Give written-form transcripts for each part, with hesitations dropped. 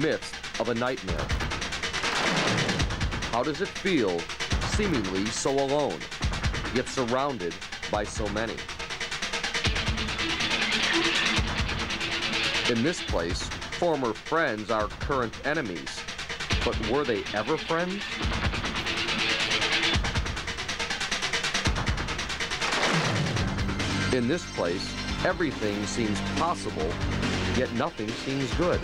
midst of a nightmare. How does it feel, seemingly so alone, yet surrounded by so many? In this place, former friends are current enemies, but were they ever friends? In this place, everything seems possible, yet nothing seems good.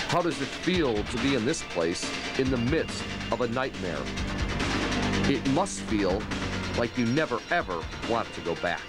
How does it feel to be in this place in the midst of a nightmare? It must feel like you never ever want to go back.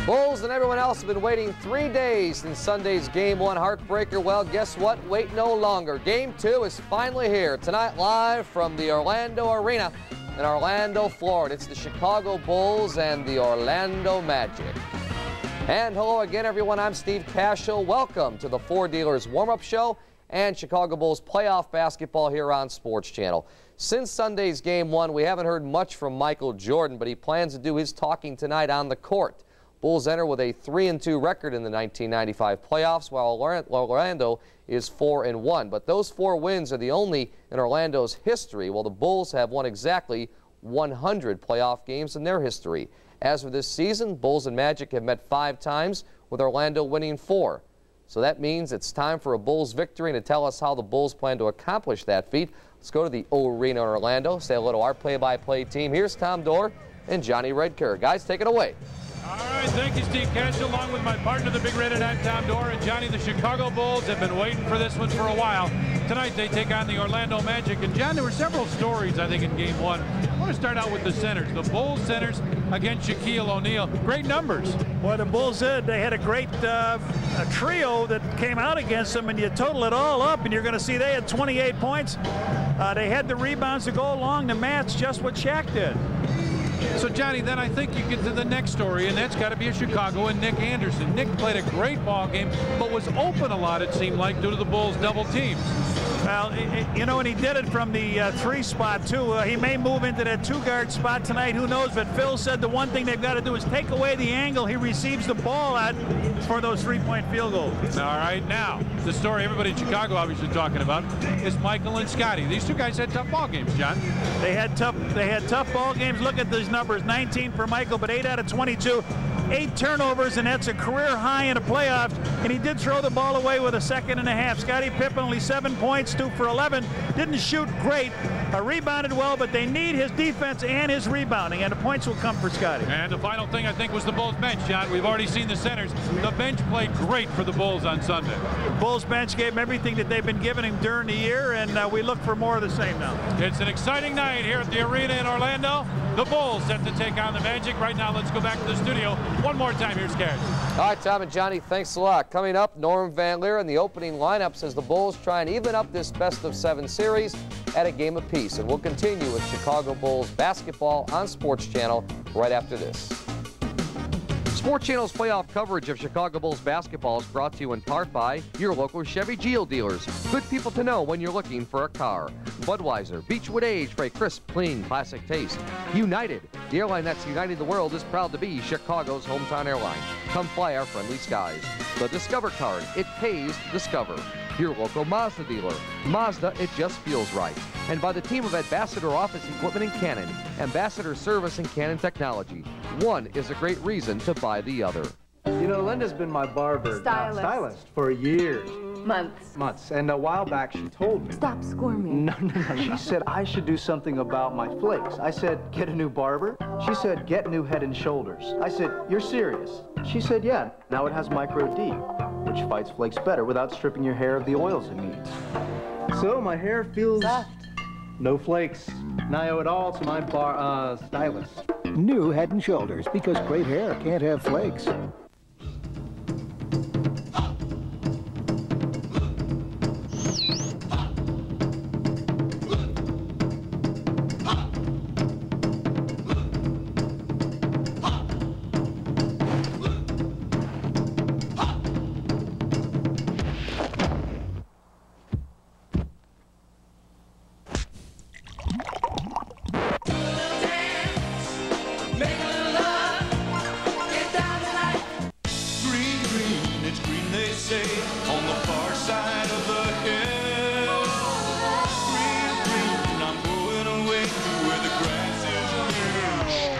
Bulls and everyone else have been waiting 3 days since Sunday's Game 1 heartbreaker. Well, guess what? Wait no longer. Game 2 is finally here. Tonight, live from the Orlando Arena in Orlando, Florida. It's the Chicago Bulls and the Orlando Magic. And hello again, everyone. I'm Steve Cashel. Welcome to the Ford Dealers Warm-Up Show and Chicago Bulls playoff basketball here on Sports Channel. Since Sunday's Game 1, we haven't heard much from Michael Jordan, but he plans to do his talking tonight on the court. Bulls enter with a 3-2 record in the 1995 playoffs, while Orlando is 4-1. But those 4 wins are the only in Orlando's history, while the Bulls have won exactly 100 playoff games in their history. As for this season, Bulls and Magic have met 5 times, with Orlando winning 4. So that means it's time for a Bulls victory, and to tell us how the Bulls plan to accomplish that feat, let's go to the O-Arena in Orlando, say hello to our play-by-play team. Here's Tom Dorr and Johnny Redker. Guys, take it away. All right, thank you, Steve Cashel, along with my partner, the Big Red and I'm Tom Dorr. And Johnny, the Chicago Bulls have been waiting for this one for a while. Tonight they take on the Orlando Magic. And John, there were several stories, I think, in Game 1. I want to start out with the centers. The Bulls centers against Shaquille O'Neal. Great numbers. Well, the Bulls did. They had a great a trio that came out against them, and you total it all up, and you're going to see they had 28 points. They had the rebounds to go along to match just what Shaq did. So, Johnny, then I think you get to the next story, and that's got to be a Chicago and Nick Anderson. Nick played a great ball game, but was open a lot, it seemed like, due to the Bulls' double teams. Well, you know, and he did it from the 3 spot, too. He may move into that 2-guard spot tonight. Who knows? But Phil said the one thing they've got to do is take away the angle he receives the ball at for those 3-point field goals. All right, now, the story everybody in Chicago obviously talking about is Michael and Scotty. These 2 guys had tough ball games, John. They had tough ball games. Look at these numbers. 19 for Michael, but 8 out of 22. 8 turnovers, and that's a career high in the playoffs. And he did throw the ball away with a second and a half. Scottie Pippen only 7 points, 2 for 11. Didn't shoot great. Rebounded well, but they need his defense and his rebounding, and the points will come for Scottie. And the final thing, I think, was the Bulls bench, John. We've already seen the centers. The bench played great for the Bulls on Sunday. The Bulls bench gave him everything that they've been giving him during the year, and we look for more of the same now. It's an exciting night here at the arena in Orlando. The Bulls set to take on the Magic. Right now, let's go back to the studio one more time. Here's Cash. All right, Tom and Johnny, thanks a lot. Coming up, Norm Van Leer in the opening lineup says the Bulls try and even up this best-of-7 series at a game apiece. And we'll continue with Chicago Bulls basketball on Sports Channel right after this. Sports Channel's playoff coverage of Chicago Bulls basketball is brought to you in part by your local Chevy Geo dealers. Good people to know when you're looking for a car. Budweiser, Beechwood Age for a crisp, clean, classic taste. United, the airline that's uniting the world, is proud to be Chicago's hometown airline. Come fly our friendly skies. The Discover card, it pays to discover. Your local Mazda dealer. Mazda, it just feels right. And by the team of Ambassador Office Equipment in Canon, Ambassador Service and Canon Technology. One is a great reason to buy the other. You know, Linda's been my barber, stylist for years. Months. And a while back, she told me. Stop squirming. No. She said I should do something about my flakes. I said, get a new barber? She said, get new Head and Shoulders. I said, you're serious? She said, yeah. Now it has Micro D, which fights flakes better without stripping your hair of the oils it needs. So my hair feels soft. No flakes. And I owe it all to my stylist. New Head and Shoulders, because great hair can't have flakes.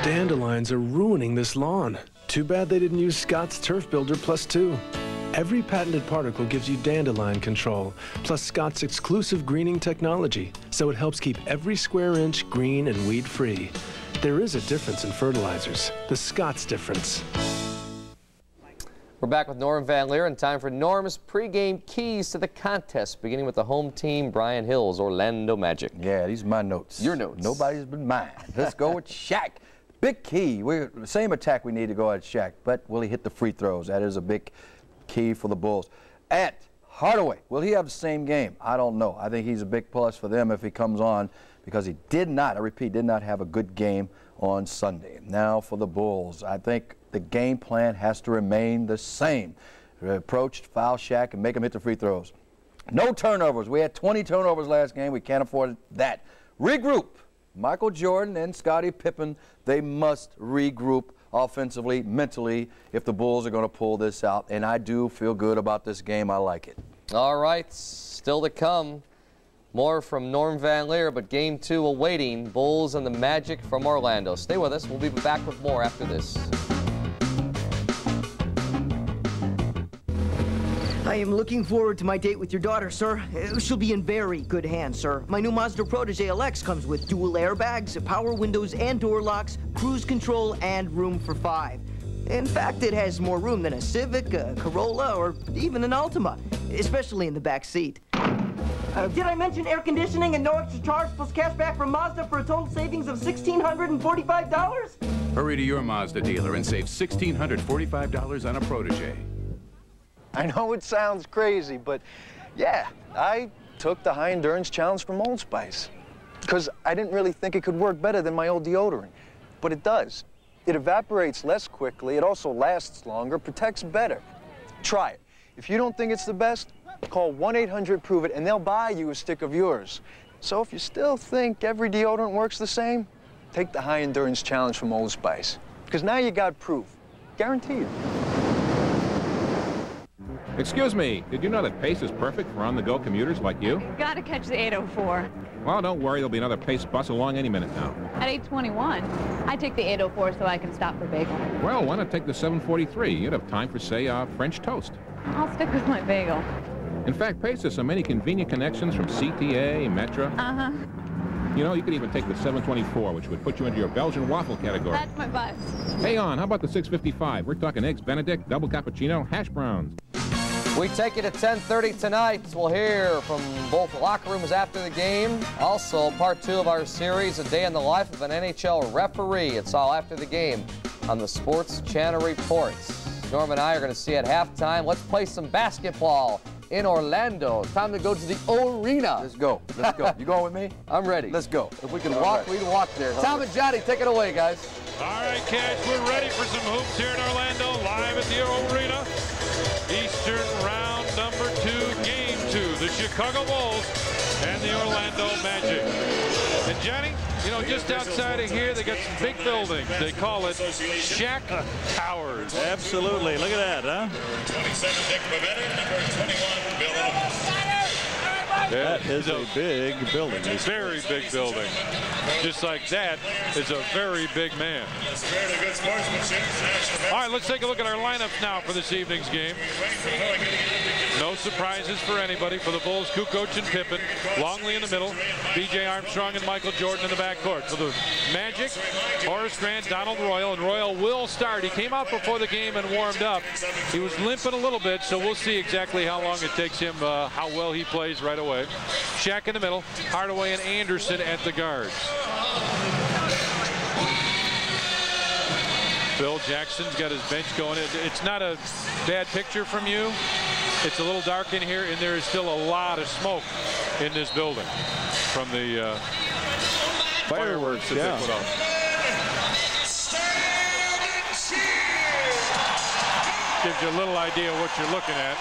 Dandelions are ruining this lawn. Too bad they didn't use Scott's Turf Builder +2. Every patented particle gives you dandelion control, plus Scott's exclusive greening technology, so it helps keep every square inch green and weed-free. There is a difference in fertilizers, the Scott's difference. We're back with Norm Van Leer, and time for Norm's pregame keys to the contest, beginning with the home team, Brian Hill's Orlando Magic. Yeah, these are my notes. Your notes. Nobody's but mine. Let's go with Shaq. Big key. We're the same attack we need to go at Shaq, but will he hit the free throws? That is a big key for the Bulls. At Hardaway, will he have the same game? I don't know. I think he's a big plus for them if he comes on, because he did not, I repeat, did not have a good game on Sunday. Now for the Bulls, I think the game plan has to remain the same. Approach, foul Shaq, and make him hit the free throws. No turnovers. We had 20 turnovers last game. We can't afford that. Regroup. Michael Jordan and Scottie Pippen, they must regroup offensively, mentally, if the Bulls are going to pull this out. And I do feel good about this game. I like it. All right, still to come. More from Norm Van Leer, but game 2 awaiting. Bulls and the Magic from Orlando. Stay with us. We'll be back with more after this. I am looking forward to my date with your daughter, sir. She'll be in very good hands, sir. My new Mazda Protege LX comes with dual airbags, power windows and door locks, cruise control, and room for 5. In fact, it has more room than a Civic, a Corolla, or even an Altima, especially in the back seat. Did I mention air conditioning and no extra charge plus cash back from Mazda for a total savings of $1,645? Hurry to your Mazda dealer and save $1,645 on a Protege. I know it sounds crazy, but yeah, I took the high endurance challenge from Old Spice because I didn't really think it could work better than my old deodorant, but it does. It evaporates less quickly, it also lasts longer, protects better. Try it. If you don't think it's the best, call 1-800-PROVE-IT and they'll buy you a stick of yours. So if you still think every deodorant works the same, take the high endurance challenge from Old Spice, because now you got proof, guaranteed. Excuse me, did you know that Pace is perfect for on-the-go commuters like you? Gotta catch the 804. Well, don't worry, there'll be another Pace bus along any minute now. At 821, I take the 804 so I can stop for bagel. Well, why not take the 743? You'd have time for, say, French toast. I'll stick with my bagel. In fact, Pace has so many convenient connections from CTA, Metra. Uh-huh. You know, you could even take the 724, which would put you into your Belgian waffle category. That's my bus. Hey, how about the 655? We're talking eggs Benedict, double cappuccino, hash browns. We take it at 10:30 tonight. We'll hear from both locker rooms after the game. Also, part 2 of our series, A Day in the Life of an NHL Referee. It's all after the game on the Sports Channel Reports. Norm and I are going to see at halftime. Let's play some basketball in Orlando. Time to go to the arena. Let's go. Let's go. You going with me? I'm ready. Let's go. If we can walk, we can walk there. Tom and Johnny, take it away, guys. All right, Cash, we're ready for some hoops here in Orlando, live at the arena. Eastern round number 2, game 2, the Chicago Bulls and the Orlando Magic. And Johnny, you know, just outside of here, they got some big buildings. They call it Shaq Towers. Absolutely. Look at that, huh? 27, Dick Pavetta, number 21, Bill. That is a big building. A very big building. Just like that is a very big man. All right, let's take a look at our lineups now for this evening's game. No surprises for anybody. For the Bulls, Kukoc and Pippen. Longley in the middle. B.J. Armstrong and Michael Jordan in the backcourt. For the Magic, Horace Grant, Donald Royal, and Royal will start. He came out before the game and warmed up. He was limping a little bit, so we'll see exactly how long it takes him, how well he plays right away. Shaq in the middle, Hardaway and Anderson at the guards. Phil Jackson's got his bench going. It's not a bad picture from you. It's a little dark in here, and there is still a lot of smoke in this building from the fireworks that they put out. Gives you a little idea what you're looking at.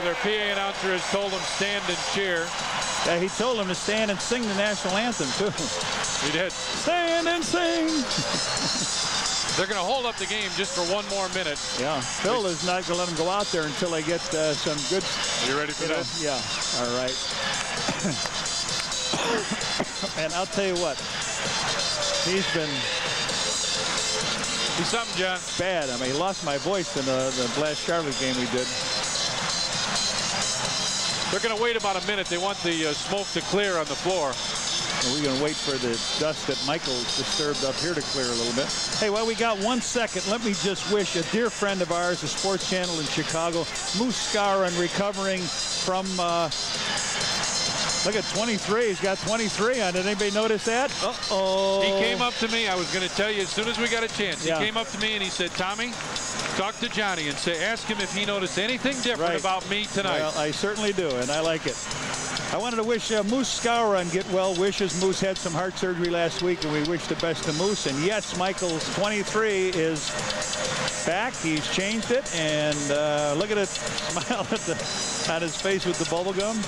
Their PA announcer has told them stand and cheer. Yeah, he told them to stand and sing the national anthem, too. He did. Stand and sing. They're going to hold up the game just for one more minute. Yeah, Phil is not going to let them go out there until they get some good... You ready for that? Yeah, all right. And I'll tell you what, He's been something, John. Bad. I mean, he lost my voice in the last Charlotte game we did. They're going to wait about a minute. They want the smoke to clear on the floor. And we're going to wait for the dust that Michael disturbed up here to clear a little bit. Hey, well, we got 1 second. Let me just wish a dear friend of ours, the Sports Channel in Chicago, Moose Skowron, recovering from, look at 23. He's got 23 on it. Anybody notice that? Uh-oh. He came up to me. I was going to tell you as soon as we got a chance. He came up to me and he said, Tommy, talk to Johnny and ask him if he noticed anything different about me tonight. Well, I certainly do, and I like it. I wanted to wish Moose Skowron get well wishes. Moose had some heart surgery last week, and we wish the best to Moose. And yes, Michael's 23 is back. He's changed it, and look at it, smile on his face with the bubble gum.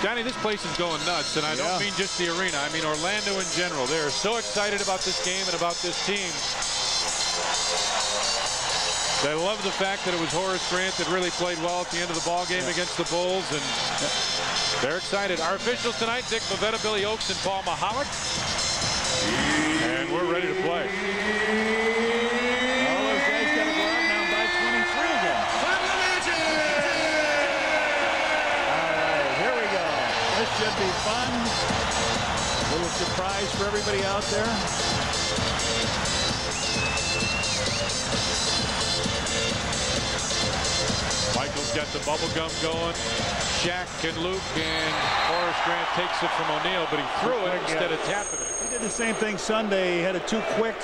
Johnny, this place is going nuts, and I don't mean just the arena. I mean Orlando in general. They're so excited about this game and about this team. They love the fact that it was Horace Grant that really played well at the end of the ball game against the Bulls, and they're excited. Our officials tonight, Dick Pavetta, Billy Oakes, and Paul Mahalik. And we're ready to play. All those guys got to go out now by 23 again. All right, here we go. This should be fun. A little surprise for everybody out there. Michael's got the bubble gum going. Shaq and Luke, and Horace Grant takes it from O'Neal, but he threw it instead of tapping it. He did the same thing Sunday. He had it too quick.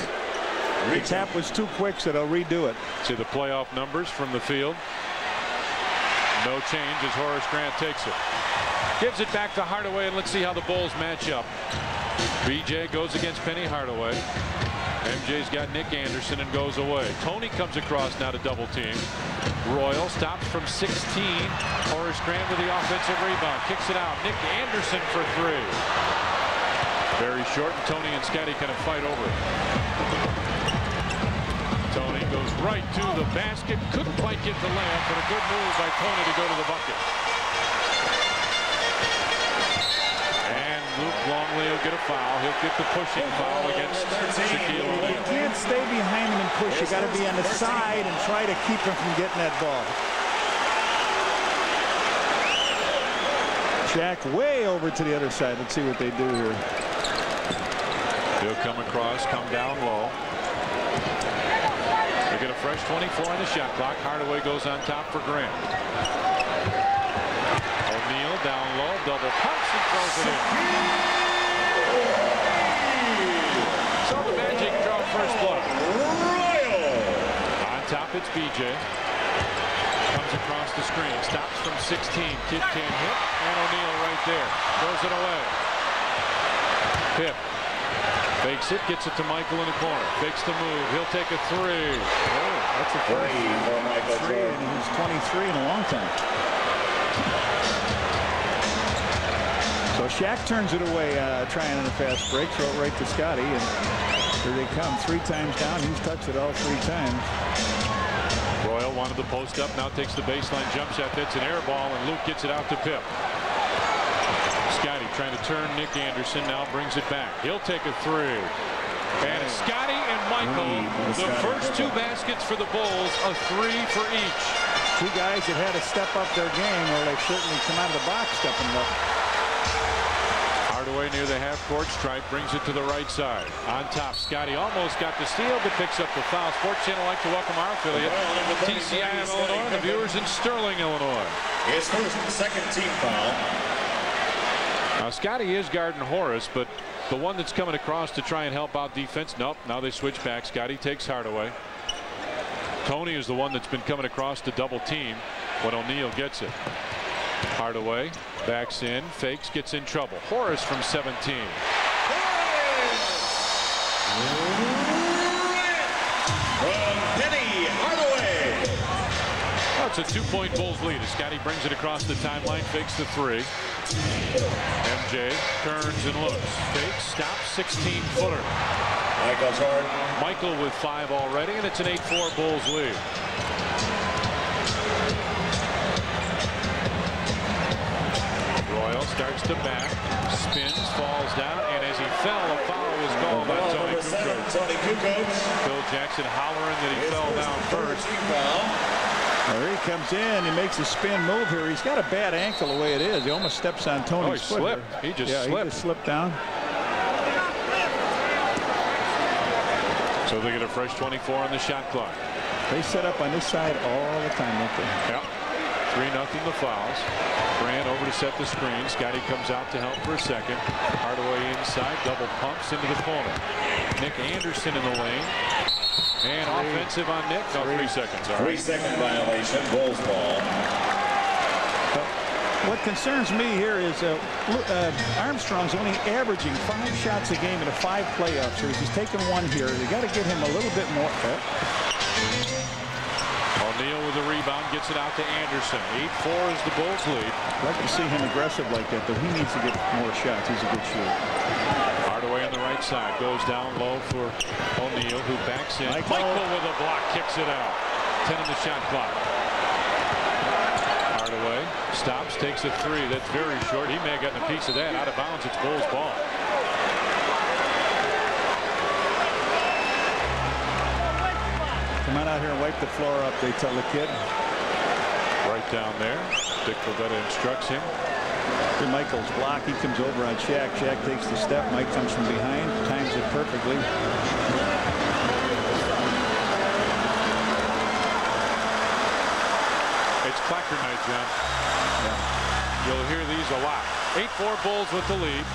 The tap was too quick, so they'll redo it. See the playoff numbers from the field. No change as Horace Grant takes it. Gives it back to Hardaway, and let's see how the Bulls match up. BJ goes against Penny Hardaway. MJ's got Nick Anderson and goes away. Tony comes across now to double team. Royal stops from 16. Horace Grant with the offensive rebound. Kicks it out. Nick Anderson for 3. Very short, and Tony and Scotty kind of fight over it. Tony goes right to the basket. Couldn't quite get the layup, but a good move by Tony to go to the bucket. Luke Longley will get a foul. He'll get the pushing foul against Shaquille O'Neal. You can't stay behind him and push. You got to be on the side and try to keep him from getting that ball. Shaq way over to the other side. Let's see what they do here. He'll come across, come down low. They get a fresh 24 on the shot clock. Hardaway goes on top for Grant. O'Neal down low, double pumps and throws it in. So the Magic draw first blood. On top it's BJ. Comes across the screen, stops from 16. Kid can't hit, and O'Neal right there. Throws it away. Pip fakes it, gets it to Michael in the corner. Fakes the move. He'll take a 3. Oh, that's a 3. And he's 23 in a long time. So Shaq turns it away, trying on a fast break, throw it right to Scotty, and here they come. 3 times down. He's touched it all 3 times. Royal wanted the post up, now takes the baseline jump shot. That's an air ball, and Luke gets it out to Pip. Scotty trying to turn Nick Anderson, now brings it back. He'll take a 3. And Scotty and Michael, the first 2 baskets for the Bulls, a 3 for each. 2 guys that had to step up their game, or they certainly come out of the box stepping it up. Hardaway near the half-court stripe, brings it to the right side. On top, Scotty almost got the steal, but picks up the foul. Sports Channel like to welcome our affiliate, TCI of Illinois, the viewers in Sterling, Illinois. His first and second team foul. Now, Scotty is guarding Horace, but the one that's coming across to try and help out defense, nope, now they switch back. Scotty takes Hardaway. Tony is the one that's been coming across to double team when O'Neal gets it. Hardaway backs in, fakes, gets in trouble. Horace from 17. From Penny Hardaway. Well, it's a 2-point Bulls lead as Scotty brings it across the timeline, fakes the 3. MJ turns and looks. Fakes, stops, 16-footer. Michael's hard. Michael with 5 already, and it's an 8-4 Bulls lead. starts to back, spins, falls down, and as he fell, a foul was called on Tony Kukoc. Phil Jackson hollering that he fell down first. Well, here he comes in. He makes a spin move here. He's got a bad ankle the way it is. He almost steps on Tony's foot. Slipped. He just slipped. He just slipped down. So they get a fresh 24 on the shot clock. They set up on this side all the time, don't they? Yeah. 3-0 the fouls. Grant over to set the screen. Scotty comes out to help for a second. Hardaway inside. Double pumps into the corner. Nick Anderson in the lane. And offensive on Nick. No, 3 seconds. All right. 3-second violation. Bulls ball. What concerns me here is Armstrong's only averaging 5 shots a game in a 5 playoff series. He's taken 1 here. They got to get him a little bit more. O'Neal with the rebound, gets it out to Anderson. 8-4 is the Bulls lead. I'd like to see him aggressive like that, though. He needs to get more shots. He's a good shooter. Hardaway on the right side goes down low for O'Neal, who backs in. Michael with a block, kicks it out. 10 on the shot clock. Hardaway stops, takes a 3. That's very short. He may have gotten a piece of that. Out of bounds. It's Bulls ball. Come on out here and wipe the floor up, they tell the kid. Right down there. Dick Pavetta instructs him. Here Michael's block. He comes over on Shaq. Shaq takes the step. Mike comes from behind. Times it perfectly. It's clacker night, John. Yeah. You'll hear these a lot. 8-4 Bulls with the lead.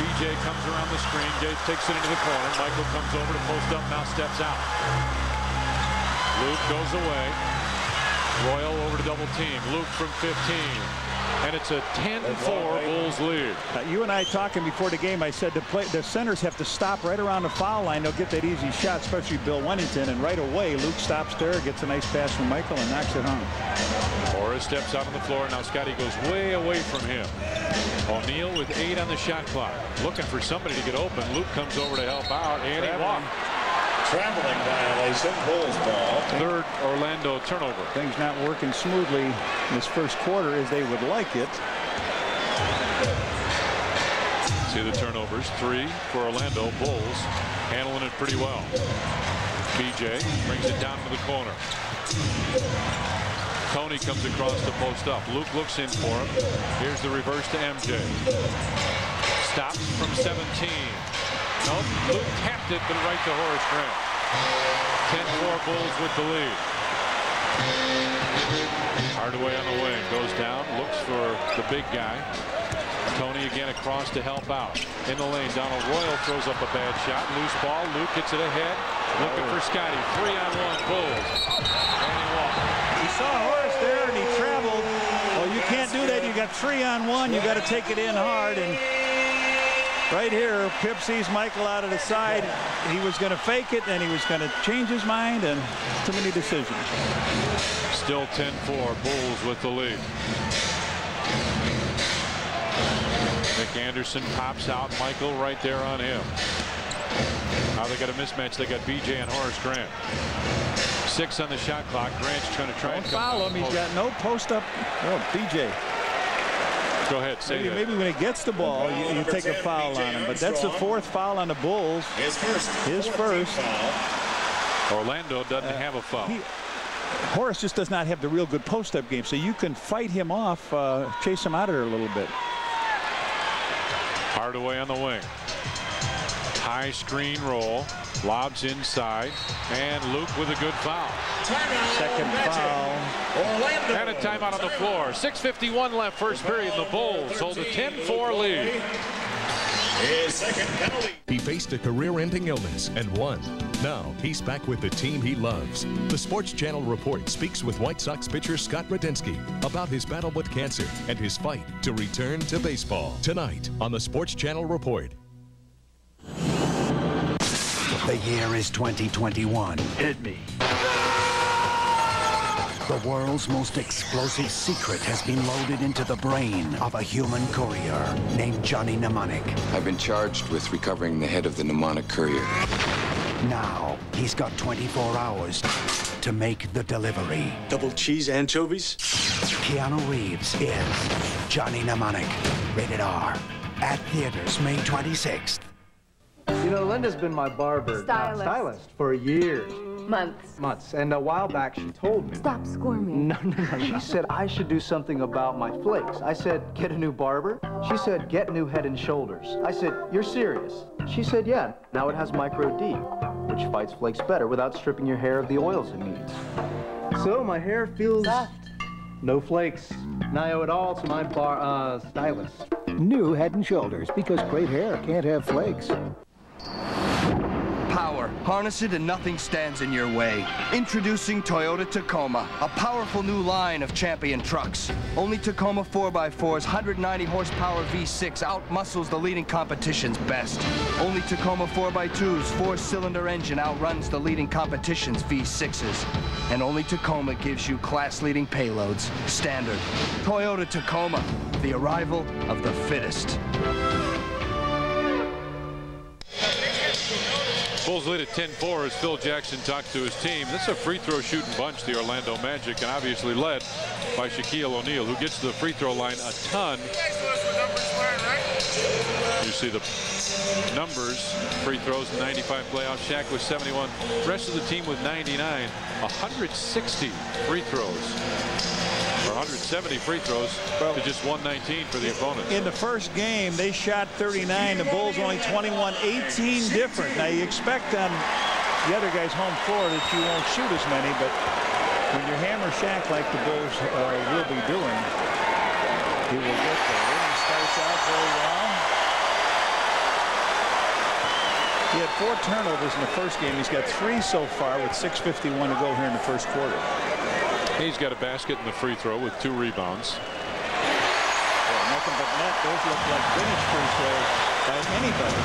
BJ comes around the screen. Gabe takes it into the corner. Michael comes over to post up, now steps out. Luke goes away. Royal over to double team. Luke from 15. And it's a 10-4 Bulls lead. You and I talking before the game, I said the centers have to stop right around the foul line. They'll get that easy shot, especially Bill Wennington. And right away, Luke stops there, gets a nice pass from Michael, and knocks it home. Morris steps out on the floor. Now Scotty goes way away from him. O'Neal with 8 on the shot clock. Looking for somebody to get open. Luke comes over to help out, and he walked. Traveling violation, Bulls ball. 3rd Orlando turnover. Things not working smoothly in this first quarter as they would like it. See the turnovers. 3 for Orlando. Bulls handling it pretty well. BJ brings it down to the corner. Tony comes across to post up. Luke looks in for him. Here's the reverse to MJ. Stops from 17. Nope, Luke tapped it, but right to Horace Grant. 10-4 Bulls with the lead. Hardaway on the wing, goes down, looks for the big guy. Tony again across to help out. In the lane, Donald Royal throws up a bad shot. Loose ball, Luke gets it ahead. Looking for Scotty. 3-on-1 Bulls. And he walked. He saw Horace there and he traveled. Well, you can't do that. You got 3-on-1. You got to take it in hard. And right here, Pip sees Michael out of the side. He was going to fake it, and he was going to change his mind, and too many decisions. Still 10-4, Bulls with the lead. Nick Anderson pops out. Michael right there on him. Now they got a mismatch. They got BJ and Horace Grant. 6 on the shot clock. Grant's trying to try and foul him. He's got no post up. Oh, BJ. Go ahead, say that. Maybe when he gets the ball, you take a foul on him. But that's the 4th foul on the Bulls. His first. Orlando doesn't have a foul. Horace just does not have the real good post-up game, so you can fight him off, chase him out of there a little bit. Hardaway on the wing. High screen roll. Lobs inside. And Luke with a good foul. Second foul. And a timeout on the floor. 6:51 left first period. The Bulls hold a 10-4 lead. His second penalty. He faced a career-ending illness and won. Now he's back with the team he loves. The Sports Channel Report speaks with White Sox pitcher Scott Radinsky about his battle with cancer and his fight to return to baseball. Tonight on the Sports Channel Report. The year is 2021. Hit me. The world's most explosive secret has been loaded into the brain of a human courier named Johnny Mnemonic. I've been charged with recovering the head of the mnemonic courier. Now, he's got 24 hours to make the delivery. Double cheese anchovies? Keanu Reeves is Johnny Mnemonic. Rated R. At theaters May 26th. You know, Linda's been my barber, stylist for years. Months. And a while back, she told me. Stop squirming. No. She said I should do something about my flakes. I said, get a new barber? She said, get new Head and Shoulders. I said, you're serious? She said, yeah. Now it has Micro D, which fights flakes better without stripping your hair of the oils it needs. So my hair feels soft. No flakes. And I owe it all to my stylist. New Head and Shoulders, because great hair can't have flakes. Power. Harness it and nothing stands in your way. Introducing Toyota Tacoma, a powerful new line of champion trucks. Only Tacoma 4x4's 190 horsepower V6 outmuscles the leading competition's best. Only Tacoma 4x2's 4-cylinder engine outruns the leading competition's V6s. And only Tacoma gives you class-leading payloads. Standard. Toyota Tacoma, the arrival of the fittest. Bulls lead at 10-4 as Phil Jackson talks to his team. This is a free throw shooting bunch, the Orlando Magic, and obviously led by Shaquille O'Neal, who gets to the free throw line a ton. You see the numbers, free throws in 95 playoffs. Shaq with 71. The rest of the team with 99. 160 free throws. Or 170 free throws to just 119 for the opponents. In the first game, they shot 39. The Bulls only 21, 18 different. Now, you expect on the other guy's home floor that you won't shoot as many, but when you hammer Shaq like the Bulls will be doing, he will get there. He starts out very well. He had 4 turnovers in the first game. He's got 3 so far with 6:51 to go here in the first quarter. He's got a basket in the free throw with 2 rebounds. Well, nothing but net. Those look like finished free throws by anybody.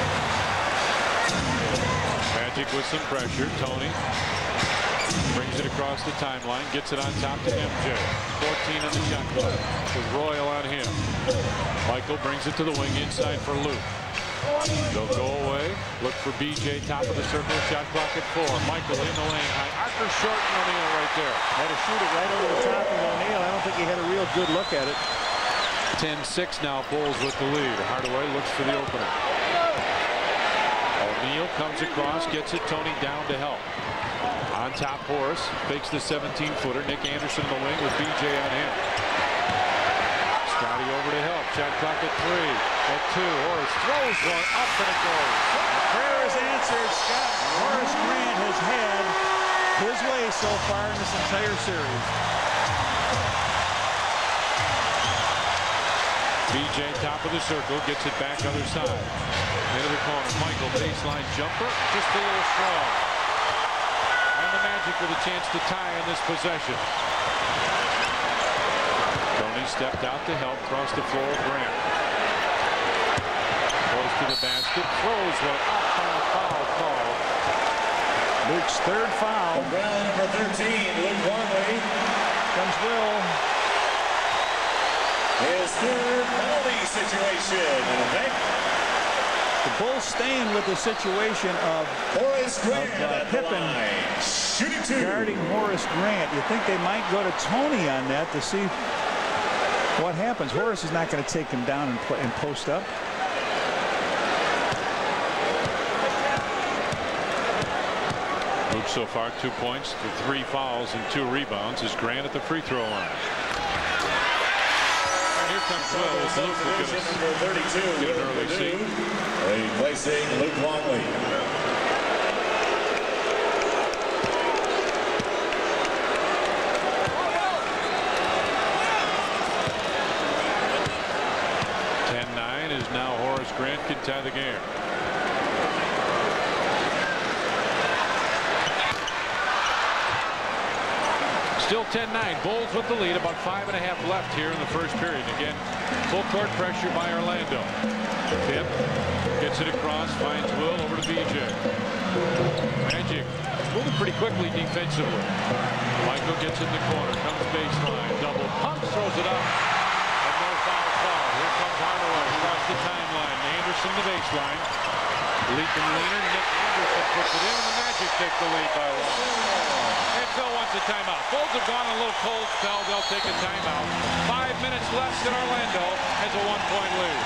Magic with some pressure. Tony brings it across the timeline, gets it on top to MJ. 14 on the shot clock with Royal on him. Michael brings it to the wing inside for Luke. They'll go away. Look for BJ, top of the circle. Shot clock at 4. Michael in the lane. High archer short and O'Neal right there. Had to shoot it right over the top of O'Neal. I don't think he had a real good look at it. 10-6 now. Bulls with the lead. Hardaway looks for the opener. O'Neal comes across, gets it. Tony down to help. On top, Horace fakes the 17-footer. Nick Anderson in the wing with BJ on him. Scotty over to help. Shot clock at 3. At 2. Horace throws one up and it goes. The prayer is answered. Horace Grant has had his way so far in this entire series. BJ top of the circle, gets it back other side. Into the corner. Michael baseline jumper, just a little strong. And the Magic with a chance to tie in this possession. Tony stepped out to help, cross the floor. Grant goes to the basket, throws one up on a foul call. Luke's 3rd foul. Brown number 13, Luke Longley. Comes Will. His 3rd penalty situation. The Bulls staying with the situation of Pippen guarding Horace Grant. You think they might go to Tony on that to see what happens. Horace is not going to take him down and post up. Luke so far 2 points to 3 fouls and 2 rebounds as Grant at the free throw line. And here comes Will as Luke will get an early seat. Replacing Luke Longley. Now Horace Grant can tie the game. Still 10-9. Bulls with the lead. About 5.5 left here in the first period. Again, full court pressure by Orlando. Pip gets it across, finds Will over to BJ. Magic moving pretty quickly defensively. Michael gets in the corner, comes baseline, double pumps, throws it up. And no foul call. Here comes Hardaway across the timeline. Anderson the baseline. Leaping leaner. Nick Anderson puts it in, and the Magic take the lead by 1. And Phil wants a timeout. Bulls have gone a little cold spell. They'll take a timeout. 5 minutes left, and Orlando has a 1-point lead.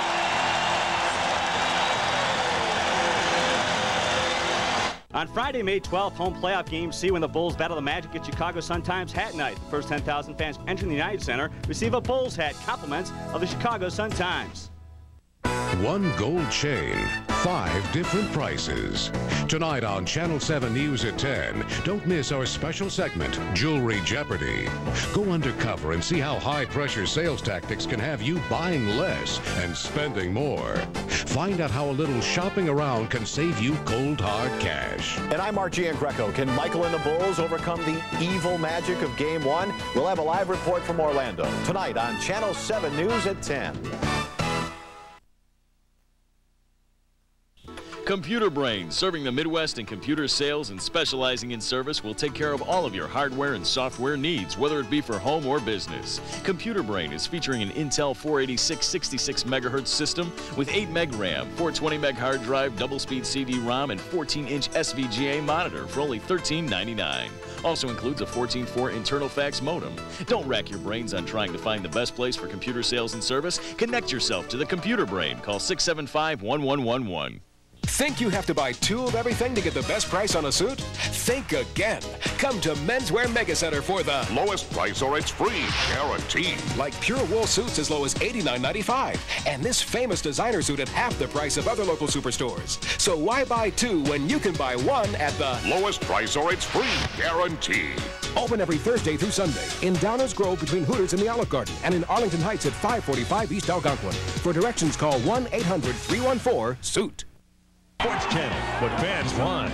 On Friday, May 12th, home playoff games see when the Bulls battle the Magic at Chicago Sun-Times Hat Night. The first 10,000 fans entering the United Center receive a Bulls hat, compliments of the Chicago Sun-Times. One gold chain, 5 different prices. Tonight on Channel 7 News at 10, don't miss our special segment, Jewelry Jeopardy. Go undercover and see how high-pressure sales tactics can have you buying less and spending more. Find out how a little shopping around can save you cold, hard cash. And I'm Mark Giangreco. Can Michael and the Bulls overcome the evil magic of Game 1? We'll have a live report from Orlando tonight on Channel 7 News at 10. Computer Brain, serving the Midwest in computer sales and specializing in service, will take care of all of your hardware and software needs, whether it be for home or business. Computer Brain is featuring an Intel 486 66 MHz system with 8 meg RAM, 420 meg hard drive, double-speed CD-ROM, and 14-inch SVGA monitor for only $13.99. Also includes a 14.4 internal fax modem. Don't rack your brains on trying to find the best place for computer sales and service. Connect yourself to the Computer Brain. Call 675-1111. Think you have to buy 2 of everything to get the best price on a suit? Think again. Come to Menswear Mega Center for the lowest price or it's free, guaranteed. Like pure wool suits as low as $89.95. And this famous designer suit at half the price of other local superstores. So why buy 2 when you can buy 1 at the lowest price or it's free, guaranteed. Open every Thursday through Sunday in Downers Grove between Hooters and the Olive Garden, and in Arlington Heights at 545 East Algonquin. For directions, call 1-800-314-SUIT. Sports Channel, what fans want.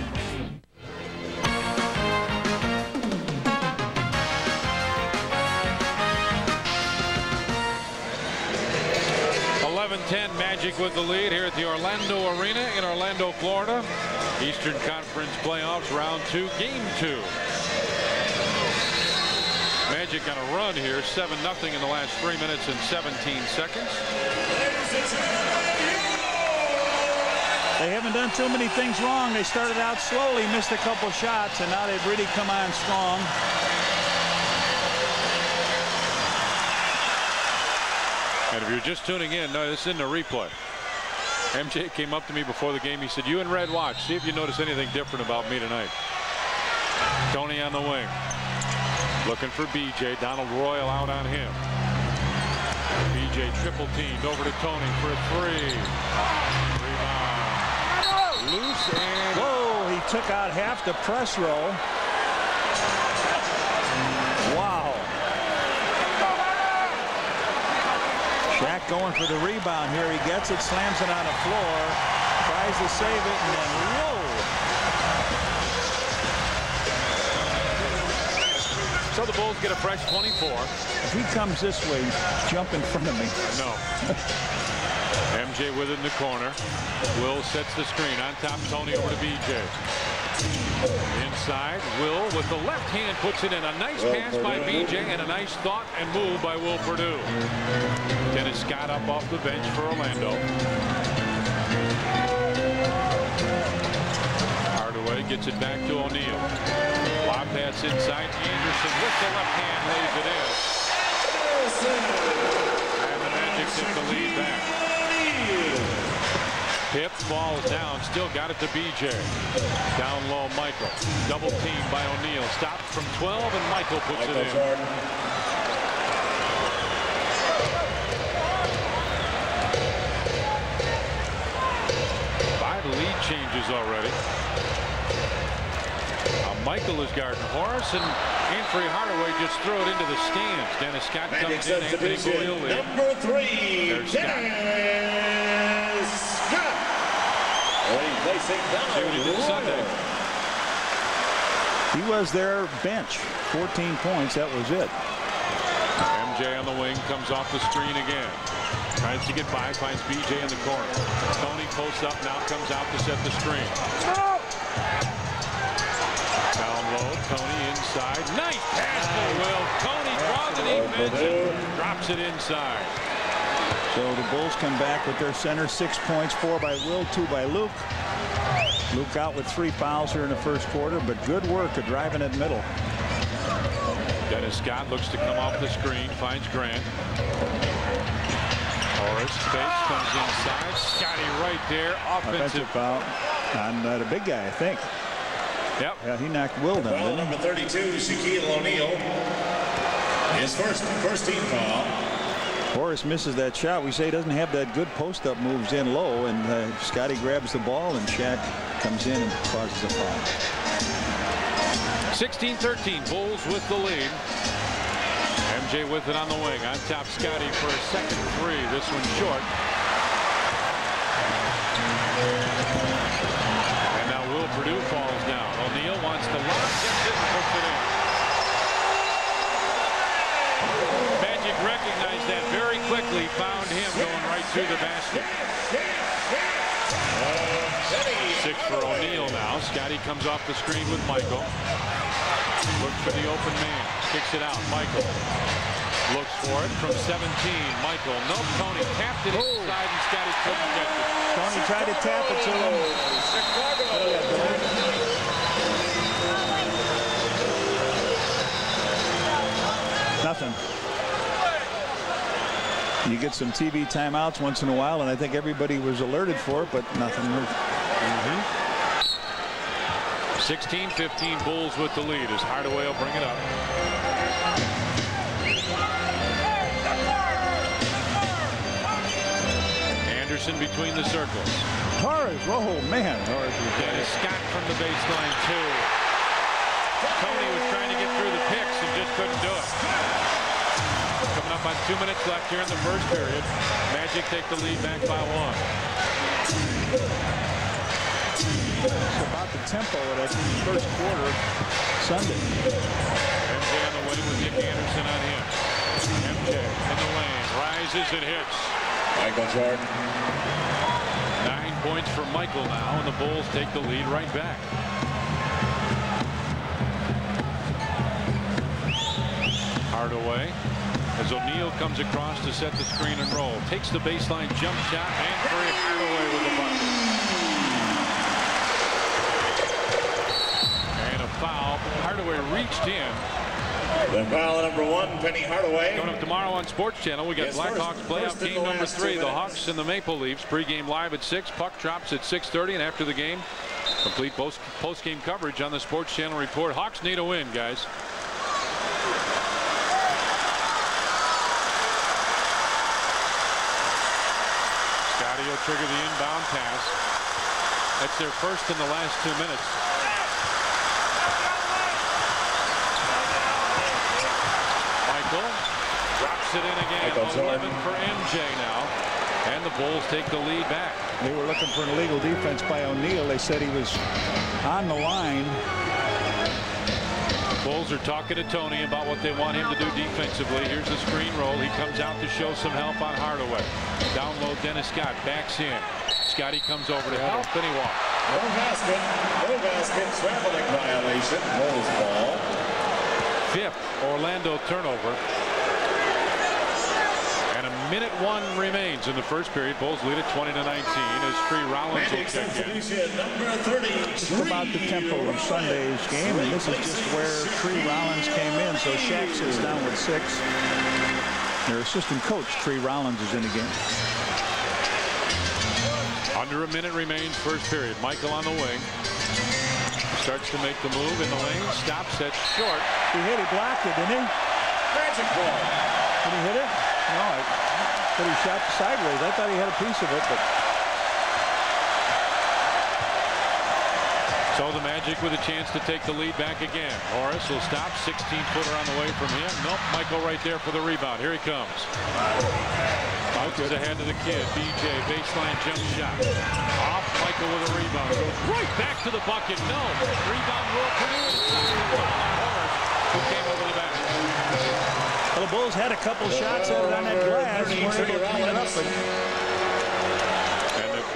Magic with the lead here at the Orlando Arena in Orlando, Florida. Eastern Conference Playoffs, round 2, game 2. Magic on a run here, 7-0 in the last 3 minutes and 17 seconds. They haven't done too many things wrong. They started out slowly, missed a couple shots, and now they've really come on strong. And if you're just tuning in, no, this isn't a replay. MJ came up to me before the game. He said, you and Red watch. See if you notice anything different about me tonight. Tony on the wing. Looking for BJ. Donald Royal out on him. BJ triple teamed over to Tony for a 3. Loose and whoa, he took out half the press row. Wow. Shaq going for the rebound here. He gets it, slams it on the floor, tries to save it, and then whoa. So the Bulls get a fresh 24. If he comes this way, jump in front of me. No. MJ with it in the corner. Will sets the screen on top. Tony over to BJ. Inside, Will with the left hand puts it in. A nice pass by BJ and a nice thought and move by Will Perdue. Dennis Scott up off the bench for Orlando. Hardaway gets it back to O'Neal. Lob pass inside. Anderson with the left hand lays it in. And the Magic take the lead back. Pip falls down, still got it to BJ. Down low, Michael. Double team by O'Neal. Stopped from 12, and Michael puts it in. Five lead changes already. Michael is guarding Horace, and Anthony Hardaway just threw it into the stands. Dennis Scott comes in. Anthony Goyle in. Number 3, there's Scott. Dennis Scott. Replacing See what he did Sunday. He was their bench. 14 points, that was it. MJ on the wing, comes off the screen again. Tries to get by, finds BJ in the corner. Tony posts up, now comes out to set the screen. Down low, Tony inside. Nice pass to Will. Tony draws the defense and drops it inside. So the Bulls come back with their center. 6 points, 4 by Will, 2 by Luke. Luke out with 3 fouls here in the first quarter, but good work at driving it middle. Dennis Scott looks to come off the screen, finds Grant. Horace fakes, comes inside. Scotty right there, offensive foul on the big guy, I think. Yep. Yeah, he knocked Will down, Foul didn't he? number 32, Shaquille O'Neal. His first team foul. Horace misses that shot. We say he doesn't have that good post-up moves in low, and Scotty grabs the ball, and Shaq comes in and causes a foul. 16-13, Bulls with the lead. MJ with it on the wing. On top, Scotty for a second three. This one short. And now Will Purdue falls down. O'Neal wants to lob, gets it, and puts it in. Magic recognized that very quickly, found him going right through the basket. 6 for O'Neal now. Scotty comes off the screen with Michael. Looks for the open man. Kicks it out. Michael looks for it from 17. Michael. Nope. Tony tapped it inside and Scotty couldn't get it. Tony tried to tap it to him. Nothing. You get some TV timeouts once in a while, and I think everybody was alerted for it, but nothing. 16-15, Bulls with the lead as Hardaway will bring it up. Anderson between the circles. Horace, oh man. Dennis Scott from the baseline too. Tony was trying to get through the picks and just couldn't do it. Coming up on 2 minutes left here in the first period. Magic take the lead back by 1. It's about the tempo of that first quarter Sunday. MJ on the wing with Nick Anderson on him. MJ in the lane, rises and hits. Michael Jordan. 9 points for Michael now, and the Bulls take the lead right back. Hardaway as O'Neal comes across to set the screen and roll. Takes the baseline jump shot, and Curry Hardaway with the bucket. And a foul. Hardaway reached in. The foul number 1, Penny Hardaway. Coming up tomorrow on Sports Channel, we got Blackhawks playoff game number 3. The Hawks and the Maple Leafs. Pregame live at 6. Puck drops at 6:30, and after the game, complete post-game coverage on the Sports Channel report. Hawks need a win, guys. Scotty will trigger the inbound pass. That's their first in the last 2 minutes. Michael drops it in again. 11 for MJ now. And the Bulls take the lead back. They were looking for an illegal defense by O'Neal. They said he was on the line. Bulls are talking to Tony about what they want him to do defensively. Here's the screen roll. He comes out to show some help on Hardaway. Down low, Dennis Scott backs in. Scotty comes over to help, and he walks. No basket, traveling violation. Bulls ball. 5th Orlando turnover. And a minute 1 remains in the first period. Bulls lead at 20-19 as Tree Rollins will check in. Number 30. It's about the tempo of Sunday's game, and this is just where Tree Rollins came in. So Shaq sits down with 6. Their assistant coach, Tree Rollins, is in the game. Under a minute remains first period. Michael on the wing. Starts to make the move in the lane. Stops at short. He hit it, blocked it, didn't he? Magic ball. Did he hit it? No, I thought he shot sideways. I thought he had a piece of it, but. So the Magic with a chance to take the lead back again. Horace will stop. 16-footer on the way from him. Nope. Michael right there for the rebound. Here he comes. Bounces ahead to the kid. BJ baseline jump shot. Off Michael with a rebound. Goes right back to the bucket. No. Rebound Will Purdue. Horace who came over the back. Well, the Bulls had a couple shots at it on that glass. Weren't able to clean it up, but.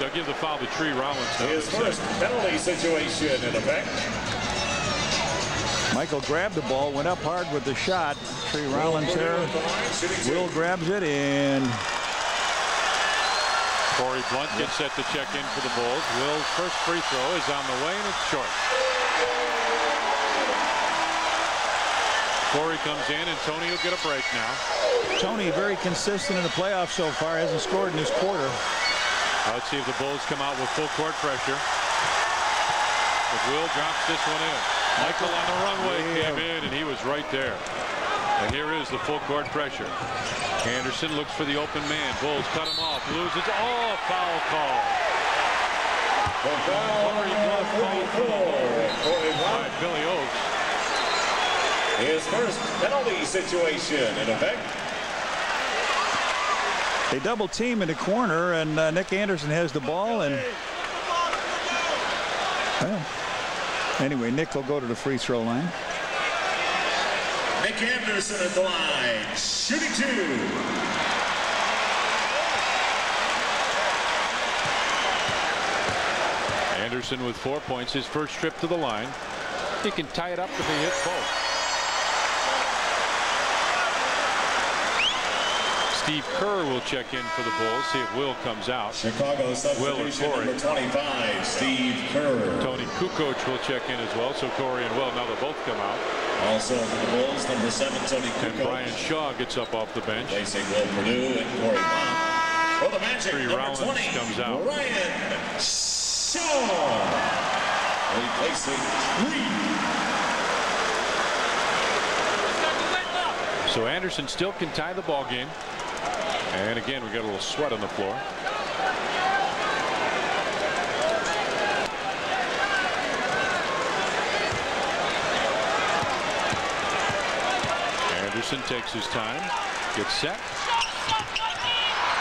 They'll give the foul to Tree Rollins. His first penalty situation in effect. Michael grabbed the ball, went up hard with the shot. Tree Rollins there. Will grabs it, and Corey Blunt gets set to check in for the Bulls. Will's first free throw is on the way, and it's short. Corey comes in, and Tony will get a break now. Tony very consistent in the playoffs so far. Hasn't scored in this quarter. Let's see if the Bulls come out with full court pressure. But Will drops this one in. Michael on the runway came in, and he was right there. And here is the full court pressure. Anderson looks for the open man. Bulls cut him off. Loses. Oh, foul call. By Billy Oakes. His first penalty situation in effect. They double team in the corner, and Nick Anderson has the ball. And well, anyway, Nick will go to the free throw line. Nick Anderson at the line, shooting 2. Anderson with 4 points, his first trip to the line. He can tie it up if he hits both. Steve Kerr will check in for the Bulls, see if Will comes out. Chicago substitution number 25, Steve Kerr. Tony Kukoc will check in as well, so Corey and Will, now they both come out. Also for the Bulls, number 7, Tony Kukoc. And Brian Shaw gets up off the bench. Facing Will Perdue and Corey Bond. For the Magic, number Rollins 20, comes out. Brian Shaw. Replacing Reed. So Anderson still can tie the ball game. And again, we got a little sweat on the floor. Anderson takes his time, gets set.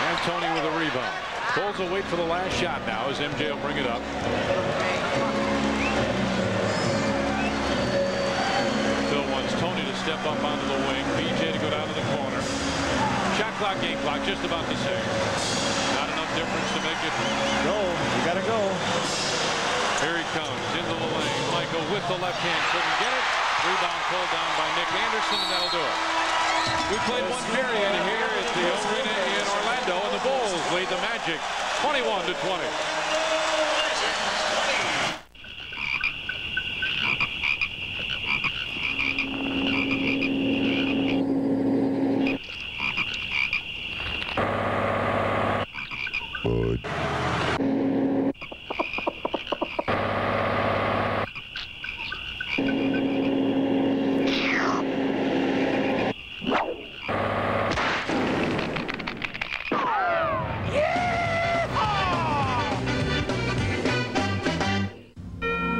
And Tony with a rebound. Bulls will wait for the last shot now as MJ will bring it up. Phil wants Tony to step up onto the wing. BJ to go down to the corner. Shot clock, game clock, just about the same. Not enough difference to make it go. You gotta go. Here he comes into the lane. Michael with the left hand, couldn't get it. Rebound pulled down by Nick Anderson, and that'll do it. We played one period here at the Arena in Orlando, and the Bulls lead the Magic 21-20.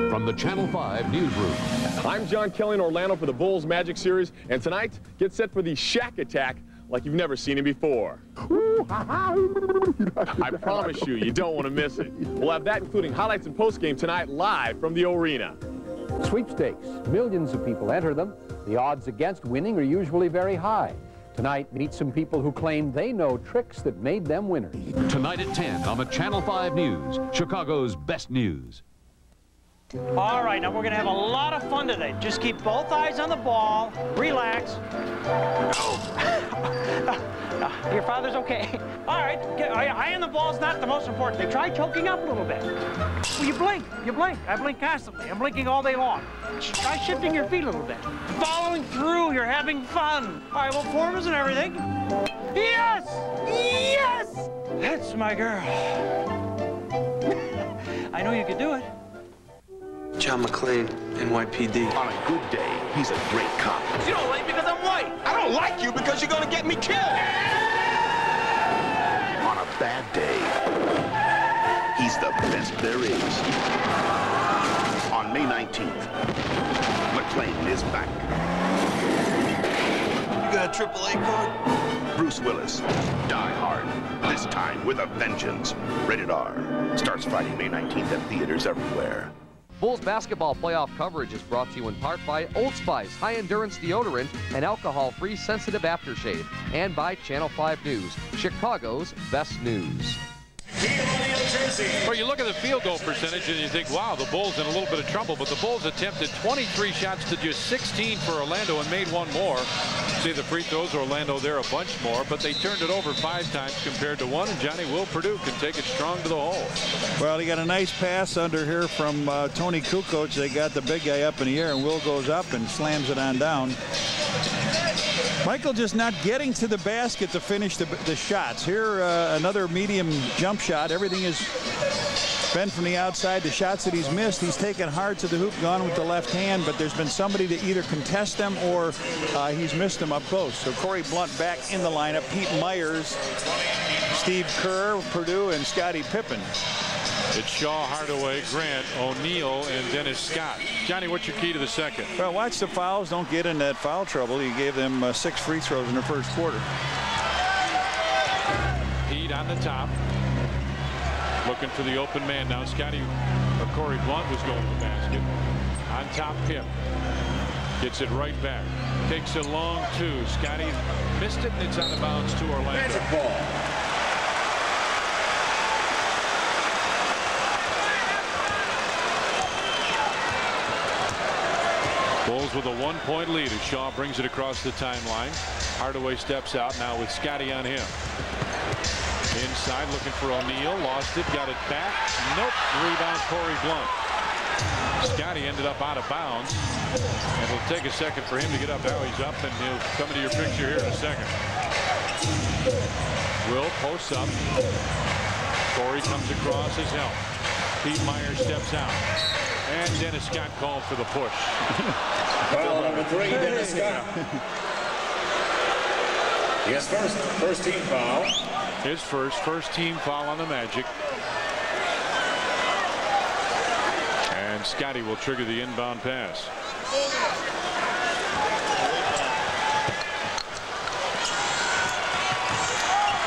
From the Channel 5 newsroom. I'm John Kelly in Orlando for the Bulls Magic Series, and tonight, get set for the Shaq attack like you've never seen him before. I promise you, you don't want to miss it. We'll have that including highlights and postgame tonight live from the arena. Sweepstakes. Millions of people enter them. The odds against winning are usually very high. Tonight, meet some people who claim they know tricks that made them winners. Tonight at 10 on the Channel 5 News, Chicago's best news. All right, now we're going to have a lot of fun today. Just keep both eyes on the ball. Relax. Your father's okay. All right, eye on the ball is not the most important thing. Try choking up a little bit. Well, you blink. You blink. I blink constantly. I'm blinking all day long. Try shifting your feet a little bit. Following through. You're having fun. All right, well, forms and everything. Yes! Yes! That's my girl. I know you could do it. John McClane, NYPD. On a good day, he's a great cop. You don't like me because I'm white. I don't like you because you're gonna get me killed. On a bad day, he's the best there is. On May 19th, McClane is back. You got a AAA card? Bruce Willis, Die Hard. This time with a vengeance. Rated R. Starts Friday, May 19th at theaters everywhere. Bulls basketball playoff coverage is brought to you in part by Old Spice High Endurance Deodorant and Alcohol-Free Sensitive Aftershave, and by Channel 5 News, Chicago's best news. Well, you look at the field goal percentage and you think, wow, the Bulls in a little bit of trouble, but the Bulls attempted 23 shots to just 16 for Orlando and made one more. See the free throws, Orlando there a bunch more, but they turned it over 5 times compared to 1, and Johnny Will Perdue can take it strong to the hole. Well, he got a nice pass under here from Tony Kukoc. They got the big guy up in the air, and Will goes up and slams it on down. Michael just not getting to the basket to finish the shots. Here, another medium jump shot. Everything is been from the outside. The shots that he's missed, he's taken hard to the hoop, gone with the left hand, but there's been somebody to either contest them or he's missed them up close. So Corey Blunt back in the lineup. Pete Myers, Steve Kerr, Purdue, and Scottie Pippen. It's Shaw, Hardaway, Grant, O'Neal, and Dennis Scott. Johnny, what's your key to the second? Well, watch the fouls. Don't get in that foul trouble. He gave them 6 free throws in the first quarter. Heat on the top. Looking for the open man now. Corey Blunt was going to the basket. On top, Pip. Gets it right back. Takes a long 2. Scottie missed it, and it's out of bounds to Orlando. Magic ball. Bulls with a 1-point lead as Shaw brings it across the timeline. Hardaway steps out now with Scottie on him. Inside looking for O'Neal. Lost it. Got it back. Nope. Rebound Corey Blunt. Scottie ended up out of bounds. And it'll take a second for him to get up. Now he's up, and he'll come into your picture here in a second. Will posts up. Corey comes across his help. Pete Myers steps out. And Dennis Scott called for the push. Foul number 3, Dennis Scott. Yes, first team foul. His first team foul on the Magic. And Scottie will trigger the inbound pass.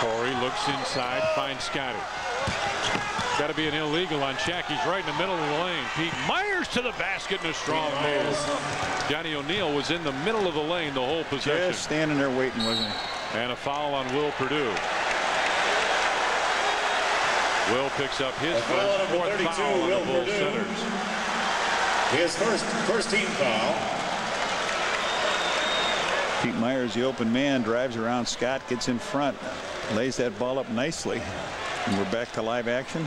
Corey looks inside, finds Scottie. Got to be an illegal on Shaq. He's right in the middle of the lane. Pete Myers to the basket in a strong move. Johnny O'Neal was in the middle of the lane the whole possession. Just standing there waiting, wasn't he? And a foul on Will Purdue. Will picks up his fourth foul on the Bulls centers. His first team foul. Pete Myers, the open man, drives around Scott, gets in front, lays that ball up nicely. And we're back to live action.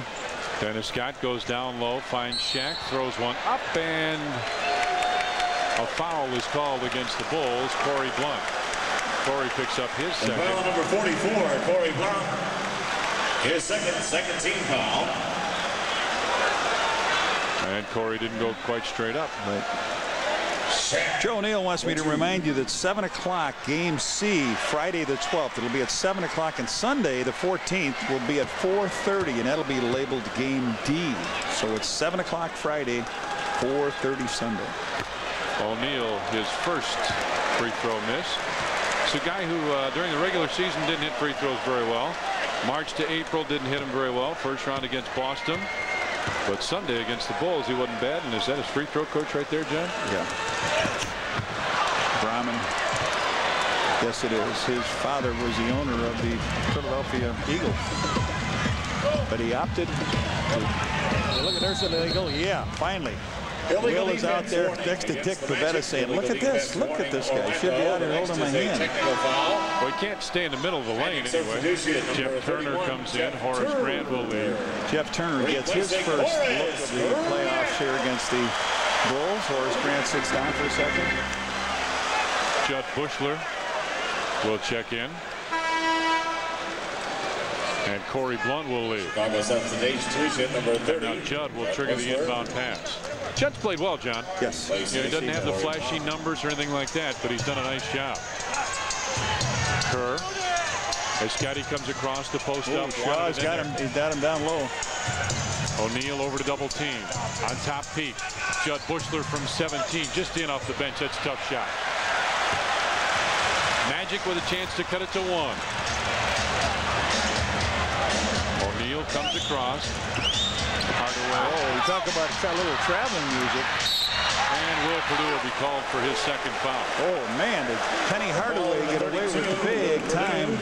Dennis Scott goes down low, finds Shaq, throws one up, and a foul is called against the Bulls. Corey Blunt. Corey picks up his second. Foul number 44, Corey Blunt. His second team foul. And Corey didn't go quite straight up. But Joe O'Neal wants me to remind you that 7 o'clock game C, Friday the 12th. It'll be at 7 o'clock, and Sunday the 14th will be at 4:30, and that'll be labeled game D. So it's 7 o'clock Friday, 4:30 Sunday. O'Neal, his first free throw miss. It's a guy who during the regular season didn't hit free throws very well. March to April didn't hit him very well. First round against Boston. But Sunday against the Bulls, he wasn't bad. And is that his free throw coach right there, John? Yeah. Brahman. Yes, it is. His father was the owner of the Philadelphia Eagles. But he opted to look at there's an illegal. Yeah, finally. Will is out there next to Dick Pavetta saying, look at this guy. Should be out here holding my hand. Well, he can't stay in the middle of the lane anyway. Jeff Turner comes in. Horace Grant will leave. Jeff Turner gets his first look of the playoffs here against the Bulls. Horace Grant sits down for a second. Judd Bushler will check in. And Corey Blunt will leave. Chicago substitution number 30. Now Judd will trigger the inbound pass. Judd's played well, John. Yes. You know, he doesn't have the flashy numbers or anything like that, but he's done a nice job. Kerr, as Scottie comes across the post up. Shaw's got him. He's got him down low. O'Neal over to double team. On top, Pete. Judd Bushler from 17, just in off the bench. That's a tough shot. Magic with a chance to cut it to 1. O'Neal comes across. Hardaway. Oh, we talk about a little traveling music. And Will Purdue will be called for his second foul. Oh, man, did Penny Hardaway get away with big time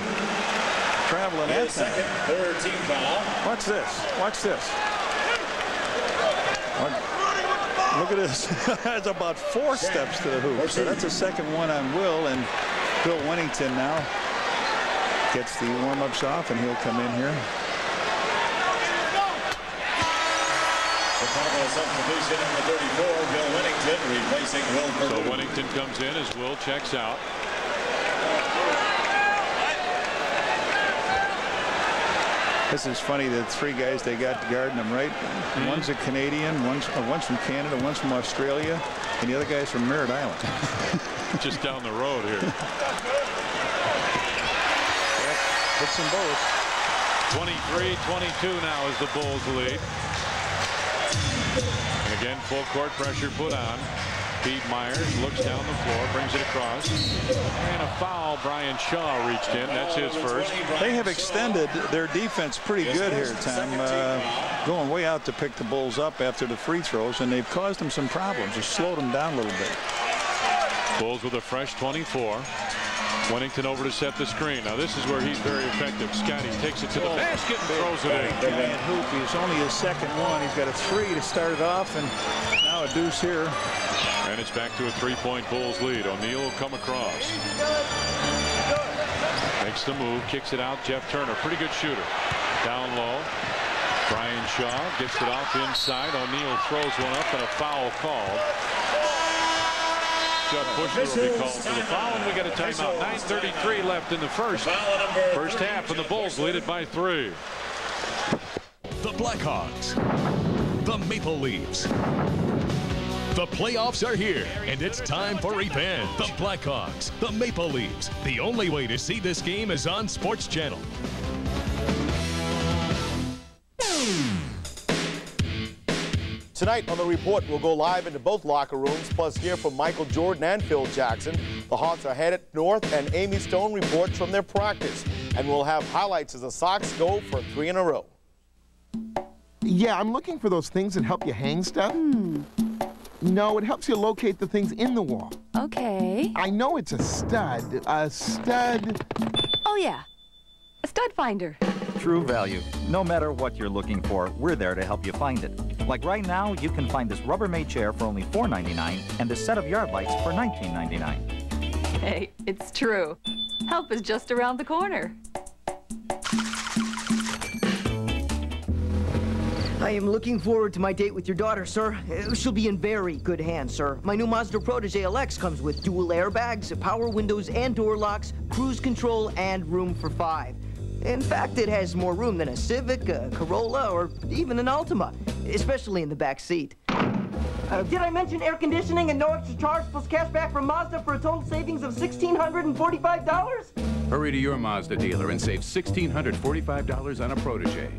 traveling that time. Third team foul. Watch this. Watch this. Look at this. That's about 4 steps to the hoop. So that's a second one on Will, and Bill Winnington now gets the warm-ups off, and he'll come in here. Chicago substitution number 34, Bill Winnington, replacing Will Purdue. So Winnington comes in as Will checks out. This is funny, the three guys they got guarding them, right? One's a Canadian, one's from Canada, one's from Australia, and the other guy's from Merritt Island. Just down the road here. Yep, hits them both. 23-22 now is the Bulls lead. And again, full court pressure put on. Pete Myers looks down the floor, brings it across, and a foul. Brian Shaw reached in. That's his first. They have extended their defense pretty good here, Tom. Going way out to pick the Bulls up after the free throws, and they've caused them some problems. Just slowed them down a little bit. Bulls with a fresh 24. Wennington over to set the screen. Now this is where he's very effective. Scotty takes it to the basket and throws it in. Giant hoop. He's only his second one. He's got a three to start it off, and now a deuce here. And it's back to a 3-point Bulls lead. O'Neal will come across. Makes the move, kicks it out. Jeff Turner, pretty good shooter. Down low. Brian Shaw gets it off inside. O'Neal throws one up and a foul called. Judd Bushler will be called for the foul, and we got a timeout. 9:33 left in the first half, and the Bulls lead it by 3. The Blackhawks. The Maple Leafs. The playoffs are here, and it's time for revenge. The Blackhawks, the Maple Leafs. The only way to see this game is on Sports Channel. Tonight on The Report, we'll go live into both locker rooms, plus hear from Michael Jordan and Phil Jackson. The Hawks are headed north, and Amy Stone reports from their practice. And we'll have highlights as the Sox go for 3 in a row. Yeah, I'm looking for those things that help you hang stuff. No, it helps you locate the things in the wall. Okay. I know it's a stud. A stud. Oh, yeah. A stud finder. True value. No matter what you're looking for, we're there to help you find it. Like right now, you can find this Rubbermaid chair for only $4.99 and this set of yard lights for $19.99. Hey, it's true. Help is just around the corner. I am looking forward to my date with your daughter, sir. She'll be in very good hands, sir. My new Mazda Protege LX comes with dual airbags, power windows and door locks, cruise control, and room for 5. In fact, it has more room than a Civic, a Corolla, or even an Altima, especially in the back seat. Did I mention air conditioning and no extra charge plus cash back from Mazda for a total savings of $1,645? Hurry to your Mazda dealer and save $1,645 on a Protege.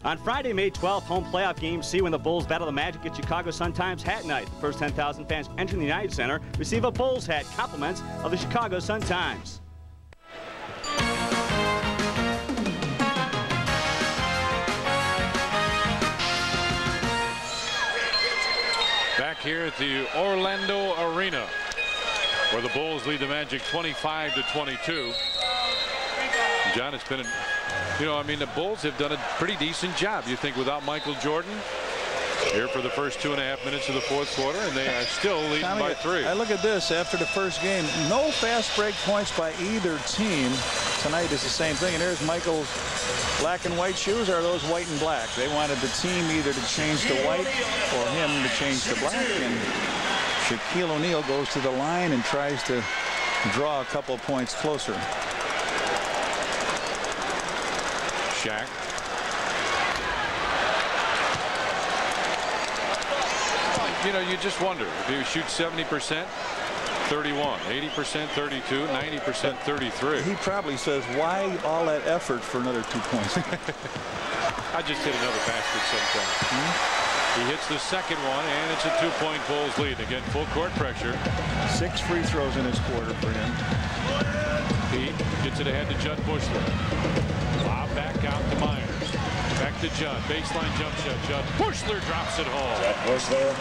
On Friday, May 12th, home playoff game C when the Bulls battle the Magic at Chicago Sun-Times Hat Night. The first 10,000 fans entering the United Center receive a Bulls hat, compliments of the Chicago Sun-Times. Back here at the Orlando Arena, where the Bulls lead the Magic 25-22. John, it's been I mean, the Bulls have done a pretty decent job. You think without Michael Jordan here for the first 2.5 minutes of the fourth quarter, and they are still leading by 3. I look at this after the first game. No fast break points by either team. Tonight is the same thing. And there's Michael's black and white shoes, or are those white and black? They wanted the team either to change to white or him to change to black. And Shaquille O'Neal goes to the line and tries to draw a couple points closer. Shaq. You just wonder if you shoot 70%, 31, 80%, 32, 90%, 33. He probably says, why all that effort for another 2 points? I just hit another basket sometime. He hits the second one, and it's a 2-point Bulls lead. Again, full court pressure. 6 free throws in this quarter for him. Pete gets it ahead to Judd Bushler. Lob back out to Myers. Back to Judd. Baseline jump shot. Judd Bushler drops it home. Judd Bushler.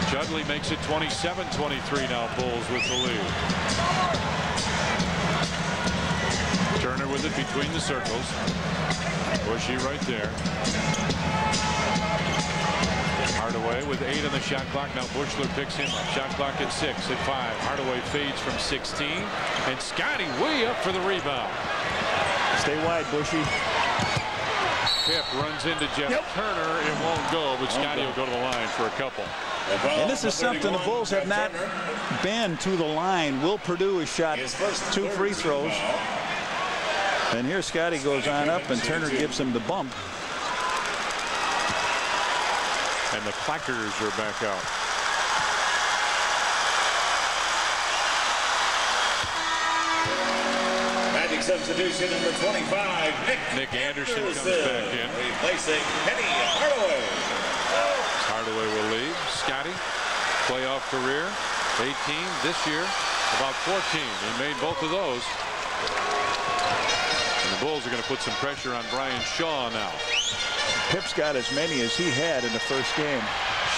Judley makes it 27-23 now. Bulls with the lead. Turner with it between the circles. Bushy right there. Hardaway with 8 on the shot clock. Now Bushler picks him up. Shot clock at 6, at 5. Hardaway fades from 16. And Scotty way up for the rebound. Stay wide, Bushy. Pip runs into Jeff Turner. It won't go, but Scotty will go to the line for a couple. And this is something the Bulls have not been to the line. Will Perdue has shot 2 free throws. And here Scotty goes on up, and Turner gives him the bump. And the placards are back out. Magic substitution number 25, Nick Anderson comes back in. Replacing Penny Hardaway. Hardaway will leave. Scotty, playoff career, 18 this year, about 14. He made both of those. And the Bulls are going to put some pressure on Brian Shaw now. Pip's got as many as he had in the first game.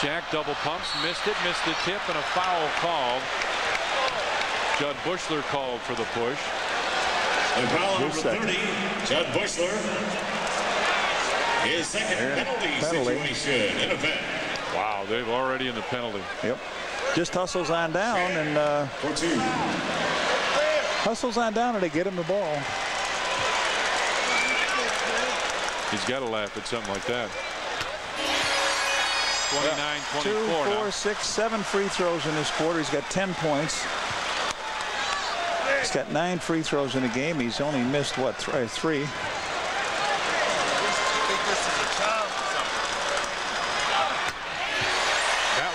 Shaq double pumps, missed the tip, and a foul called. Judd Bushler called for the push. The foul number 30, Judd Bushler. His second penalty situation in effect. Wow, they've already in the penalty. Yep. Just hustles on down and hustles on down and they get him the ball. He's got to laugh at something like that. 29-24 2, 4, now. 6, 7 free throws in this quarter. He's got 10 points. He's got 9 free throws in a game. He's only missed, what, 3? That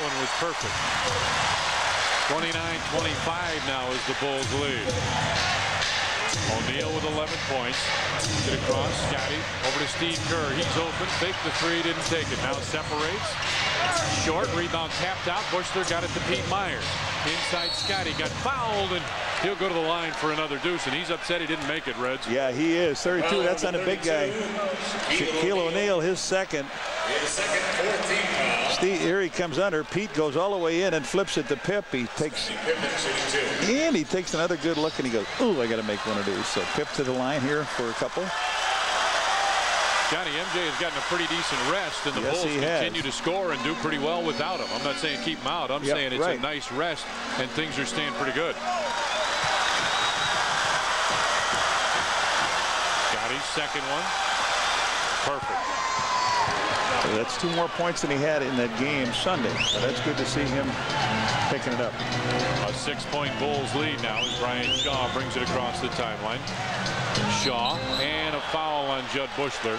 one was perfect. 29-25 now is the Bulls lead. O'Neal with 11 points. Get across, Scotty over to Steve Kerr. He's open, faked the three, didn't take it. Now separates. Short, rebound tapped out. Bushler got it to Pete Myers. Inside Scotty got fouled, and he'll go to the line for another deuce, and he's upset he didn't make it, Reds. Yeah, he is. 32, that's on a big guy. Shaquille O'Neal, his second. Steve, here he comes under. Pete goes all the way in and flips it to Pip. He takes another good look, and he goes, ooh, I got to make one of these. So Pip to the line here for a couple. Johnny, MJ has gotten a pretty decent rest, and the Bulls continue to score and do pretty well without him. I'm not saying keep him out. I'm saying it's a nice rest, and things are staying pretty good. Scotty's second one. Perfect. So that's 2 more points than he had in that game Sunday. So that's good to see him picking it up. A 6-point Bulls lead now as Brian Shaw brings it across the timeline. Shaw and a foul on Judd Bushler.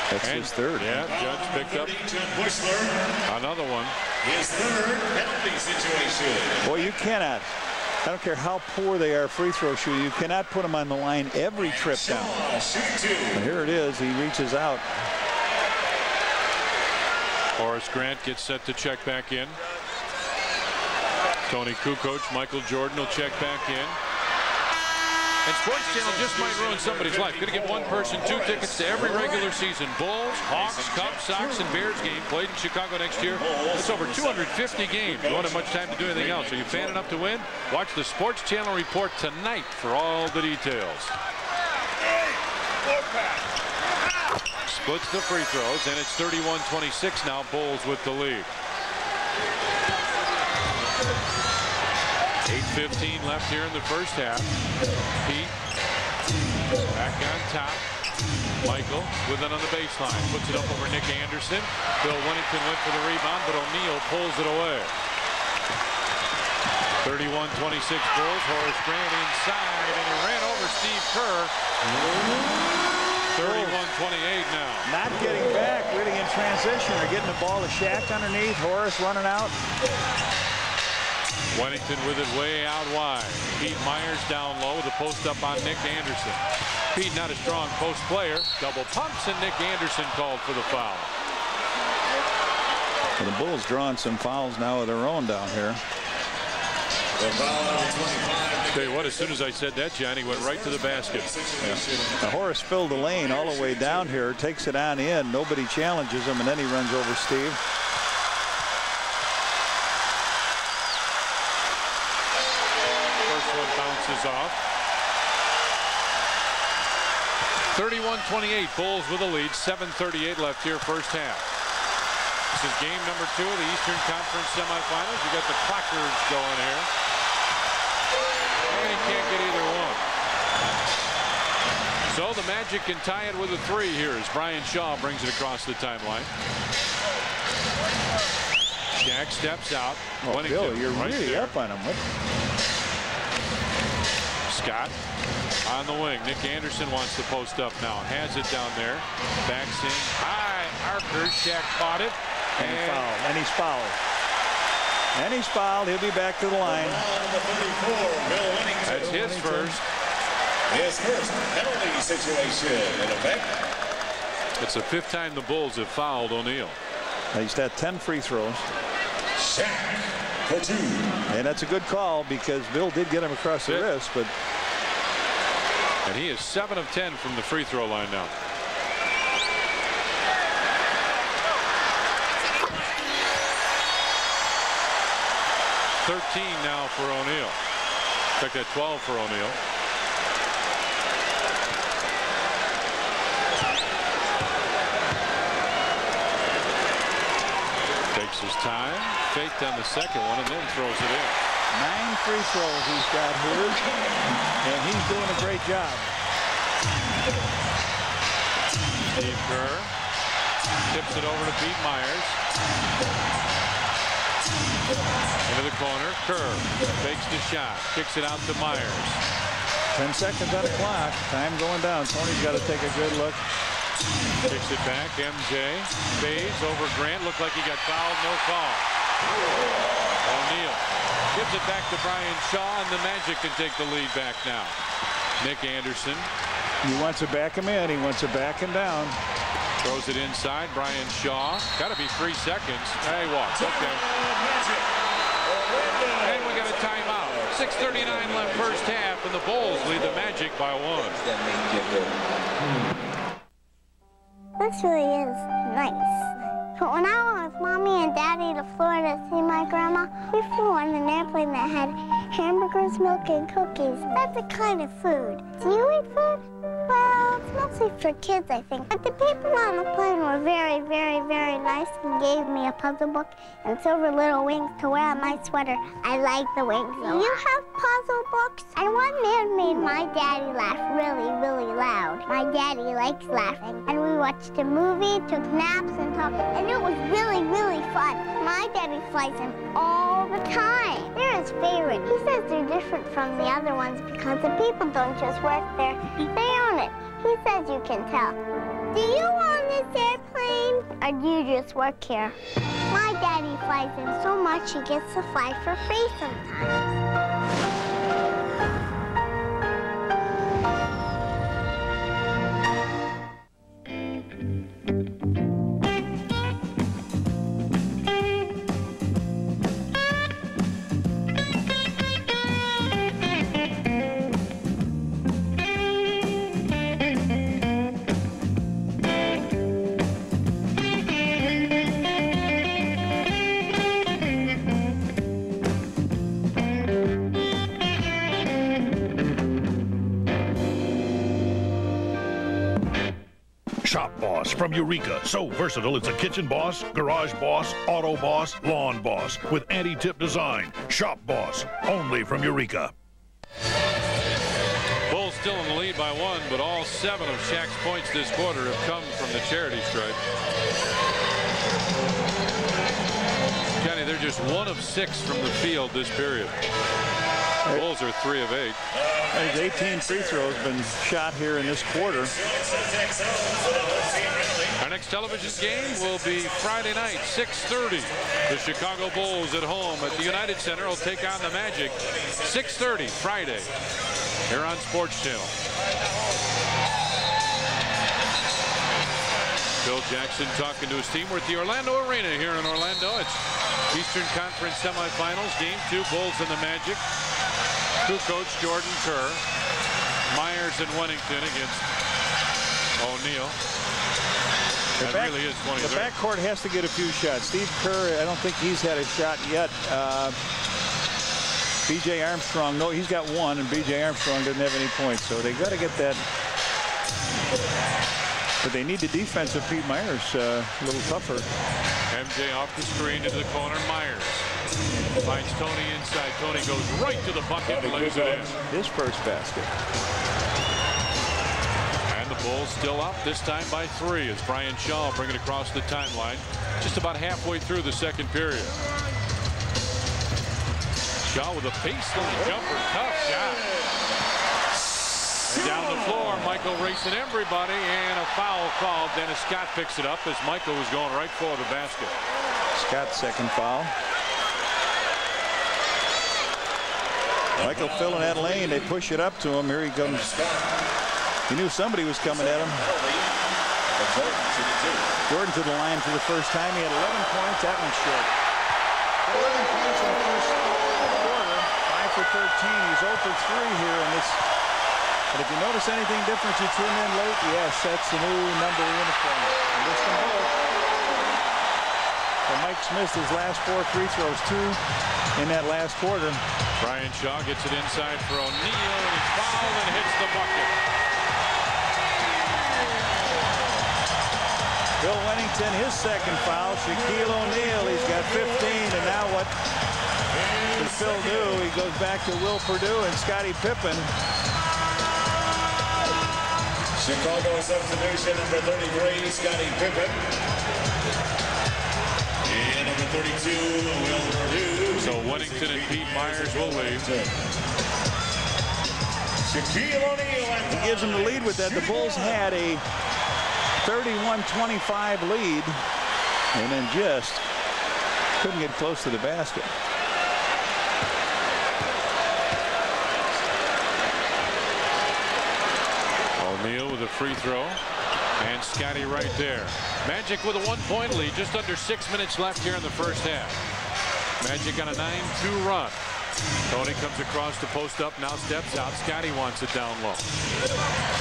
That's his third. Yeah, Judd's picked up another one. His third penalty situation. Boy, you cannot. I don't care how poor they are free throw shooting. You cannot put them on the line every trip down. And here it is. He reaches out. Horace Grant gets set to check back in. Tony Kukoc, Michael Jordan will check back in. And Sports Channel just might ruin somebody's life. Going to get one person 2 tickets to every regular season Bulls, Hawks, Cubs, Sox, and Bears game played in Chicago next year. It's over 250 games. You won't have much time to do anything else. Are you fan enough to win? Watch the Sports Channel report tonight for all the details. Splits the free throws, and it's 31-26 now. Bulls with the lead. 8:15 left here in the first half. Pete back on top. Michael with it on the baseline. Puts it up over Nick Anderson. Bill Winnington went for the rebound, but O'Neal pulls it away. 31-26 Bulls. Horace Grant inside, and he ran over Steve Kerr. 31-28 now. Not getting back, really in transition. They're getting the ball to Shaq underneath. Horace running out. Winnington with it way out wide. Pete Myers down low with a post up on Nick Anderson. Pete not a strong post player. Double pumps, and Nick Anderson called for the foul. Well, the Bulls drawing some fouls now of their own down here. Tell you what, as soon as I said that, Johnny went right to the basket. Yeah. Now, Horace filled the lane all the way down here, takes it on in. Nobody challenges him, and then he runs over Steve. First one bounces off. 31-28, Bulls with a lead. 7:38 left here, first half. This is game number 2 of the Eastern Conference semifinals. You got the Clackers going here. And he can't get either one. So the Magic can tie it with a 3 here as Brian Shaw brings it across the timeline. Shaq steps out. Oh, Bill, you're right really there. up on him. What? Scott On the wing, Nick Anderson wants to post up now. Has it down there. Backs in high. Archer, Shaq caught it. And he's fouled. And he's fouled. He'll be back to the line. That's his first. His first penalty situation in effect. It's the 5th time the Bulls have fouled O'Neal. He's had 10 free throws. Shaq for 2. And that's a good call because Bill did get him across the wrist, but. And he is 7 of 10 from the free throw line now. $13 now for O'Neal. In fact, at 12 for O'Neal. Takes his time, faked on the second one, and then throws it in. 9 free throws he's got here, and he's doing a great job. Steve Kerr tips it over to Pete Myers. Into the corner, Kerr fakes the shot, kicks it out to Myers. 10 seconds on the clock. Time going down. Tony's got to take a good look. Kicks it back. MJ fades over Grant. Looked like he got fouled. No call. O'Neal gives it back to Brian Shaw, and the Magic can take the lead back now. Nick Anderson. He wants to back him in. He wants to back him down. Throws it inside. Brian Shaw. Got to be 3 seconds. He walks. Okay. And we got a timeout. 6:39 left first half, and the Bulls lead the Magic by 1. This really is nice. But when I went with Mommy and Daddy to Florida to see my grandma, we flew on an airplane that had hamburgers, milk, and cookies. That's the kind of food. Do you eat food? Well, it's mostly for kids, I think. But the people on the plane were very, very, very nice and gave me a puzzle book and silver little wings to wear on my sweater. I like the wings a lot. You have puzzle books? And one man made my daddy laugh really, really loud. My daddy likes laughing. And we watched a movie, took naps, and talked. And it was really, really fun. My daddy flies them all the time. They're his favorite. He says they're different from the other ones because the people don't just work there. They own it. He says you can tell. Do you own this airplane, or do you just work here? My daddy flies him so much he gets to fly for free sometimes. Shop Boss from Eureka. So versatile, it's a kitchen boss, garage boss, auto boss, lawn boss with anti-tip design. Shop Boss, only from Eureka. Bulls still in the lead by 1, but all 7 of Shaq's points this quarter have come from the charity stripe. Johnny, they're just 1 of 6 from the field this period. The Bulls are 3 of 8. There's 18 free throws been shot here in this quarter. Our next television game will be Friday night, 6:30. The Chicago Bulls at home at the United Center will take on the Magic. 6:30 Friday here on Sports Channel. Phil Jackson talking to his team. We're at the Orlando Arena here in Orlando. It's Eastern Conference semifinals. Game 2, Bulls and the Magic. Coach Jordan Kerr. Myers and Wennington against O'Neal. That really is 23. The backcourt has to get a few shots. Steve Kerr, I don't think he's had a shot yet. B.J. Armstrong, no, he's got 1, and B.J. Armstrong doesn't have any points, so they got to get that. But they need the defense of Pete Myers a little tougher. MJ off the screen into the corner. Myers finds Tony inside. Tony goes right to the bucket and lays it in. His first basket. And the Bulls still up, this time by 3 as Brian Shaw bring it across the timeline just about halfway through the second period. Shaw with a baseline jumper. Tough shot. And Down the floor, Michael racing everybody, and a foul called. Dennis Scott picks it up as Michael was going right for the basket. Scott's second foul. Michael filling that lane. They push it up to him. Here he comes. He knew somebody was coming at him. Jordan to the line for the first time. He had 11 points. That one's short. 11 points in the first quarter. 5 for 13. He's 0 for 3 here in this. But if you notice anything different, you tune in late. Yes, that's the new number uniform. And this one both. And Mike missed his last 4 free throws, 2 in that last quarter. Brian Shaw gets it inside for O'Neal, and he's fouled and hits the bucket. Bill Wennington, his second foul. Shaquille O'Neal, he's got 15, and now what does Phil do? He goes back to Will Perdue and Scottie Pippen. Chicago substitution, number 33, Scottie Pippen. And number 32, Will Perdue. So Wennington and Pete Myers will leave. Shaquille O'Neal. He gives them the lead with that. The Bulls had a 31-25 lead, and then just couldn't get close to the basket. O'Neal with a free throw, and Scotty right there. Magic with a 1-point lead, just under 6 minutes left here in the first half. Magic on a 9-2 run. Tony comes across to post up, now steps out. Scotty wants it down low.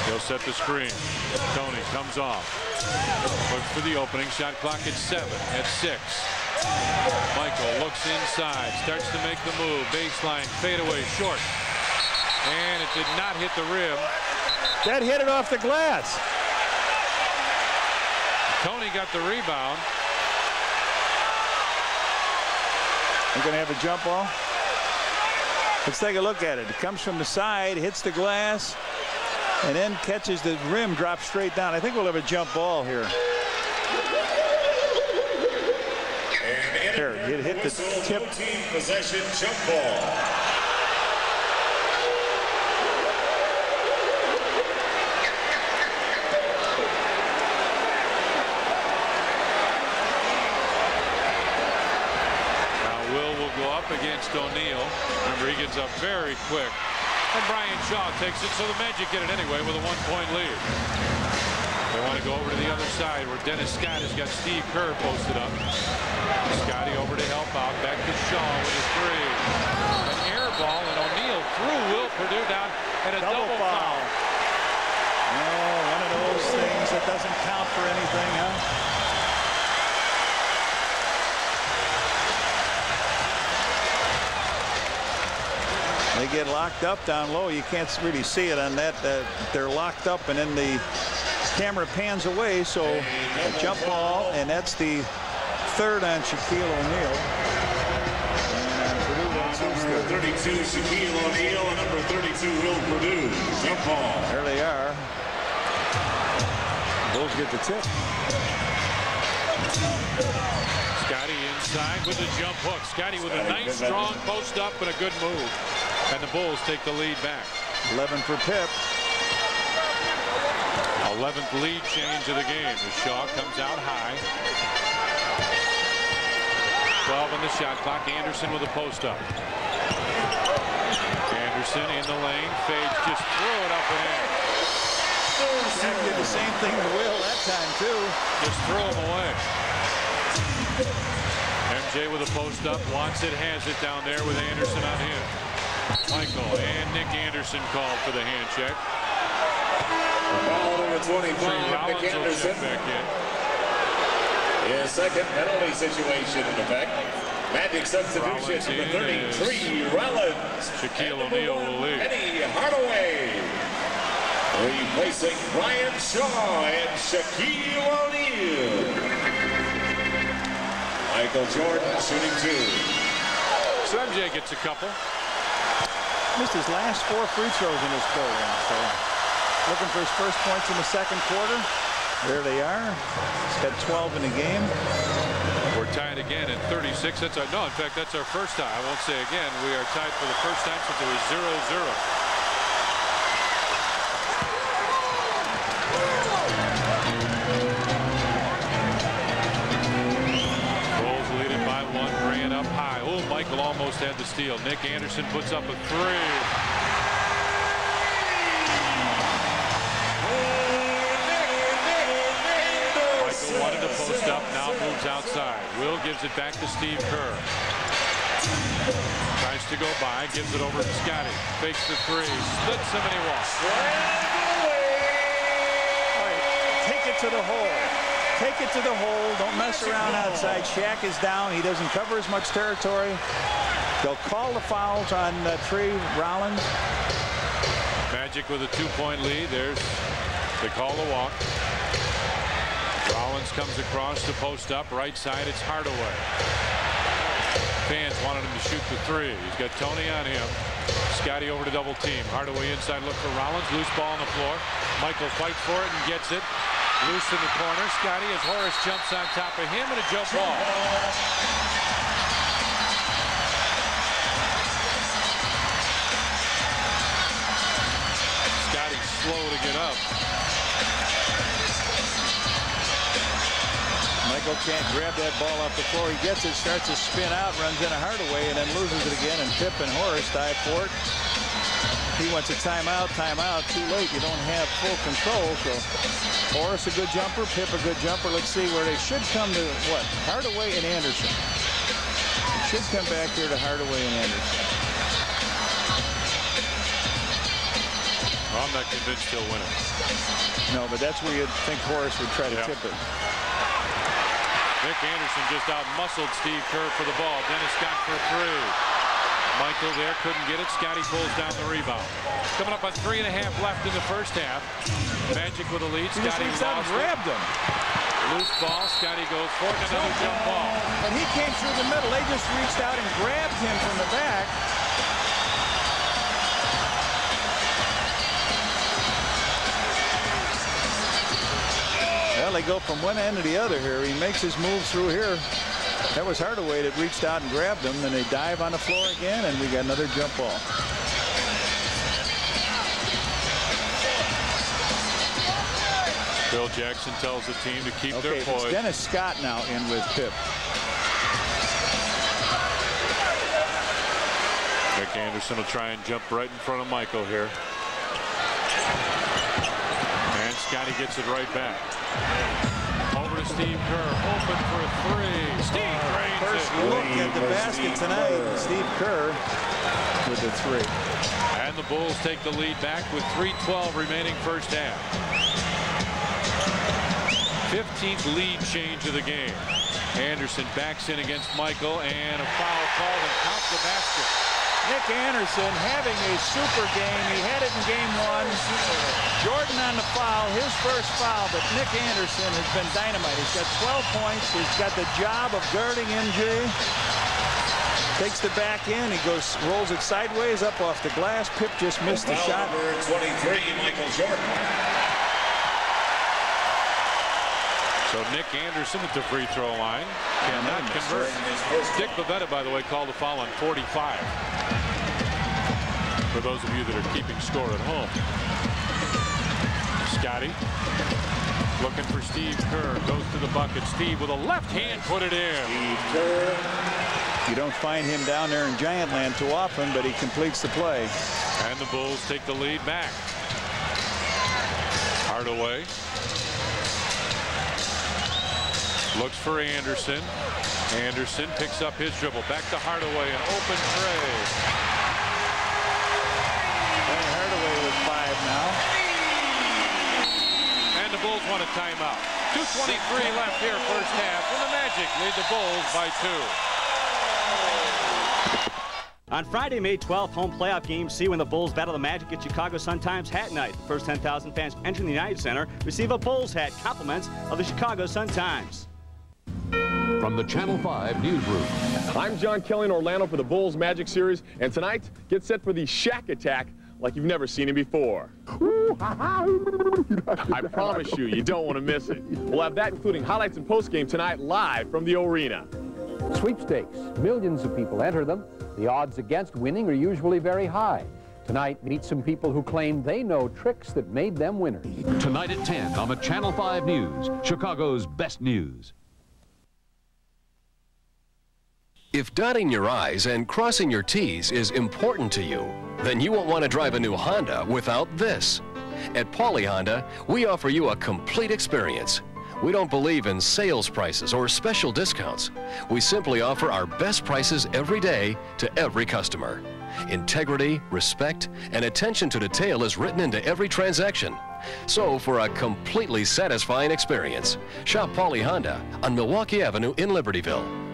He'll set the screen. Tony comes off. Looks for the opening. Shot clock at 7, at 6. Michael looks inside, starts to make the move. Baseline, fadeaway, short. And it did not hit the rim. That hit it off the glass. Tony got the rebound. They're going to have a jump ball. Let's take a look at it. It comes from the side, hits the glass, and then catches the rim, drops straight down. I think we'll have a jump ball here. Here, it hit the tip. 14 possession jump ball. Against O'Neal. Remember, he gets up very quick. And Brian Shaw takes it, so the Magic get it anyway with a 1-point lead. They want to go over to the other side where Dennis Scott has got Steve Kerr posted up. Scotty over to help out. Back to Shaw with a 3. An air ball, and O'Neal threw Will Perdue down, and a double foul. Oh, one of those things that doesn't count for anything, huh? They get locked up down low. You can't really see it on that. They're locked up, and then the camera pans away. So a jump ball, and that's the 3rd on Shaquille O'Neal. Number 32, Shaquille O'Neal, and number 32, Will Perdue. Jump ball. There they are. Bulls get the tip. Scotty inside with a jump hook. Scotty with a nice, strong post up and a good move. And the Bulls take the lead back. 11 for Pip. 11th lead change of the game as Shaw comes out high. 12 on the shot clock. Anderson with a post up. Anderson in the lane. Fades, just throw it up and in. Did the same thing to Will that time, too. Just throw him away. MJ with a post up. Wants it, has it down there with Anderson on him. Michael and Nick Anderson called for the hand check. Foul number 25, Nick Anderson. Back in. His second penalty situation in effect. Magic substitution, number 33, Rollins. Shaquille O'Neal will leave. Eddie Hardaway. Replacing Brian Shaw and Shaquille O'Neal. Michael Jordan shooting 2. So MJ gets a couple. Missed his last 4 free throws in this program. So looking for his first points in the second quarter. There they are. He's got 12 in the game. We're tied again at 36. That's our, no, in fact, that's our first tie. I won't say again. We are tied for the first time since it was 0-0. almost had the steal. Nick Anderson puts up a three. Michael wanted to post up, now moves outside. Will gives it back to Steve Kerr. Tries to go by, gives it over to Scotty. Fakes the three, splits him, and he walks. Take it to the hole. Take it to the hole. Don't mess around outside. Shaq is down. He doesn't cover as much territory. They'll call the fouls on Trey Rollins. Magic with a 2-point lead. They call the walk. Rollins comes across to post up. Right side, it's Hardaway. Fans wanted him to shoot the three. He's got Tony on him. Scotty over to double team. Hardaway inside, look for Rollins. Loose ball on the floor. Michael fights for it and gets it. Loose in the corner. Scotty as Horace jumps on top of him, and a jump ball. Scotty's slow to get up. Michael can't grab that ball off the floor. He gets it, starts to spin out, runs in a Hardaway, and then loses it again. And Pip and Horace dive for it. He wants a timeout. Too late. You don't have full control. So Horace a good jumper, Pip a good jumper. Let's see where they should come to what? Hardaway and Anderson. It should come back here to Hardaway and Anderson. Well, I'm not convinced he'll win it. No, but that's where you'd think Horace would try to tip it. Nick Anderson just out-muscled Steve Kerr for the ball. Dennis Scott for three. Michael there couldn't get it. Scotty pulls down the rebound. Coming up on 3.5 left in the first half. Magic with a lead. He just reached out and grabbed him. Loose ball. Scotty goes for it. Another jump ball. And he came through the middle. They just reached out and grabbed him from the back. Well, they go from one end to the other here. He makes his move through here. That was Hardaway that reached out and grabbed him. Then they dive on the floor again, and we got another jump ball. Bill Jackson tells the team to keep their poise. It's Dennis Scott now in with Pip. Nick Anderson will try and jump right in front of Michael here. And Scotty gets it right back. Over to Steve Kerr, open for a three. Steve drains First look at the basket tonight. Steve Kerr with the three. And the Bulls take the lead back with 3:12 remaining first half. 15th lead change of the game. Anderson backs in against Michael, and a foul called and counts the basket. Nick Anderson having a super game. He had it in game one. Jordan on the foul, his first foul, but Nick Anderson has been dynamite. He's got 12 points. He's got the job of guarding MJ. Takes the back in. He rolls it sideways up off the glass. Pip just missed the shot. Number 23, Michael Jordan. So Nick Anderson at the free throw line cannot convert. Dick Bavetta, by the way, called a foul on 45. For those of you that are keeping score at home. Scotty looking for Steve Kerr. Goes to the bucket. Steve with a left hand put it in. Steve Kerr. You don't find him down there in Giant Land too often, but he completes the play. And the Bulls take the lead back. Hardaway. Looks for Anderson. Anderson picks up his dribble. Back to Hardaway. An open tray. Hardaway with 5 now. And the Bulls want a timeout. 2:23 left here first half. And the Magic lead the Bulls by 2. On Friday, May 12th, home playoff game C when the Bulls battle the Magic at Chicago Sun-Times Hat Night. The first 10,000 fans entering the United Center receive a Bulls hat, compliments of the Chicago Sun-Times. From the Channel 5 newsroom. I'm John Kelly in Orlando for the Bulls Magic series, and tonight, get set for the Shaq attack like you've never seen him before. I promise you, you don't want to miss it. We'll have that, including highlights and postgame tonight, live from the arena. Sweepstakes. Millions of people enter them. The odds against winning are usually very high. Tonight, meet some people who claim they know tricks that made them winners. Tonight at 10 on the Channel 5 News, Chicago's best news. If dotting your I's and crossing your T's is important to you, then you won't want to drive a new Honda without this. At Pauly Honda, we offer you a complete experience. We don't believe in sales prices or special discounts. We simply offer our best prices every day to every customer. Integrity, respect, and attention to detail is written into every transaction. So for a completely satisfying experience, shop Pauly Honda on Milwaukee Avenue in Libertyville.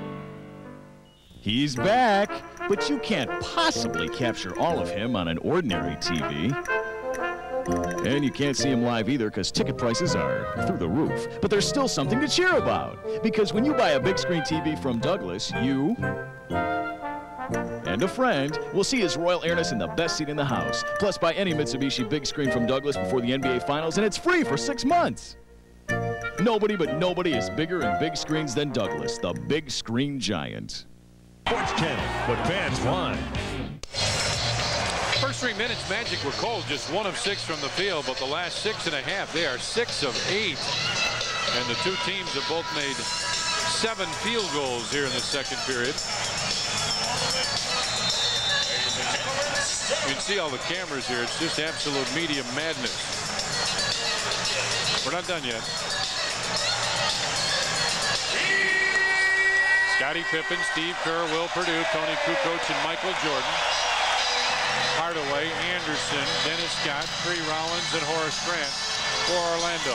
He's back, but you can't possibly capture all of him on an ordinary TV. And you can't see him live either because ticket prices are through the roof. But there's still something to cheer about, because when you buy a big screen TV from Douglas, you and a friend will see His Royal Airness in the best seat in the house. Plus, buy any Mitsubishi big screen from Douglas before the NBA Finals, and it's free for 6 months. Nobody but nobody is bigger in big screens than Douglas, the big screen giant. Sports Channel, but fans won. First 3 minutes, Magic were cold, just 1 of 6 from the field, but the last 6.5, they are 6 of 8. And the two teams have both made 7 field goals here in the second period. You can see all the cameras here. It's just absolute media madness. We're not done yet. Scottie Pippen, Steve Kerr, Will Perdue, Tony Kukoc, and Michael Jordan. Hardaway, Anderson, Dennis Scott, Tree Rollins, and Horace Grant for Orlando.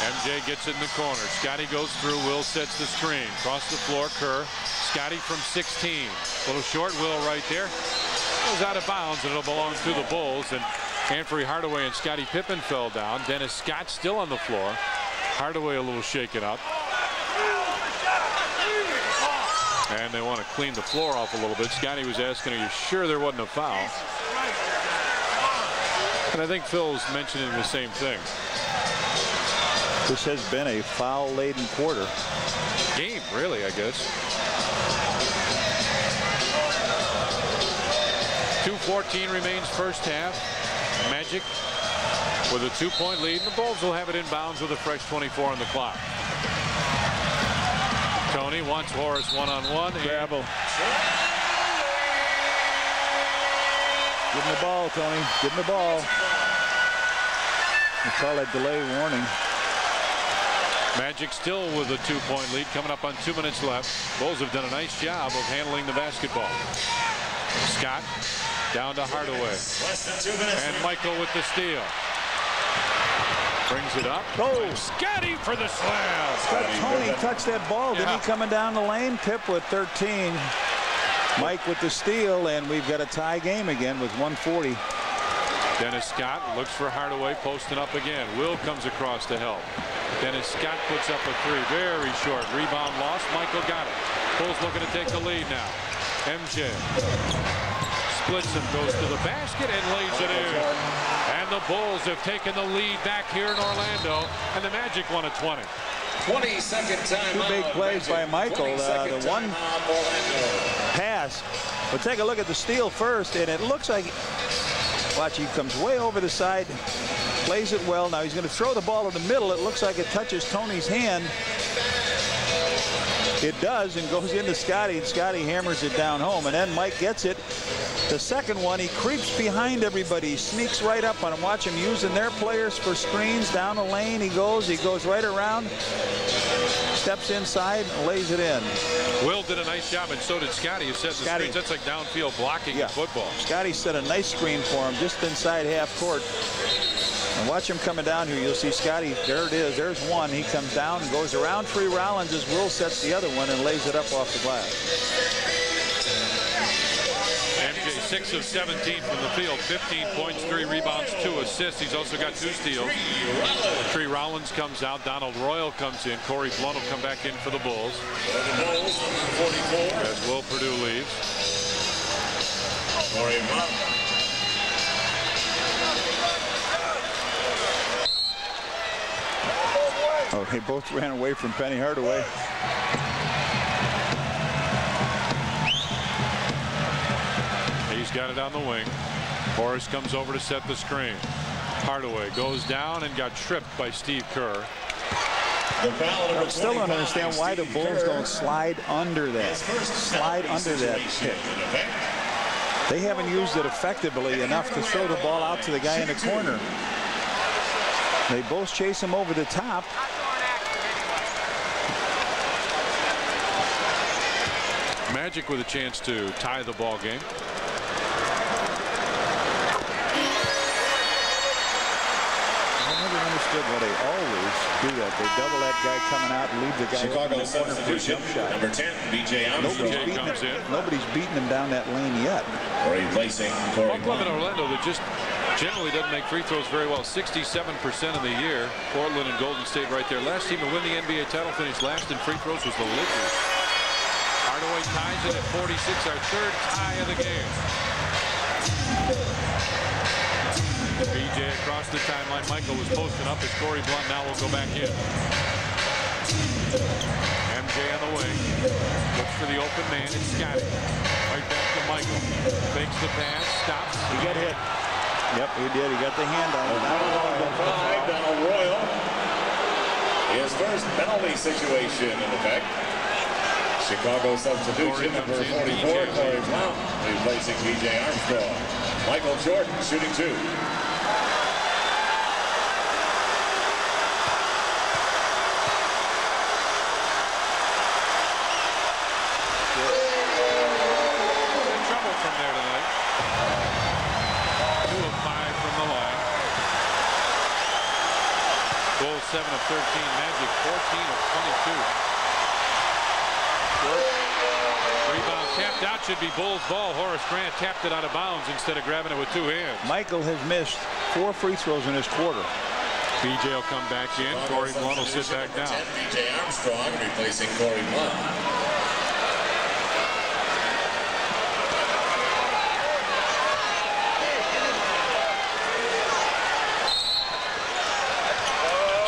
MJ gets it in the corner. Scottie goes through. Will sets the screen. Across the floor, Kerr. Scottie from 16. A little short. Will right there. Goes out of bounds, and it'll belong to the Bulls. And Anthony Hardaway and Scottie Pippen fell down. Dennis Scott still on the floor. Hardaway a little shaken up. And they want to clean the floor off a little bit. Scottie was asking, are you sure there wasn't a foul? And I think Phil's mentioning the same thing. This has been a foul-laden quarter. Game, really, I guess. 2:14 remains first half. Magic with a 2-point lead, and the Bulls will have it inbounds with a fresh 24 on the clock. Tony wants Horace one-on-one. Grab him. Give him the ball, Tony. Give him the ball. We call that delay warning. Magic still with a 2-point lead, coming up on 2 minutes left. Bulls have done a nice job of handling the basketball. Scott down to Hardaway. And Michael with the steal. Brings it up. Oh, Scottie for the slam. Tony touched that ball, didn't he, coming down the lane? Pip with 13. Mike with the steal, and we've got a tie game again with 1:40. Dennis Scott looks for Hardaway, posting up again. Will comes across to help. Dennis Scott puts up a 3. Very short. Rebound lost. Michael got it. Bulls looking to take the lead now. MJ splits him, goes to the basket, and lays it in. And the Bulls have taken the lead back here in Orlando, and the Magic won at 20. 22nd time. 2 big plays by Michael. The one pass. But take a look at the steal first, and it looks like, watch, he comes way over the side, plays it well. Now he's going to throw the ball in the middle. It looks like it touches Tony's hand. It does, and goes into Scottie, and Scottie hammers it down home, and then Mike gets it. The second one, he creeps behind everybody. He sneaks right up on him. Watch him using their players for screens down the lane. He goes right around, steps inside, and lays it in. Will did a nice job, and so did Scottie, who set the screens. That's like downfield blocking in football. Scottie set a nice screen for him just inside half court. And watch him coming down here. You'll see Scottie. There it is. There's one. He comes down and goes around Tree Rollins as Will sets the other one and lays it up off the glass. MJ 6 of 17 from the field, 15 points, 3 rebounds, 2 assists. He's also got 2 steals. Tree Rollins comes out. Donald Royal comes in. Corey Blunt will come back in for the Bulls. As Will Perdue leaves. Corey Blunt. Oh, they both ran away from Penny Hardaway. He's got it on the wing. Horace comes over to set the screen. Hardaway goes down and got tripped by Steve Kerr. I still don't understand why the Bulls don't slide under that. Slide under that pick. They haven't used it effectively enough to throw the ball out to the guy in the corner. They both chase him over the top. Magic with a chance to tie the ball game. Well, they always do that. They double that guy coming out and leave the guy Chicago in the corner for a jump shot. Number 10, B.J. Armstrong. Nobody's beating him down that lane yet. Replacing Corey Club in Orlando that just generally doesn't make free throws very well. 67% of the year. Portland and Golden State right there. Last team to win the NBA title, finished last in free throws, was the Lakers. Hardaway ties it at 46, our third tie of the game. BJ across the timeline. Michael was posting up as Corey Blunt now will go back in. MJ on the wing. Looks for the open man. It's Scotty. Right back to Michael. Fakes the pass. Stops. He got hit. Yep, he did. He got the hand on it. Donald Royal. His first penalty situation in effect. Chicago substitution number 44, Corey Blount, replacing B.J. Armstrong. Michael Jordan shooting 2. Trouble from there tonight. 2 of 5 from the line. Bulls 7 of 13. Magic 14 of 22. Rebound tapped out, should be Bulls ball. Horace Grant tapped it out of bounds instead of grabbing it with 2 hands. Michael has missed 4 free throws in this quarter. BJ will come back in. Corey Blunt will sit back down. B.J. Armstrong replacing Corey Blunt.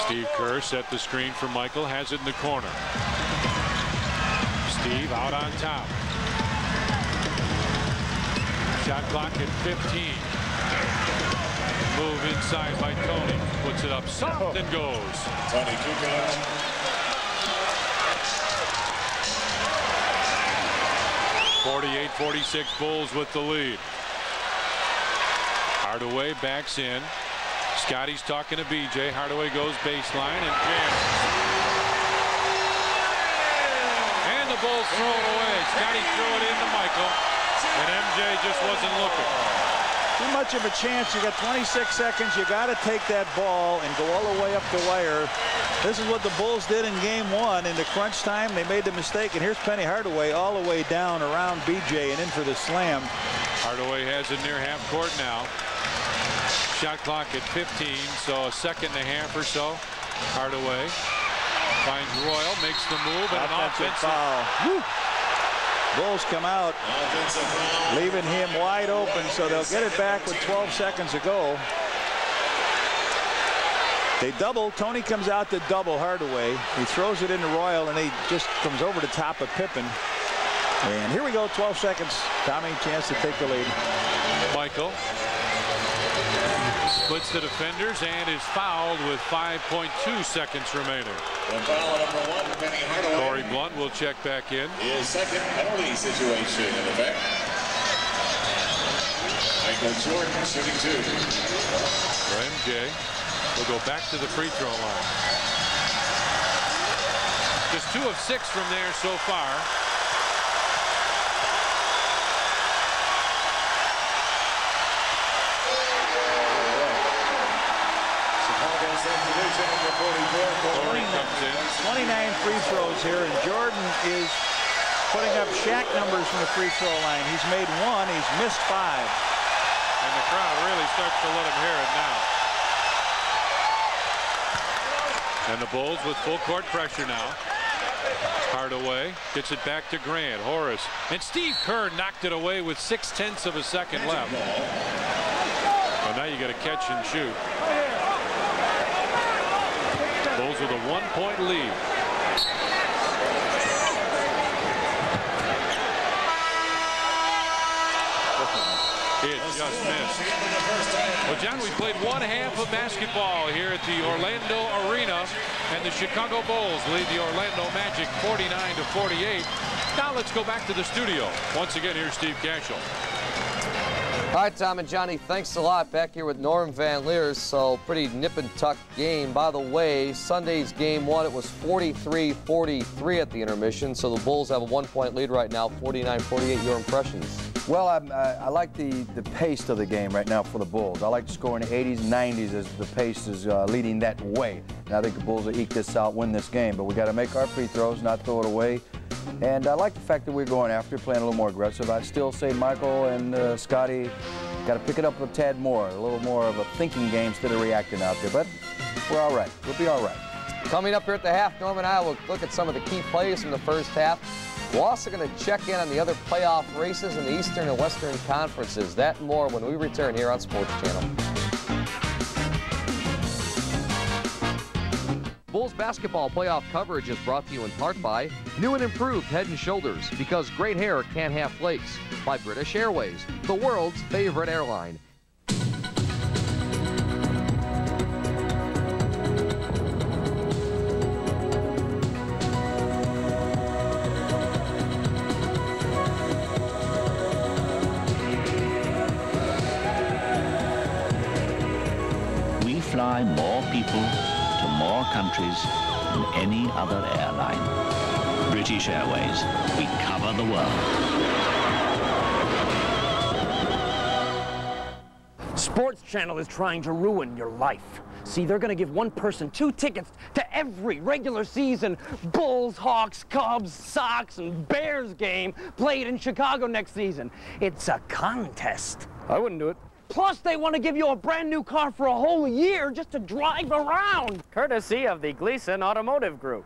Steve Kerr set the screen for Michael, has it in the corner. Steve out on top. Shot clock at 15. Move inside by Tony. Puts it up soft and goes. Tony Kukoc. 48-46 Bulls with the lead. Hardaway backs in. Scotty's talking to BJ. Hardaway goes baseline and jams. And the Bulls throw it away. Scotty threw it into Michael, and MJ just wasn't looking. Too much of a chance. You got 26 seconds. You got to take that ball and go all the way up the wire. This is what the Bulls did in game 1. In the crunch time, they made the mistake. And here's Penny Hardaway all the way down around BJ and in for the slam. Hardaway has it near half court now. Shot clock at 15, so a second and a half or so. Hardaway finds Royal, makes the move, and an offensive foul. Woo. Bulls come out, leaving him wide open, so they'll get it back with 12 seconds to go. They double. Tony comes out to double Hardaway. He throws it into Royal, and he just comes over the top of Pippen. And here we go, 12 seconds. Tommy, chance to take the lead. Michael splits the defenders and is fouled with 5.2 seconds remaining. The foul number 1, Penny Hardaway. Corey Blunt will check back in. His second penalty situation in effect. Michael Jordan shooting 2. For MJ, will go back to the free throw line. Just 2 of 6 from there so far. Corey comes in. 29 free throws here, and Jordan is putting up Shaq numbers from the free throw line. He's made 1, he's missed 5. And the crowd really starts to let him hear it now. And the Bulls with full court pressure now. Hardaway gets it back to Grant. Horace. And Steve Kerr knocked it away with 0.6 of a second left. Well, now you got to catch and shoot. Bulls with a 1-point lead. It just missed. Well, John, we played one half of basketball here at the Orlando Arena, and the Chicago Bulls lead the Orlando Magic 49-48. Now let's go back to the studio. Once again, here's Steve Cashel. All right, Tom and Johnny, thanks a lot. Back here with Norm Van Leers. So pretty nip and tuck game. By the way, Sunday's game one, it was 43-43 at the intermission. So the Bulls have a 1-point lead right now, 49-48. Your impressions? Well, I like the pace of the game right now for the Bulls. I like to score in the 80s, 90s as the pace is leading that way. And I think the Bulls will eke this out, win this game. But we got to make our free throws, not throw it away. And I like the fact that we're going after, playing a little more aggressive. I still say Michael and Scotty got to pick it up a tad more, a little more of a thinking game instead of reacting out there. But we're all right. We'll be all right. Coming up here at the half, Norm and I will look at some of the key plays from the first half. We're also going to check in on the other playoff races in the Eastern and Western Conferences. That and more when we return here on Sports Channel. Bulls basketball playoff coverage is brought to you in part by new and improved Head & Shoulders, because great hair can't have flakes. By British Airways, the world's favorite airline. We fly more people to more countries than any other airline. British Airways, we cover the world. Sports Channel is trying to ruin your life. See, they're going to give one person 2 tickets to every regular season Bulls, Hawks, Cubs, Sox, and Bears game played in Chicago next season. It's a contest. I wouldn't do it. Plus, they want to give you a brand new car for a whole year just to drive around. Courtesy of the Gleason Automotive Group.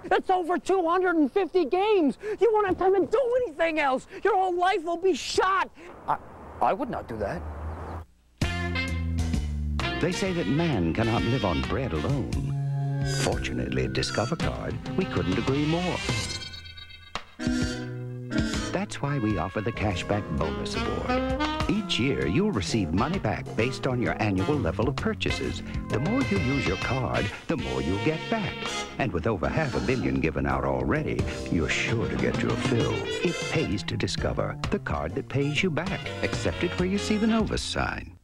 It's over 250 games. You won't have time to do anything else. Your whole life will be shot. I would not do that. They say that man cannot live on bread alone. Fortunately, at Discover Card, we couldn't agree more. That's why we offer the Cashback Bonus Award. Each year, you'll receive money back based on your annual level of purchases. The more you use your card, the more you'll get back. And with over $500 million given out already, you're sure to get your fill. It pays to Discover, the card that pays you back. Accept it where you see the Novus sign.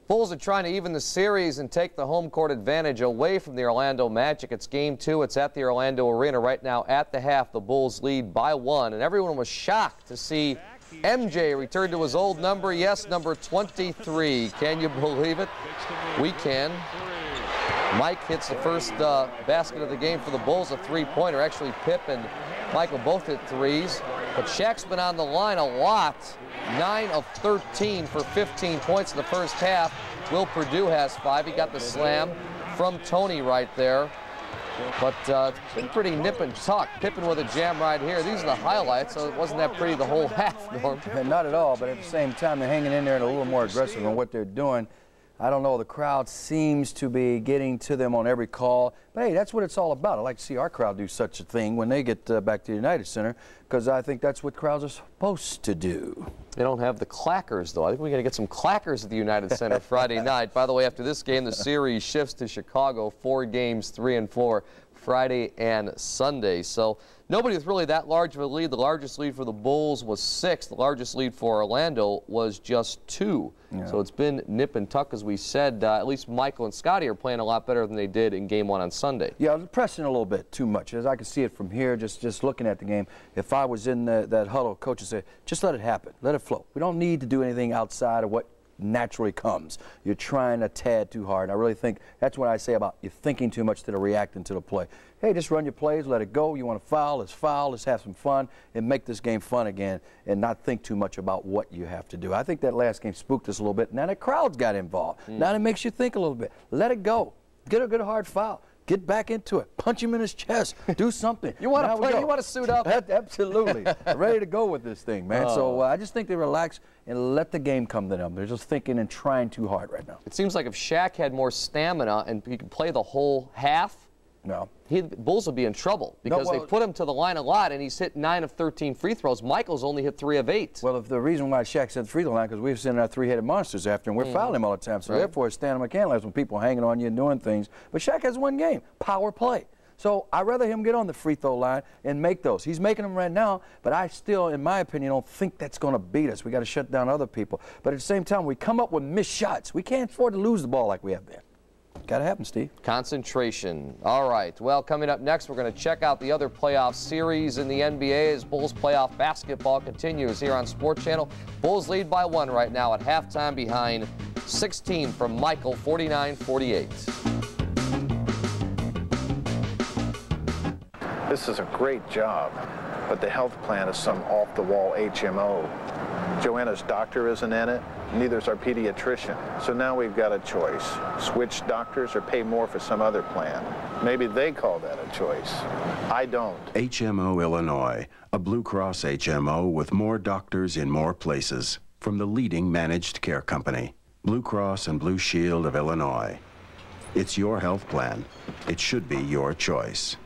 Bulls are trying to even the series and take the home court advantage away from the Orlando Magic. It's game 2. It's at the Orlando Arena right now. At the half, the Bulls lead by 1, and everyone was shocked to see MJ return to his old number. Yes, number 23. Can you believe it? We can. Mike hits the first basket of the game for the Bulls, a three-pointer. Actually, Pip and Michael both hit threes. But Shaq's been on the line a lot. 9 of 13 for 15 points in the first half. Will Perdue has 5. He got the slam from Tony right there. But it's been pretty nip and tuck. Pippen with a jam right here. These are the highlights, so it wasn't that pretty the whole half, Norm. Not at all, but at the same time, they're hanging in there and a little more aggressive in what they're doing. I don't know, the crowd seems to be getting to them on every call. But hey, that's what it's all about. I like to see our crowd do such a thing when they get back to the United Center, because I think that's what crowds are supposed to do. They don't have the clackers, though. I think we're going to get some clackers at the United Center Friday night. By the way, after this game, the series shifts to Chicago. 4 games, 3 and 4, Friday and Sunday. So nobody with really that large of a lead. The largest lead for the Bulls was 6. The largest lead for Orlando was just 2. Yeah. So it's been nip and tuck, as we said. At least Michael and Scotty are playing a lot better than they did in game 1 on Sunday. Yeah, they're pressing a little bit too much. As I can see it from here, just looking at the game, if I was in that huddle, coach would say, just let it happen. Let it flow. We don't need to do anything outside of what naturally comes. You're trying a tad too hard. And I really think that's what I say about you're thinking too much instead of reacting to the play. Hey, just run your plays, let it go. You want to foul, let's have some fun and make this game fun again and not think too much about what you have to do. I think that last game spooked us a little bit. Now the crowds got involved. Now it makes you think a little bit. Let it go. Get a good hard foul. Get back into it. Punch him in his chest. Do something. You want to play? You want to suit up? Absolutely. Ready to go with this thing, man. So I just think they relax and let the game come to them. They're just thinking and trying too hard right now. It seems like if Shaq had more stamina and he could play the whole half, Bulls would be in trouble because they put him to the line a lot, and he's hit 9 of 13 free throws. Michael's only hit 3 of 8. Well, if the reason why Shaq's at the free throw line because we've seen our three-headed monsters after him. We're fouling him all the time, so therefore his stamina can't last when people hanging on you and doing things. But Shaq has one game, power play. So I'd rather him get on the free throw line and make those. He's making them right now, but I still, in my opinion, don't think that's going to beat us. We got to shut down other people. But at the same time, we come up with missed shots. We can't afford to lose the ball like we have been. Got to happen, Steve. Concentration. All right. Well, coming up next, we're going to check out the other playoff series in the NBA as Bulls playoff basketball continues here on Sports Channel. Bulls lead by 1 right now at halftime behind 16 from Michael, 49-48. This is a great job, but the health plan is some off-the-wall HMO. Joanna's doctor isn't in it, neither's our pediatrician. So now we've got a choice. Switch doctors or pay more for some other plan. Maybe they call that a choice. I don't. HMO Illinois, a Blue Cross HMO with more doctors in more places. From the leading managed care company, Blue Cross and Blue Shield of Illinois. It's your health plan. It should be your choice.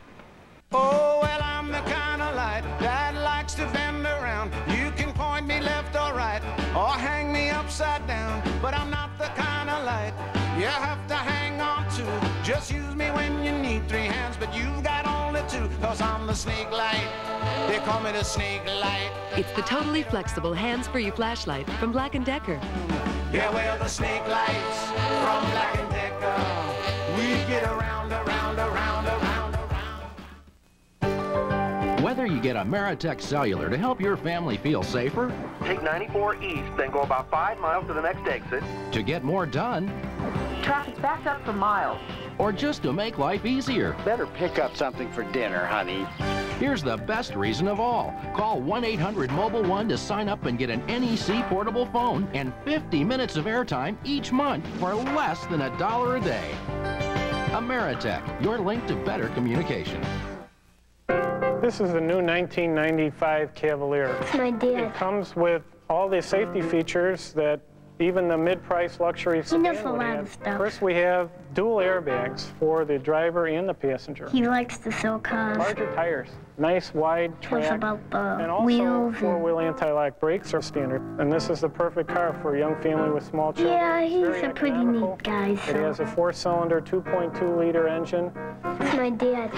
Oh, well, I'm the kind of light that likes to bend around. You can point me left or right, or hang me upside down, but I'm not the kind of light you have to hang on to. Just use me when you need 3 hands, but you've got only 2, 'cause I'm the snake light. They call me the snake light. It's the totally flexible hands-free flashlight from Black & Decker. Yeah, well, the snake lights from Black & Decker. We get around, around, around, around. Whether you get Ameritech Cellular to help your family feel safer, take 94 east, then go about 5 miles to the next exit, to get more done, traffic's backed up for miles, or just to make life easier. Better pick up something for dinner, honey. Here's the best reason of all. Call 1-800-MOBILE-1 to sign up and get an NEC portable phone and 50 minutes of airtime each month for less than $1 a day. Ameritech, your link to better communication. This is the new 1995 Cavalier. It's my dad. It comes with all the safety features that even the mid-price luxury sedan would have. First, we have dual airbags for the driver and the passenger. He likes the sell cars. Larger tires, nice wide track, about the and also wheels 4-wheel anti-lock brakes are standard. And this is the perfect car for a young family with small children. Yeah, he's Very a pretty neat guy. It has a 4-cylinder, 2.2-liter engine. It's my dad.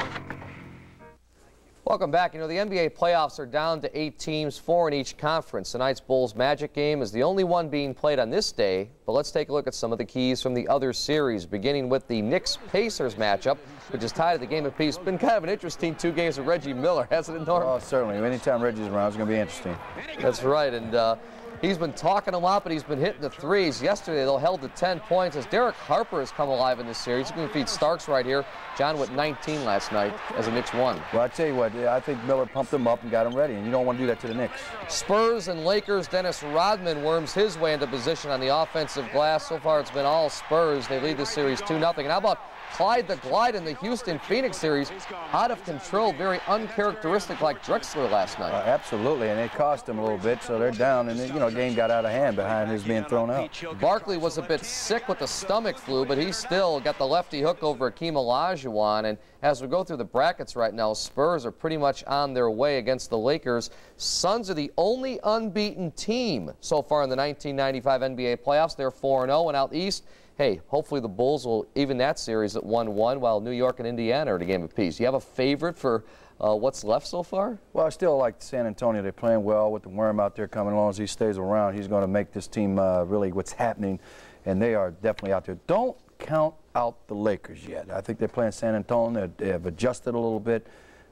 Welcome back. You know, the NBA playoffs are down to 8 teams, 4 in each conference. Tonight's Bulls Magic game is the only one being played on this day, but let's take a look at some of the keys from the other series, beginning with the Knicks-Pacers matchup, which is tied at the game apiece. Been kind of an interesting 2 games with Reggie Miller, hasn't it, Norm? Oh, certainly. Anytime Reggie's around, it's going to be interesting. That's right, and he's been talking a lot, but he's been hitting the threes. Yesterday, they held to 10 points as Derek Harper has come alive in this series. He's going to feed Starks right here. John with 19 last night as the Knicks won. Well, I tell you what, I think Miller pumped him up and got him ready, and you don't want to do that to the Knicks. Spurs and Lakers, Dennis Rodman worms his way into position on the offensive glass. So far, it's been all Spurs. They lead this series 2-0. And how about Clyde the Glide in the Houston-Phoenix series? Out of control, very uncharacteristic like Drexler last night. Absolutely, and it cost them a little bit, so they're down, and you know, the game got out of hand behind his being thrown out. Barkley was a bit sick with the stomach flu, but he still got the lefty hook over Akeem Olajuwon. And as we go through the brackets right now, Spurs are pretty much on their way against the Lakers. Suns are the only unbeaten team so far in the 1995 NBA playoffs. They're 4-0, and out east, hey, hopefully the Bulls will even that series at 1-1, while New York and Indiana are at a game apiece. You have a favorite for what's left so far? Well, I still like San Antonio. They're playing well with the Worm out there coming along. As he stays around, he's going to make this team really what's happening, and they are definitely out there. Don't count out the Lakers yet. I think they're playing San Antonio. They have adjusted a little bit,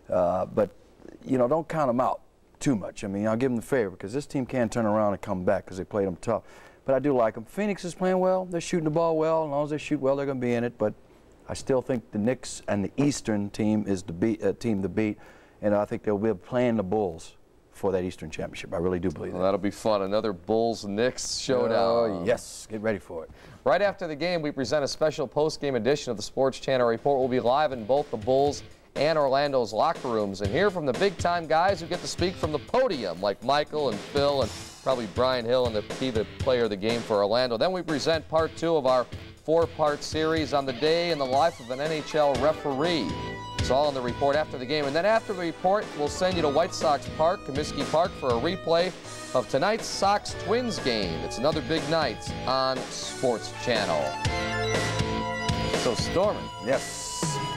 but, you know, don't count them out too much. I mean, I'll give them the favor because this team can turn around and come back because they played them tough. but I do like them. Phoenix is playing well. They're shooting the ball well. As long as they shoot well, they're going to be in it. But I still think the Knicks and the Eastern team is the team to beat, and I think they'll be playing the Bulls for that Eastern Championship. I really do believe that. That'll be fun. Another Bulls-Knicks showdown. Oh, yes. Get ready for it. Right after the game, we present a special post-game edition of the Sports Channel Report. We'll be live in both the Bulls and Orlando's locker rooms and hear from the big-time guys who get to speak from the podium, like Michael and Phil and probably Brian Hill, and the player of the game for Orlando. Then we present part 2 of our 4-part series on the day in the life of an NHL referee. It's all in the report after the game. And then after the report, we'll send you to White Sox Park, Comiskey Park, for a replay of tonight's Sox-Twins game. It's another big night on Sports Channel. So, Stormy. Yes.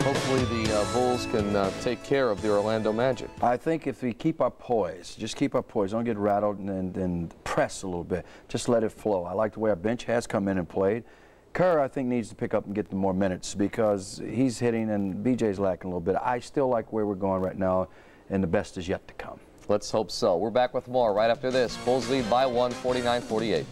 Hopefully the Bulls can take care of the Orlando Magic. I think if we keep our poise, just keep our poise, don't get rattled and press a little bit. Just let it flow. I like the way our bench has come in and played. Kerr, I think, needs to pick up and get the more minutes because he's hitting and BJ's lacking a little bit. I still like where we're going right now, and the best is yet to come. Let's hope so. We're back with more right after this. Bulls lead by 1, 49-48.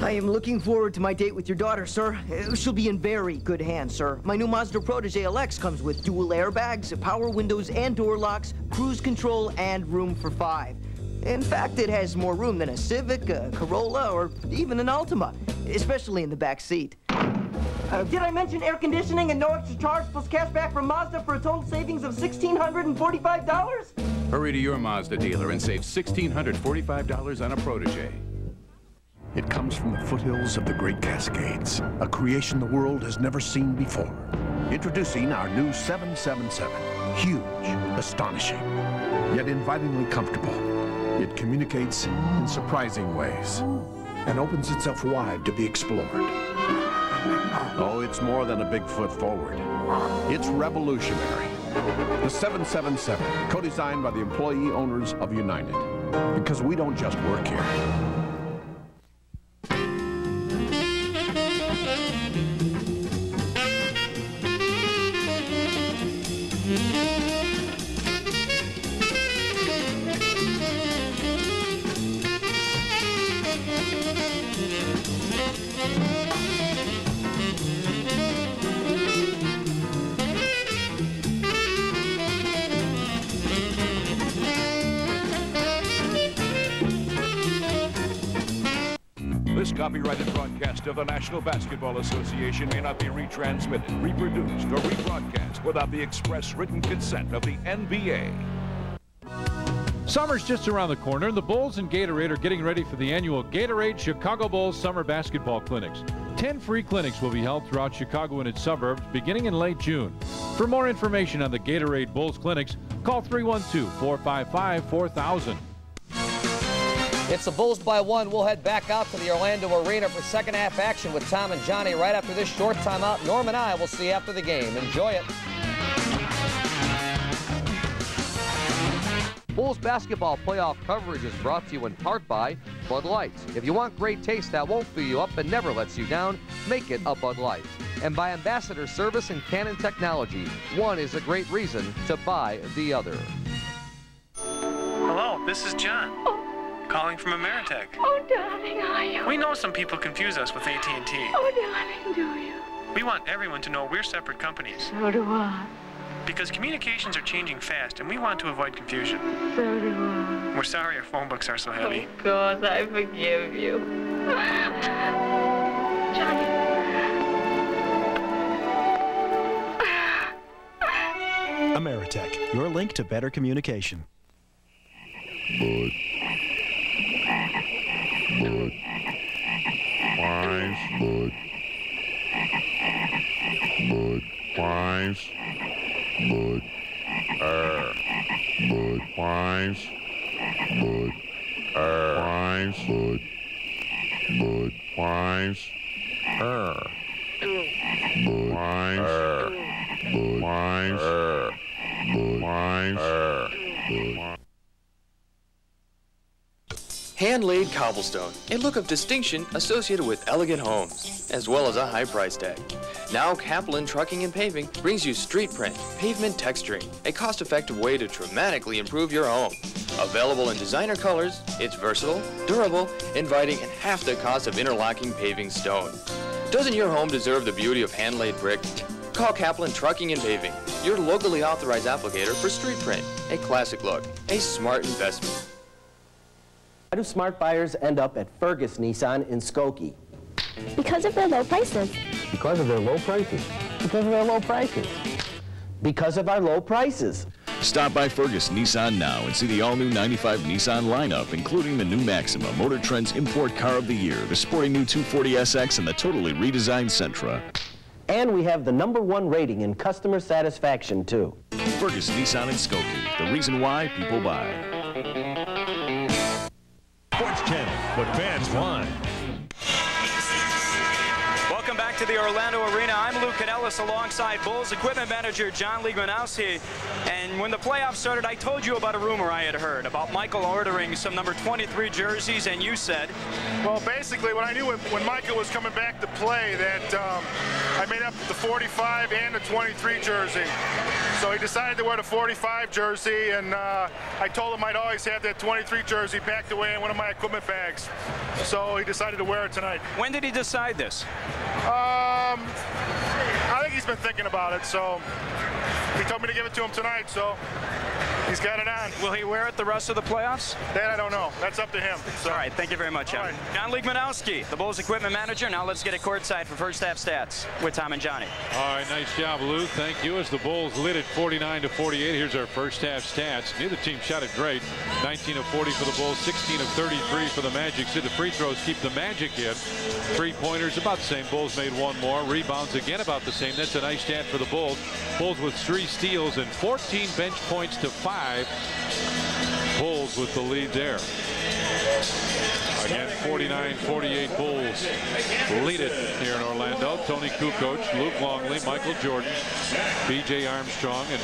I am looking forward to my date with your daughter, sir. She'll be in very good hands, sir. My new Mazda Protege LX comes with dual airbags, power windows and door locks, cruise control, and room for 5. In fact, it has more room than a Civic, a Corolla, or even an Altima, especially in the back seat. Did I mention air conditioning and no extra charge plus cash back from Mazda for a total savings of $1,645? Hurry to your Mazda dealer and save $1,645 on a Protege. It comes from the foothills of the Great Cascades, a creation the world has never seen before. Introducing our new 777. Huge, astonishing, yet invitingly comfortable. It communicates in surprising ways and opens itself wide to be explored. Oh, it's more than a big foot forward. It's revolutionary. The 777, co-designed by the employee owners of United. Because we don't just work here. This copyrighted broadcast of the National Basketball Association may not be retransmitted, reproduced, or rebroadcast without the express written consent of the NBA. Summer's just around the corner, and the Bulls and Gatorade are getting ready for the annual Gatorade Chicago Bulls Summer Basketball Clinics. 10 free clinics will be held throughout Chicago and its suburbs beginning in late June. For more information on the Gatorade Bulls Clinics, call 312-455-4000. It's the Bulls by 1. We'll head back out to the Orlando Arena for second half action with Tom and Johnny right after this short timeout. Norm and I will see you after the game. Enjoy it. Bulls basketball playoff coverage is brought to you in part by Bud Light. If you want great taste that won't fill you up and never lets you down, make it a Bud Light. And by Ambassador Service and Canon Technology. One is a great reason to buy the other. Hello, this is John. Calling from Ameritech. Oh, darling, are you? We know some people confuse us with AT&T. Oh, darling, do you? We want everyone to know we're separate companies. So do I. Because communications are changing fast, and we want to avoid confusion. So do I. We're sorry our phone books are so heavy. Of course, I forgive you. Johnny. Ameritech, your link to better communication. Bud. Wise. Bud. Wise. Bud. Bud. Wise. Bud. Wise. Bud. Bud. Wise. Bud. Wise. Bud. Wise. Bud. Wise. Bud. Hey Hand-laid cobblestone, a look of distinction associated with elegant homes, as well as a high price tag. Now Kaplan Trucking and Paving brings you street print, pavement texturing, a cost-effective way to dramatically improve your home. Available in designer colors, it's versatile, durable, inviting, and half the cost of interlocking paving stone. Doesn't your home deserve the beauty of hand-laid brick? Call Kaplan Trucking and Paving, your locally authorized applicator for street print. A classic look, a smart investment. Why do smart buyers end up at Fergus Nissan in Skokie? Because of their low prices. Because of their low prices. Because of their low prices. Because of our low prices. Stop by Fergus Nissan now and see the all-new 95 Nissan lineup, including the new Maxima, Motor Trend's Import Car of the Year, the sporty new 240SX, and the totally redesigned Sentra. And we have the #1 rating in customer satisfaction, too. Fergus Nissan in Skokie, the reason why people buy. Sports Channel, what fans want. Welcome back to the Orlando Arena. I'm Lou Canellis alongside Bulls equipment manager John Liegmanowski. And when the playoffs started, I told you about a rumor I had heard about Michael ordering some number 23 jerseys, and you said? Well, basically, what I knew when Michael was coming back to play, that I made up the 45 and the 23 jersey. So he decided to wear the 45 jersey, and I told him I'd always have that 23 jersey packed away in one of my equipment bags. So he decided to wear it tonight. When did he decide this? I think he's been thinking about it, so he told me to give it to him tonight, so he's got it on. Will he wear it the rest of the playoffs? That I don't know. That's up to him. So. All right, thank you very much, John. Right. John Liegmanowski, the Bulls equipment manager. Now let's get it courtside for first half stats with Tom and Johnny. All right, nice job, Lou. Thank you. As the Bulls lead it 49-48. Here's our first half stats. Neither team shot it great. 19 of 40 for the Bulls, 16 of 33 for the Magic. See, the free throws keep the Magic in. Three-pointers about the same. Bulls made one more. Rebounds again about the same. That's a nice stat for the Bulls. Bulls with 3 steals and 14 bench points to 5. Bulls with the lead there. Again, 49-48 Bulls lead it here in Orlando. Tony Kukoc, Luke Longley, Michael Jordan, B.J. Armstrong, and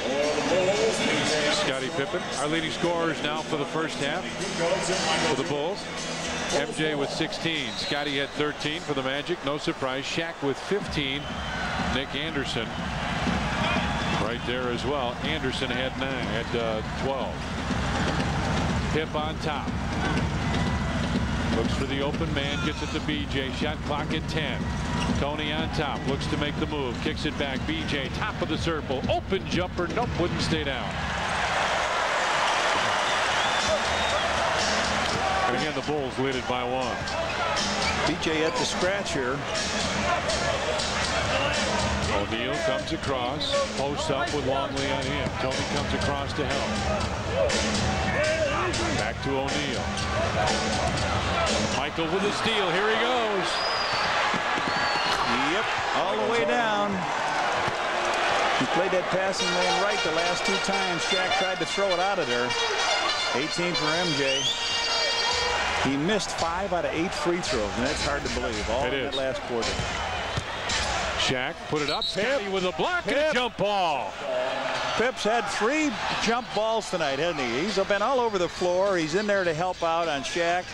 Scottie Pippen. Our leading scorers now for the first half for the Bulls. MJ with 16. Scottie had 13 for the Magic. No surprise. Shaq with 15. Nick Anderson right there as well. Anderson had 12. Pip on top. Looks for the open man. Gets it to BJ. Shot clock at 10. Tony on top. Looks to make the move. Kicks it back. BJ top of the circle. Open jumper. Nope. Wouldn't stay down. And again, the Bulls lead it by 1. BJ at the scratch here. O'Neal comes across, posts up with Longley on him. Tony comes across to help. Back to O'Neal. Michael with a steal. Here he goes. Yep, all the way down. He played that passing lane right the last 2 times. Shaq tried to throw it out of there. 18 for MJ. He missed 5 out of 8 free throws, and that's hard to believe. All in that last quarter. Shaq put it up. Scottie with a block and a jump ball. Pip's had 3 jump balls tonight, hasn't he? He's been all over the floor. He's in there to help out on Shaq.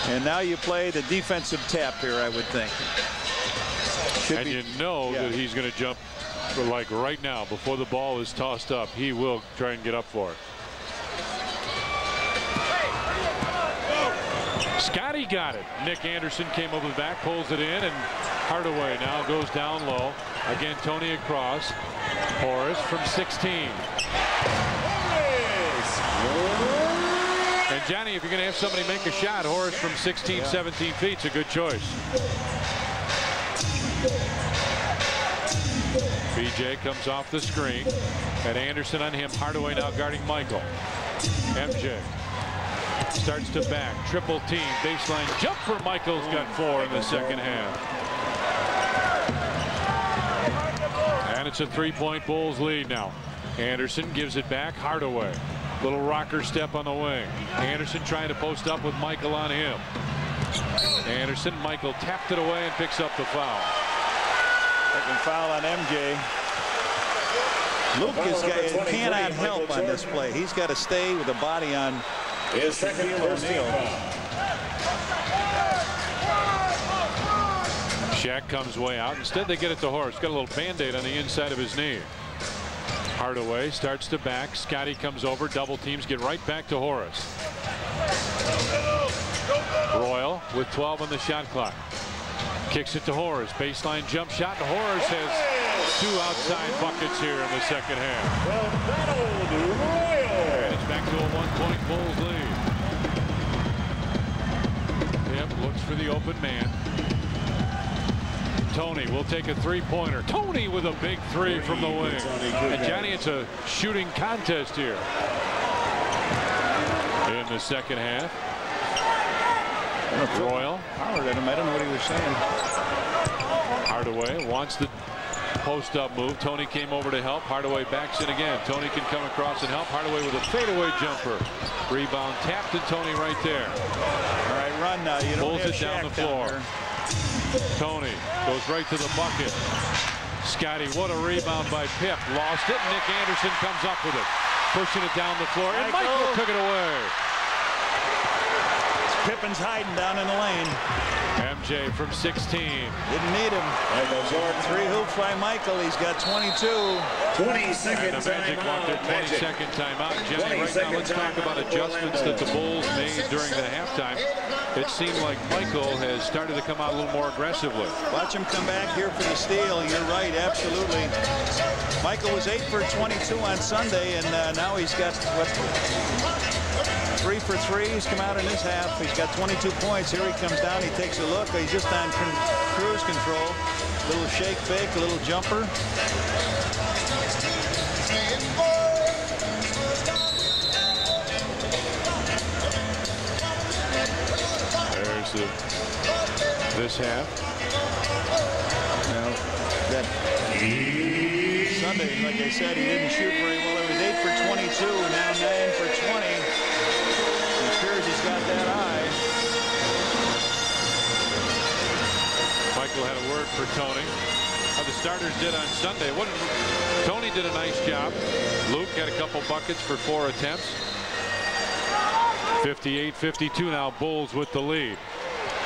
And now you play the defensive tap here, I would think. And you know that he's going to jump like right now before the ball is tossed up. He will try and get up for it. Scottie got it. Nick Anderson came over the back, pulls it in, and Hardaway now goes down low. Again, Tony across. Horace from 16. And Johnny, if you're going to have somebody make a shot, Horace from 16, 17 feet is a good choice. BJ comes off the screen. And Anderson on him. Hardaway now guarding Michael. MJ starts to back. Triple team. Baseline jumper. Michael's got 4 in the second half. And it's a 3-point Bulls lead now. Anderson gives it back. Hardaway. Little rocker step on the wing. Anderson trying to post up with Michael on him. Anderson. Michael tapped it away and picks up the foul. Second foul on MJ. Luke cannot help on this play. He's got to stay with the body on Shaquille O'Neal. Shaq comes way out. Instead, they get it to Horace. Got a little Band-Aid on the inside of his knee. Hardaway starts to back. Scotty comes over. Double teams. Get right back to Horace. Royal with 12 on the shot clock. Kicks it to Horace. Baseline jump shot. And Horace has 2 outside buckets here in the second half. And it's back to a 1-point Bulls lead. Yep, looks for the open man. Tony will take a 3-pointer. Tony with a big 3 from the wing. And Johnny, it's a shooting contest here in the second half. Royal hollered at him. I don't know what he was saying. Hardaway wants the post-up move. Tony came over to help. Hardaway backs in again. Tony can come across and help. Hardaway with a fadeaway jumper. Rebound tapped to Tony right there. All right, run now. You don't pulls have it down the floor. Tony goes right to the bucket. Scotty, what a rebound by Pip. Lost it. Nick Anderson comes up with it. Pushing it down the floor. And Michael took it away. Pippen's hiding down in the lane. MJ from 16. Didn't need him. 3 hoops by Michael. He's got 22. 22nd Magic want their 22nd timeout. Johnny, right now let's talk about adjustments that the Bulls made during the halftime. It seemed like Michael has started to come out a little more aggressively. Watch him come back here for the steal. You're right, absolutely. Michael was 8 for 22 on Sunday, and now he's got, what, 3 for 3. He's come out in this half. He's got 22 points. Here he comes down. He takes a look. He's just on cruise control. Little shake fake, a little jumper. There's this half. Now, that Sunday, like I said, he didn't shoot very well. It was 8 for 22, now 9 for 20. It appears he's got that eye. Michael had a word for Tony. How the starters did on Sunday. Tony did a nice job. Luke got a couple buckets for 4 attempts. 58-52 now. Bulls with the lead.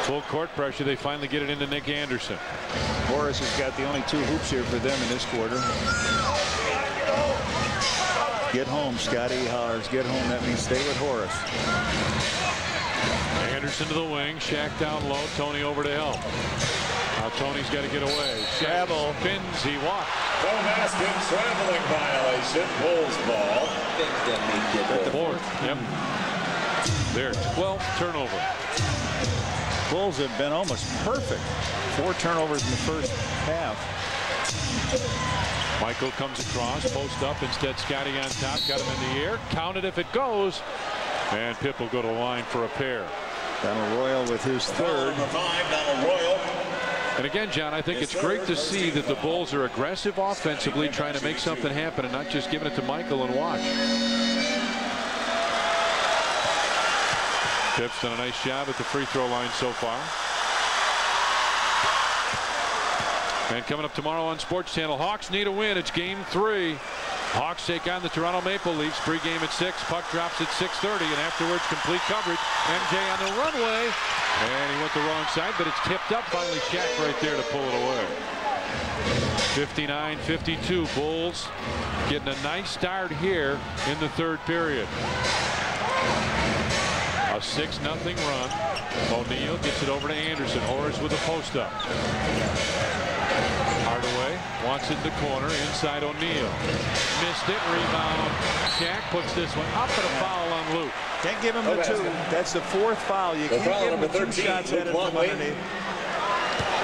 Full court pressure. They finally get it into Nick Anderson. Horace has got the only 2 hoops here for them in this quarter. Get home, Scotty hollers. Get home. That means stay with Horace. Anderson to the wing. Shaq down low. Tony over to help. Now Tony's got to get away. Travel. Spins. He walks. No basket. Traveling violation. Bulls ball. Fourth. Yep. Their 12th turnover. Bulls have been almost perfect. 4 turnovers in the first half. Michael comes across, post up. Instead, Scotty on top. Got him in the air. Count it if it goes. And Pip will go to line for a pair. Donald Royal with his 3rd. Number 5, Donald Royal. And again, John, I think it's great to see that the Bulls are aggressive offensively, trying to make something happen and not just giving it to Michael and watch. Pip's done a nice job at the free throw line so far. And coming up tomorrow on Sports Channel, Hawks need a win. It's game 3. Hawks take on the Toronto Maple Leafs. Pregame at 6. Puck drops at 6:30, and afterwards complete coverage. MJ on the runway, and he went the wrong side, but it's tipped up. Finally, Shaq right there to pull it away. 59-52. Bulls getting a nice start here in the 3rd period. A 6-0 run. O'Neal gets it over to Anderson. Horace with a post-up. Hardaway wants it in the corner. Inside O'Neal. Missed it. Rebound. Shaq puts this one up, and a foul on Luke. Can't give him the 2. That's the 4th foul. You can't give him the 2 shots headed from underneath.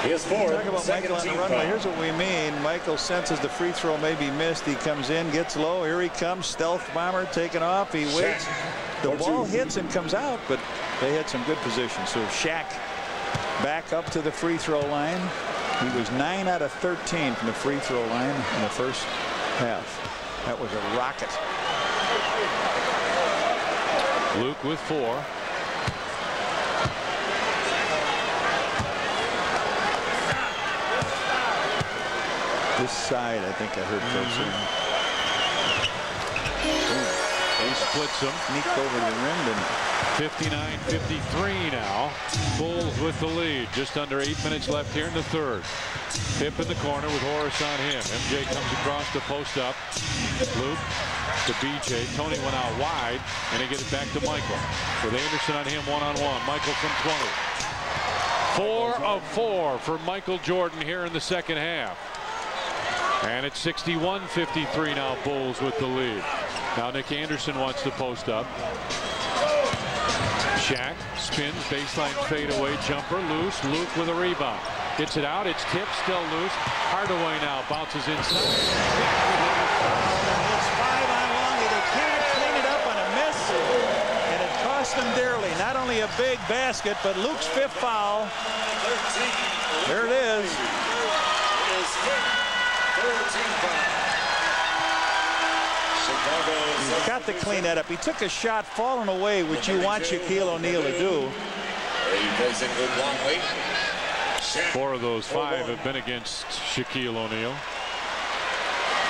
He is 4th. Talk about Michael on the runway. Here's what we mean. Michael senses the free throw may be missed. He comes in, gets low. Here he comes. Stealth bomber taking off. He waits. The ball hits and comes out, but they had some good position. So Shaq back up to the free throw line. He was 9 out of 13 from the free throw line in the first half. That was a rocket. Luke with 4. This side, I think I heard folks saying. splits them. Sneaked over the rim, didn't it? 59-53 now. Bulls with the lead. Just under 8 minutes left here in the third. Pip in the corner with Horace on him. MJ comes across the post up. Luke to BJ. Tony went out wide, and they get it back to Michael. With Anderson on him one-on-one. Michael from 20. 4 of 4 for Michael Jordan here in the second half. And it's 61-53 now. Bulls with the lead. Now Nick Anderson wants to post up. Shaq spins, baseline fadeaway jumper, loose. Luke with a rebound. Gets it out. It's tipped, still loose. Hardaway now bounces inside. It's 5 on long. They can't clean it up on a miss, and it cost them dearly. Not only a big basket, but Luke's 5th foul. There it is. He's got to clean that up. He took a shot falling away, which you want Shaquille O'Neal to do. 4 of those 5 have been against Shaquille O'Neal.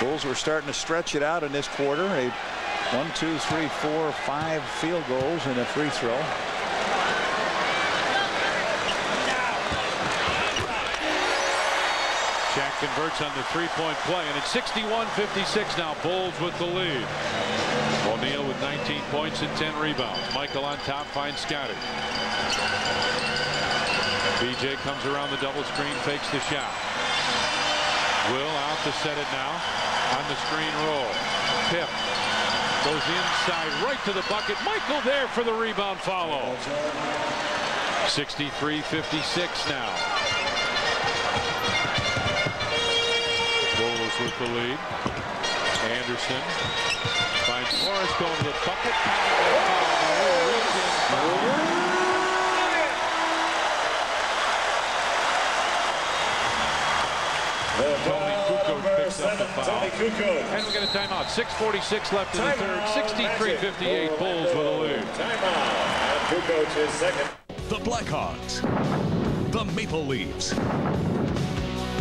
Bulls were starting to stretch it out in this quarter. 1, 2, 3, 4, 5 field goals and a free throw. Shaq converts on the three-point play, and it's 61-56 now. Bulls with the lead. O'Neal with 19 points and 10 rebounds. Michael on top finds Scotty. BJ comes around the double screen, fakes the shot. Will out to set it now on the screen roll. Pip goes inside right to the bucket. Michael there for the rebound follow. 63-56 now. Bulls with the lead. Anderson finds Morris going to the bucket. Tony Kukoc picks up the foul. And we get a timeout. 6:46 left in the third. 63-58. Bulls with a lead. Timeout. Kukoc is second. The Blackhawks. The Maple Leafs.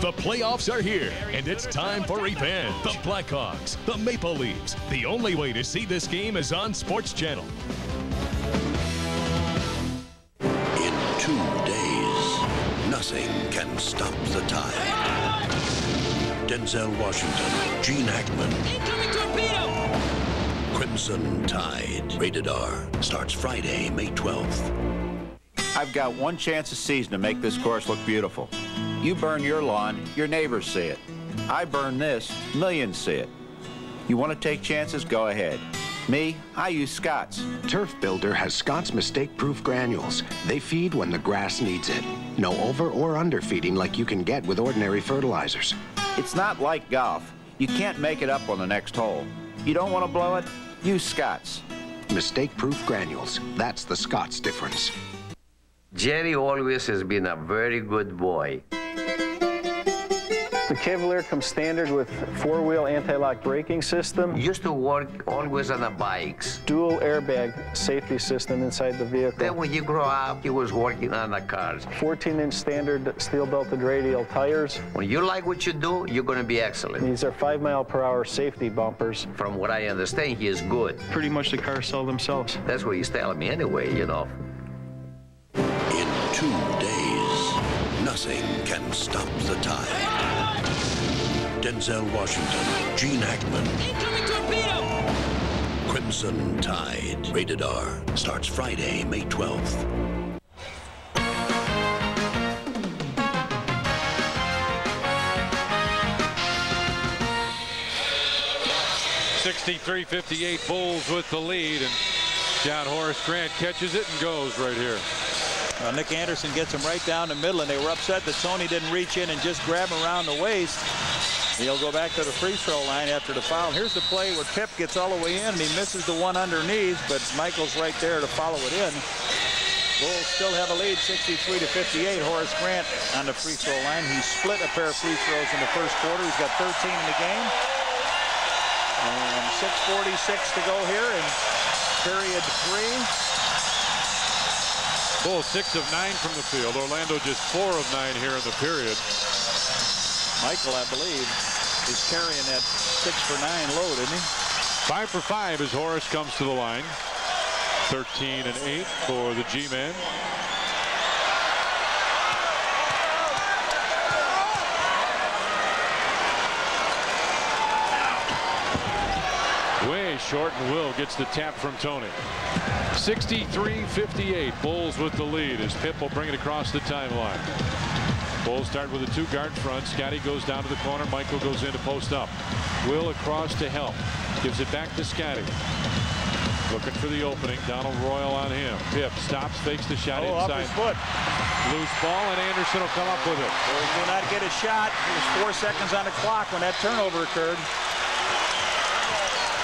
The playoffs are here, and it's time for PIPPEN. The Blackhawks, the Maple Leafs. The only way to see this game is on Sports Channel. In 2 days, nothing can stop the tide. Denzel Washington, Gene Hackman. Incoming torpedo! Crimson Tide, rated R, starts Friday, May 12th. I've got one chance a season to make this course look beautiful. You burn your lawn, your neighbors see it. I burn this, millions see it. You want to take chances? Go ahead. Me, I use Scott's. Turf Builder has Scott's mistake-proof granules. They feed when the grass needs it. No over or underfeeding like you can get with ordinary fertilizers. It's not like golf. You can't make it up on the next hole. You don't want to blow it? Use Scott's. Mistake-proof granules. That's the Scott's difference. Jerry always has been a very good boy. The Cavalier comes standard with 4-wheel anti-lock braking system. Used to work always on the bikes. Dual airbag safety system inside the vehicle. Then when he grew up, he was working on the cars. 14-inch standard steel-belted radial tires. When you like what you do, you're going to be excellent. These are 5-mile-per-hour safety bumpers. From what I understand, he is good. Pretty much the cars sell themselves. That's what he's telling me anyway, you know. In 2 days, nothing can stop the tide. Denzel Washington, Gene Hackman. Incoming torpedo! Crimson Tide, rated R, starts Friday, May 12th. (63-58) Bulls with the lead, and John Horace Grant catches it and goes right here. Nick Anderson gets him right down the middle, and they were upset that Tony didn't reach in and just grab him around the waist. He'll go back to the free throw line after the foul. Here's the play where Pip gets all the way in, and he misses the one underneath, but Michael's right there to follow it in. Bulls still have a lead, 63-58. Horace Grant on the free throw line. He split a pair of free throws in the first quarter. He's got 13 in the game. And 6:46 to go here in period 3. Bulls 6 of 9 from the field. Orlando just 4 of 9 here in the period. Michael, I believe, is carrying that 6 for 9 load, isn't he? 5 for 5 as Horace comes to the line. 13 and 8 for the G-man. Way short, and Will gets the tap from Tony. 63-58. Bulls with the lead as Pip will bring it across the timeline. Bulls start with a 2-guard front. Scotty goes down to the corner. Michael goes in to post up. Will across to help. Gives it back to Scotty. Looking for the opening. Donald Royal on him. Pip stops, fakes the shot inside. Off his foot. Loose ball, and Anderson will come up with it. Bulls do not get a shot. There's 4 seconds on the clock when that turnover occurred.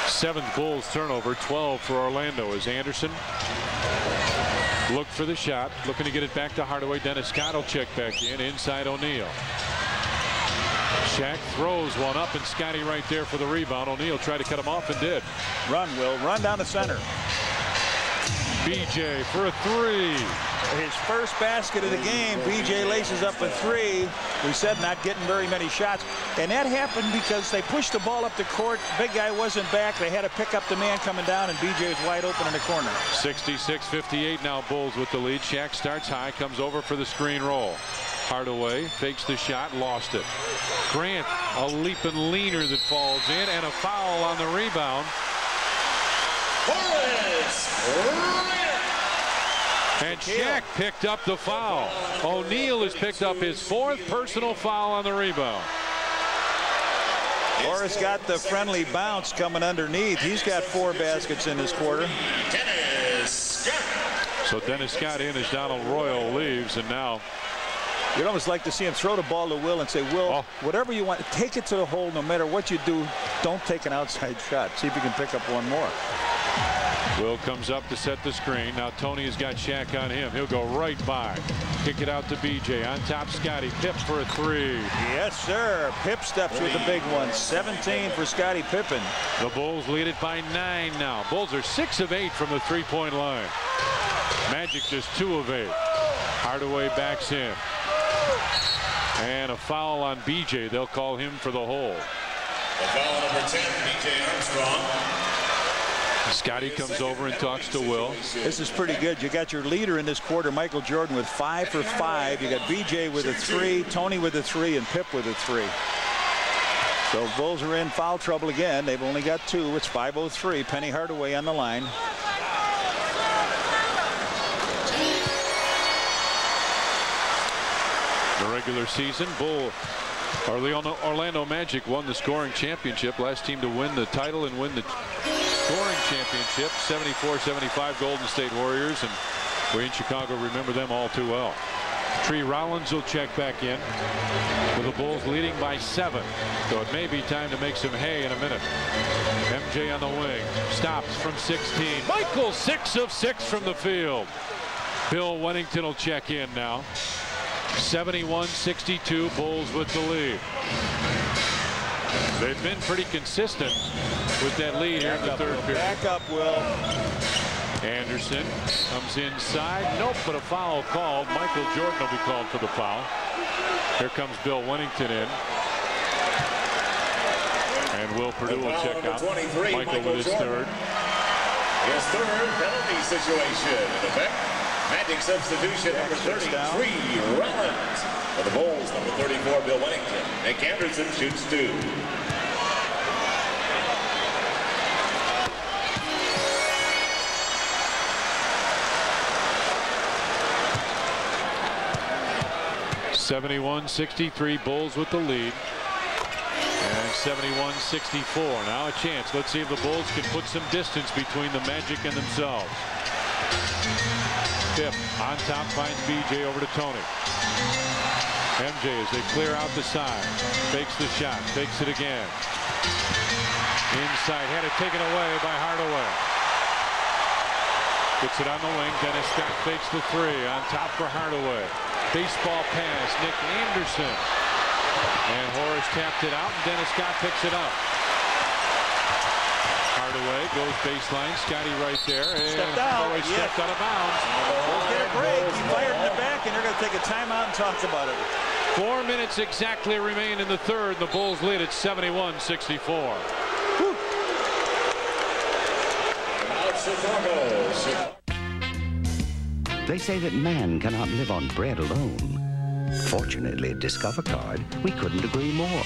7th Bulls turnover, 12 for Orlando as Anderson looked for the shot, looking to get it back to Hardaway. Dennis Scott will check back in, inside O'Neal. Shaq throws one up, and Scotty right there for the rebound. O'Neal tried to cut him off and did. Run, Will. Run down the center. BJ for a 3. His first basket of the game. BJ laces up a 3. We said not getting very many shots. And that happened because they pushed the ball up the court. Big guy wasn't back. They had to pick up the man coming down, and BJ was wide open in the corner. 66-58 now Bulls with the lead. Shaq starts high, comes over for the screen roll. Hardaway fakes the shot, lost it. Grant, a leaping leaner that falls in, and a foul on the rebound. And Shaq picked up the foul. O'Neal has picked up his 4th personal foul on the rebound. Horace got the friendly bounce coming underneath. He's got 4 baskets in this quarter. So Dennis Scott in as Donald Royal leaves, and now you'd almost like to see him throw the ball to Will and say, Will, whatever you want, take it to the hole. No matter what you do, don't take an outside shot. See if you can pick up one more. Will comes up to set the screen. Now Tony has got Shaq on him. He'll go right by. Kick it out to BJ. On top, Scotty. Pip for a 3. Yes, sir. Pip steps with the big one. 17 for Scottie Pippen. The Bulls lead it by 9 now. Bulls are 6 of 8 from the 3-point line. Magic just 2 of 8. Hardaway backs in. And a foul on BJ. They'll call him for the hole. The foul number 10, BJ Armstrong. Scotty comes over and talks to Will. This is pretty good. You got your leader in this quarter, Michael Jordan, with 5 for 5. You got BJ with a 3, Tony with a 3, and Pip with a 3. So Bulls are in foul trouble again. They've only got 2. It's 5:03. Penny Hardaway on the line. The regular season, Orlando Magic won the scoring championship. Last team to win the title and win the scoring championship. 74-75 Golden State Warriors, and we in Chicago remember them all too well. Tree Rollins will check back in with the Bulls leading by 7. So it may be time to make some hay in a minute. MJ on the wing. Stops from 16. Michael 6 of 6 from the field. Bill Wennington will check in now. 71-62. Bulls with the lead. They've been pretty consistent with that lead here in the 3rd period. Back up, Will. Anderson comes inside. Nope, but a foul called. Michael Jordan will be called for the foul. Here comes Bill Wennington in. And Will Perdue will check out. Michael with his 3rd. His 3rd penalty situation in effect. Magic substitution number 33, Rollins. For the Bulls, number 34, Bill Wennington. Nick Anderson shoots 2. (71-63) Bulls with the lead. And 71-64. Now a chance. Let's see if the Bulls can put some distance between the Magic and themselves. Pip on top finds BJ over to Tony. MJ as they clear out the side. Fakes the shot. Fakes it again. Inside. Had it taken away by Hardaway. Gets it on the wing. Dennis Scott fakes the 3. On top for Hardaway. Baseball pass. Nick Anderson. And Horace tapped it out, and Dennis Scott picks it up. Hardaway goes baseline. Scotty right there. Stepped out. Hardaway stepped out of bounds. We'll get a break. He fired in the back, and they're going to take a timeout and talk about it. 4 minutes exactly remain in the 3rd. The Bulls lead at 71-64. Chicago. They say that man cannot live on bread alone. Fortunately, at Discover Card, we couldn't agree more.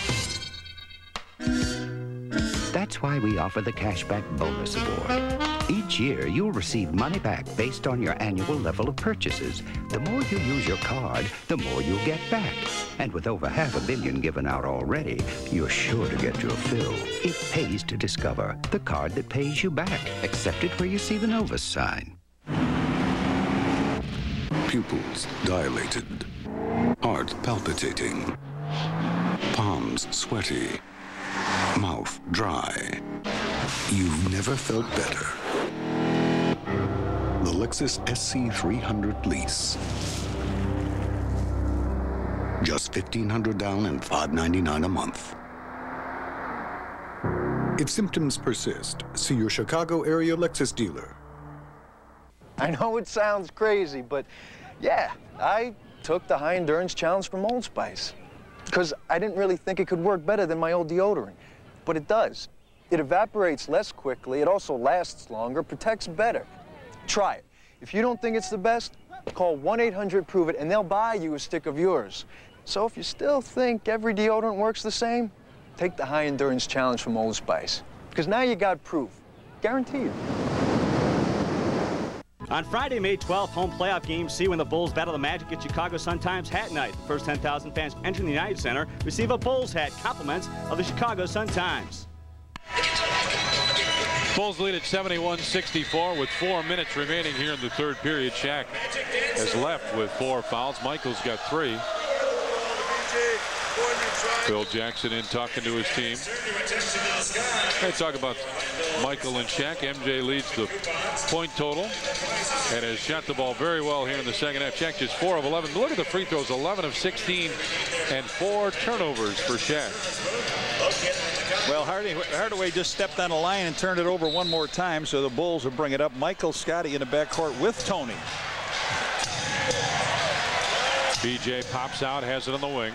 That's why we offer the Cashback Bonus Award. Each year, you'll receive money back based on your annual level of purchases. The more you use your card, the more you'll get back. And with over $500 million given out already, you're sure to get your fill. It pays to Discover, the card that pays you back. Accept it where you see the Novus sign. Pupils dilated, heart palpitating, palms sweaty, mouth dry. You've never felt better. The Lexus SC300 lease. Just $1,500 down and $599 a month. If symptoms persist, see your Chicago area Lexus dealer. I know it sounds crazy, but yeah, I took the high endurance challenge from Old Spice because I didn't really think it could work better than my old deodorant, but it does. It evaporates less quickly, it also lasts longer, protects better. Try it. If you don't think it's the best, call 1-800-PROVE-IT and they'll buy you a stick of yours. So if you still think every deodorant works the same, take the high endurance challenge from Old Spice, because now you got proof, guaranteed. On Friday, May 12th, home playoff game C when the Bulls battle the Magic at Chicago Sun-Times Hat Night. The first 10,000 fans entering the United Center receive a Bulls hat, compliments of the Chicago Sun-Times. Bulls lead at 71-64 with 4 minutes remaining here in the third period. Shaq has left with 4 fouls. Michael's got 3. Phil Jackson in talking to his team. They talk about Michael and Shaq. MJ leads the point total and has shot the ball very well here in the second half. Shaq just 4 of 11. Look at the free throws, 11 of 16 and 4 turnovers for Shaq. Well, Hardaway just stepped on the line and turned it over one more time, so the Bulls will bring it up. Michael Scotty in the backcourt with Tony. BJ pops out, has it on the wing.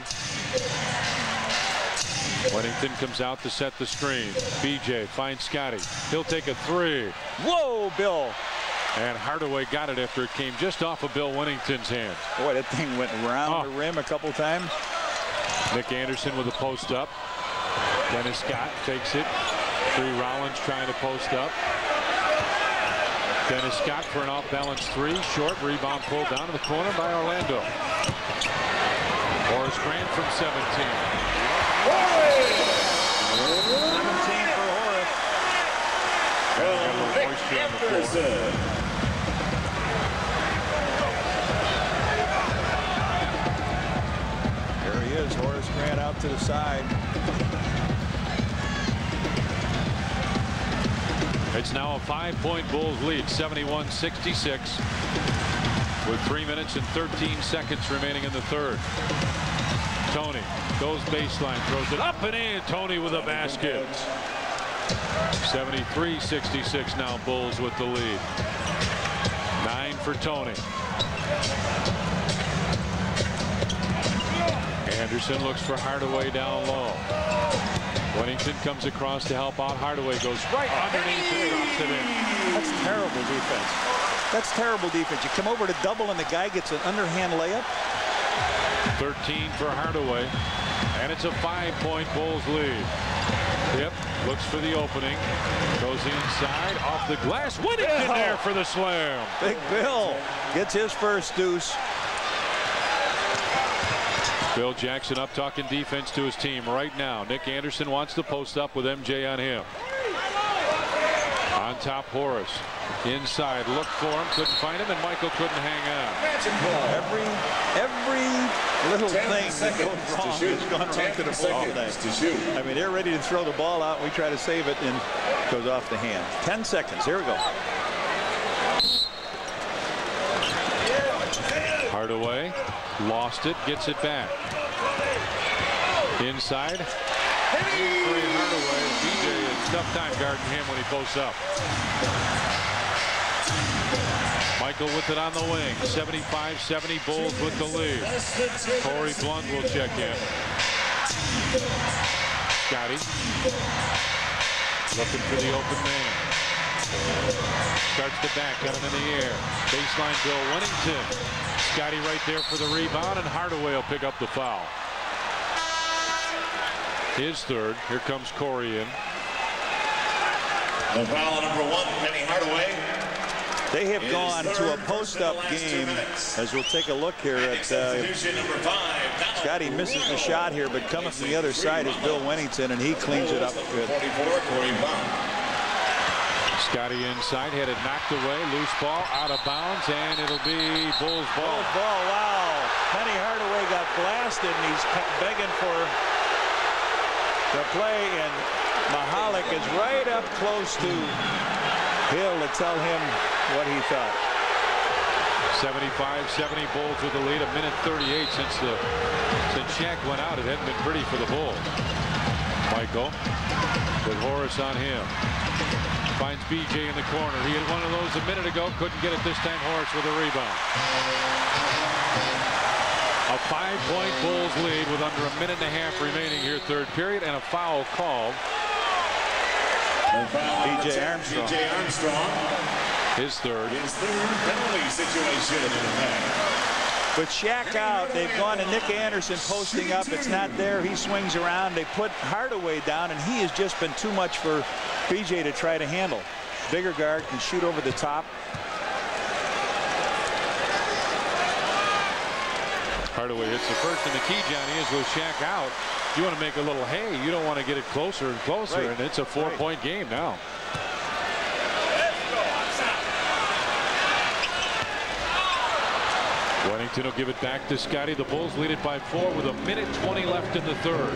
Wennington comes out to set the screen. BJ finds Scotty. He'll take a 3. Whoa, Bill. And Hardaway got it after it came just off of Bill Wennington's hand. Boy, that thing went around the rim a couple times. Nick Anderson with a post up. Dennis Scott takes it. 3 Rollins trying to post up. Dennis Scott for an off-balance 3. Short rebound pulled down to the corner by Orlando. Horace Grant from 17. 17 for Horace. There he is, Horace Grant out to the side. It's now a 5-point Bulls lead, 71-66, with 3 minutes and 13 seconds remaining in the third. Tony goes baseline, throws it up and in. Tony with a basket. 73-66 now, Bulls with the lead. 9 for Tony. Anderson looks for Hardaway down low. Wennington comes across to help out. Hardaway goes right underneath and drops it in. That's terrible defense. That's terrible defense. You come over to double and the guy gets an underhand layup. 13 for Hardaway. And it's a 5-point Bulls lead. Yep, looks for the opening. Goes inside, off the glass. Wennington there for the slam. Big Bill gets his first deuce. Phil Jackson up talking defense to his team right now. Nick Anderson wants to post up with MJ on him. On top, Horace. Inside, looked for him, couldn't find him, and Michael couldn't hang on. Every little thing that goes wrong has gone wrong to the Bulls today. I mean, they're ready to throw the ball out, and we try to save it, and it goes off the hand. 10 seconds. Here we go. Hardaway lost it, gets it back. Inside. Hardaway. BJ has a tough time guarding him when he posts up. Michael with it on the wing. 75-70 Bulls with the lead. Corey Blunt will check in. Scotty looking for the open man. Starts the back, got him in the air. Baseline Bill Wennington. Scotty right there for the rebound, and Hardaway will pick up the foul. His third. Here comes Corey in. The foul on number 1, Penny Hardaway. They have gone to a post-up game, as we'll take a look here at Scotty misses the shot here, but coming from the other side is Bill Wennington, and he cleans it up good. Scotty inside, had it knocked away, loose ball, out of bounds, and it'll be Bulls ball. Bulls ball, wow. Penny Hardaway got blasted, and he's begging for the play, and Mahalik is right up close to Hill to tell him what he thought. 75-70 Bulls with the lead. A minute 38 since Shaq went out. It hadn't been pretty for the Bulls. Michael with Horace on him. Finds BJ in the corner. He had one of those a minute ago. Couldn't get it this time. Horace with a rebound. A 5-point Bulls lead with under a minute and a half remaining here, third period, and a foul called. B.J. Armstrong. His third. Penalty situation in the back. With Shaq out, they've gone to Nick Anderson posting up. It's not there. He swings around. They put Hardaway down, and he has just been too much for B.J. to try to handle. Bigger guard, can shoot over the top. Hardaway hits the first, and the key, Johnny, is with Shaq out, you want to make a little hay. You don't want to get it closer and closer, right. And it's a 4-point game now. Wennington will give it back to Scotty. The Bulls lead it by 4 with a minute 20 left in the third.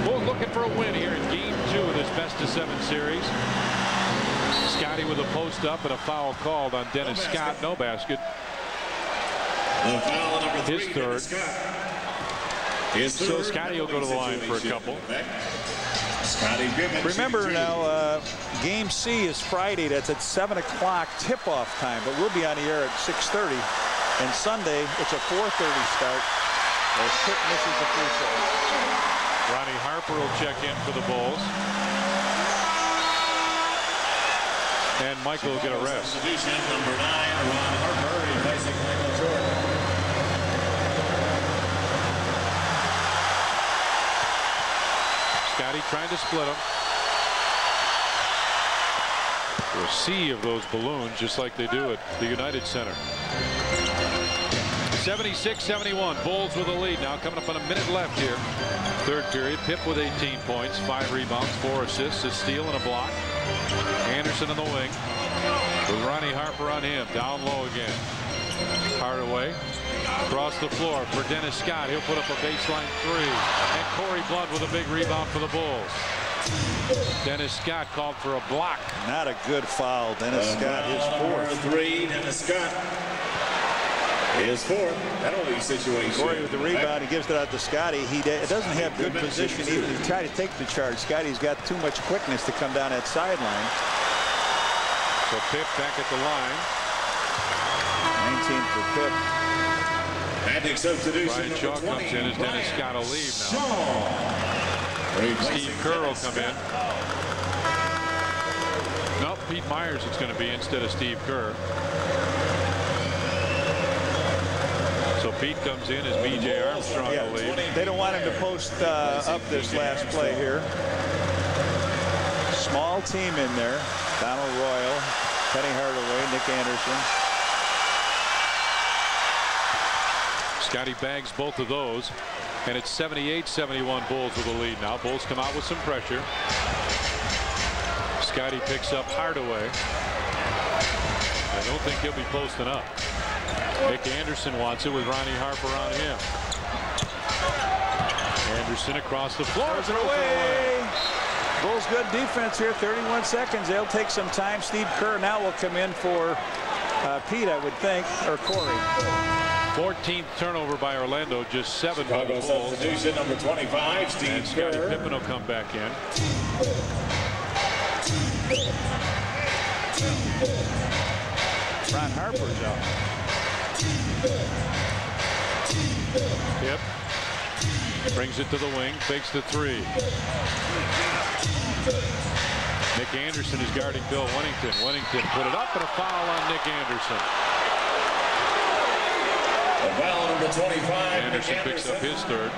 Bulls looking for a win here in game 2 of this best-of-7 series. Scotty with a post up and a foul called on Dennis Scott. No basket. The foul on number 3, his third. So Scotty will go to the line for a couple. Remember now, game C is Friday. That's at 7 o'clock tip-off time, but we'll be on the air at 6:30. And Sunday, it's a 4:30 start as Pitt misses the free throw. Ronnie Harper will check in for the Bulls. And Michael will get a rest. Substitution number 9, Ron Harper, replacing Michael Jordan. Scotty trying to split them. A sea of those balloons, just like they do at the United Center. 76-71. Bulls with a lead now, coming up on a minute left here. Third period. Pip with 18 points, 5 rebounds, 4 assists, a steal and a block. Anderson in the wing with Ronnie Harper on him. Down low again. Hardaway across the floor for Dennis Scott. He'll put up a baseline 3. And Corey Blood with a big rebound for the Bulls. Dennis Scott called for a block. Not a good foul. Dennis Scott, his 4th. 3. Dennis Scott. His 4th penalty situation. Corey with the rebound. He gives it out to Scotty. He doesn't have good position even to try to take the charge. Scotty's got too much quickness to come down that sideline. So Pip back at the line. 19 for Pip. Magic substitution. Brian Shaw comes in as Dennis Scott will leave now. Steve Kerr will come in. Nope, Pete Myers it's going to be instead of Steve Kerr. So Pete comes in as B.J. Armstrong will leave. They don't want him to post up this last play here. Small team in there. Donald Royal, Penny Hardaway, Nick Anderson. Scotty bags both of those. And it's 78-71 Bulls with the lead now. Bulls come out with some pressure. Scotty picks up Hardaway. I don't think he'll be posting up. Nick Anderson wants it with Ronnie Harper on him. Anderson across the floor. Throws it away. Bulls good defense here. 31 seconds. They'll take some time. Steve Kerr now will come in for Pete, I would think, or Corey. 14th turnover by Orlando, just 7 by the Bulls. Substitution number 25, Steve and Scottie Kerr. Pippen will come back in. Ron Harper's out. Pip brings it to the wing, fakes the 3. Nick Anderson is guarding Bill Winnington. Winnington put it up and a foul on Nick Anderson. Foul number 25. Anderson picks up his third.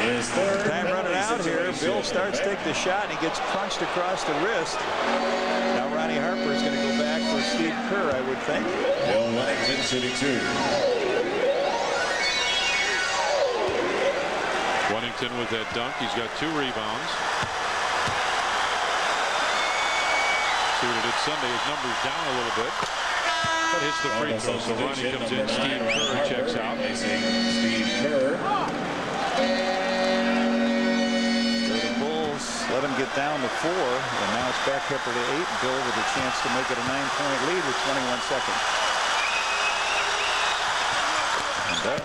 His third. Time running out here. Bill starts to take the shot and he gets crunched across the wrist. Now Ronnie Harper is going to go back for Steve Kerr, I would think. Bill Winnington shooting 2. Winnington with that dunk. He's got 2 rebounds. See what he did Sunday. His numbers down a little bit. But hits the free throw. So Ronnie comes in. Steve Kerr checks out. Steve Kerr. The Bulls let him get down to 4, and now it's back Harper to 8. Bill with a chance to make it a 9-point lead with 21 seconds. And does.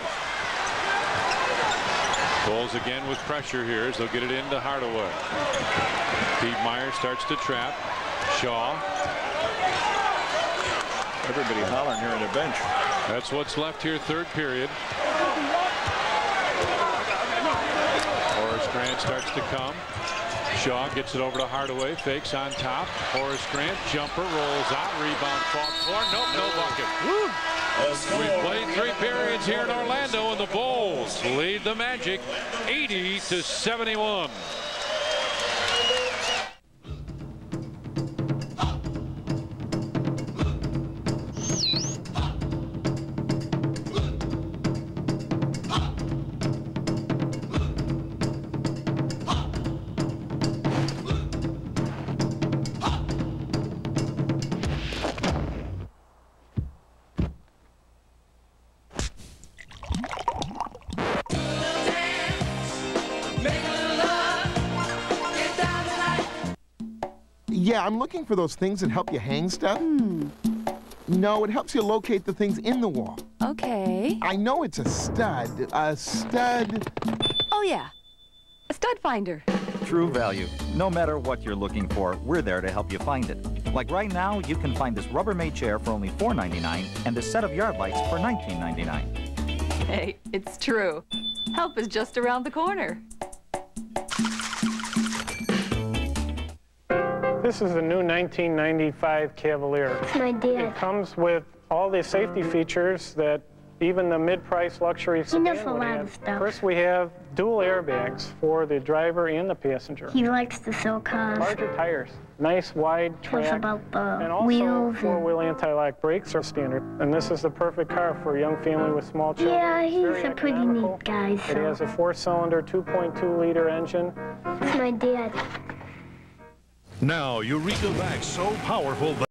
Bulls again with pressure here as they'll get it into Hardaway. Pete Meyer starts to trap. Shaw. Everybody hollering here on the bench. That's what's left here, third period. Horace Grant starts to come. Shaw gets it over to Hardaway. Fakes on top. Horace Grant, jumper, rolls out. Rebound fought for. Nope, no bucket. Woo. We've played 3 periods here in Orlando, and the Bulls lead the Magic 80-71. Yeah, I'm looking for those things that help you hang stuff. No, it helps you locate the things in the wall. Okay. I know it's a stud. A stud. Oh, yeah. A stud finder. True value. No matter what you're looking for, we're there to help you find it. Like right now, you can find this Rubbermaid chair for only $4.99 and this set of yard lights for $19.99. Hey, it's true. Help is just around the corner. This is the new 1995 Cavalier. My dad. It comes with all the safety features that even the mid-price luxury sedan would have. First, we have dual airbags for the driver and the passenger. He likes to sell cars. Larger tires, nice wide track, about the and also wheels four-wheel anti-lock brakes are standard. And this is the perfect car for a young family with small children. Yeah, It's he's very a pretty economical. neat guy. It has a 4-cylinder, 2.2-liter engine. It's my dad. Now, Eureka Vac so powerful that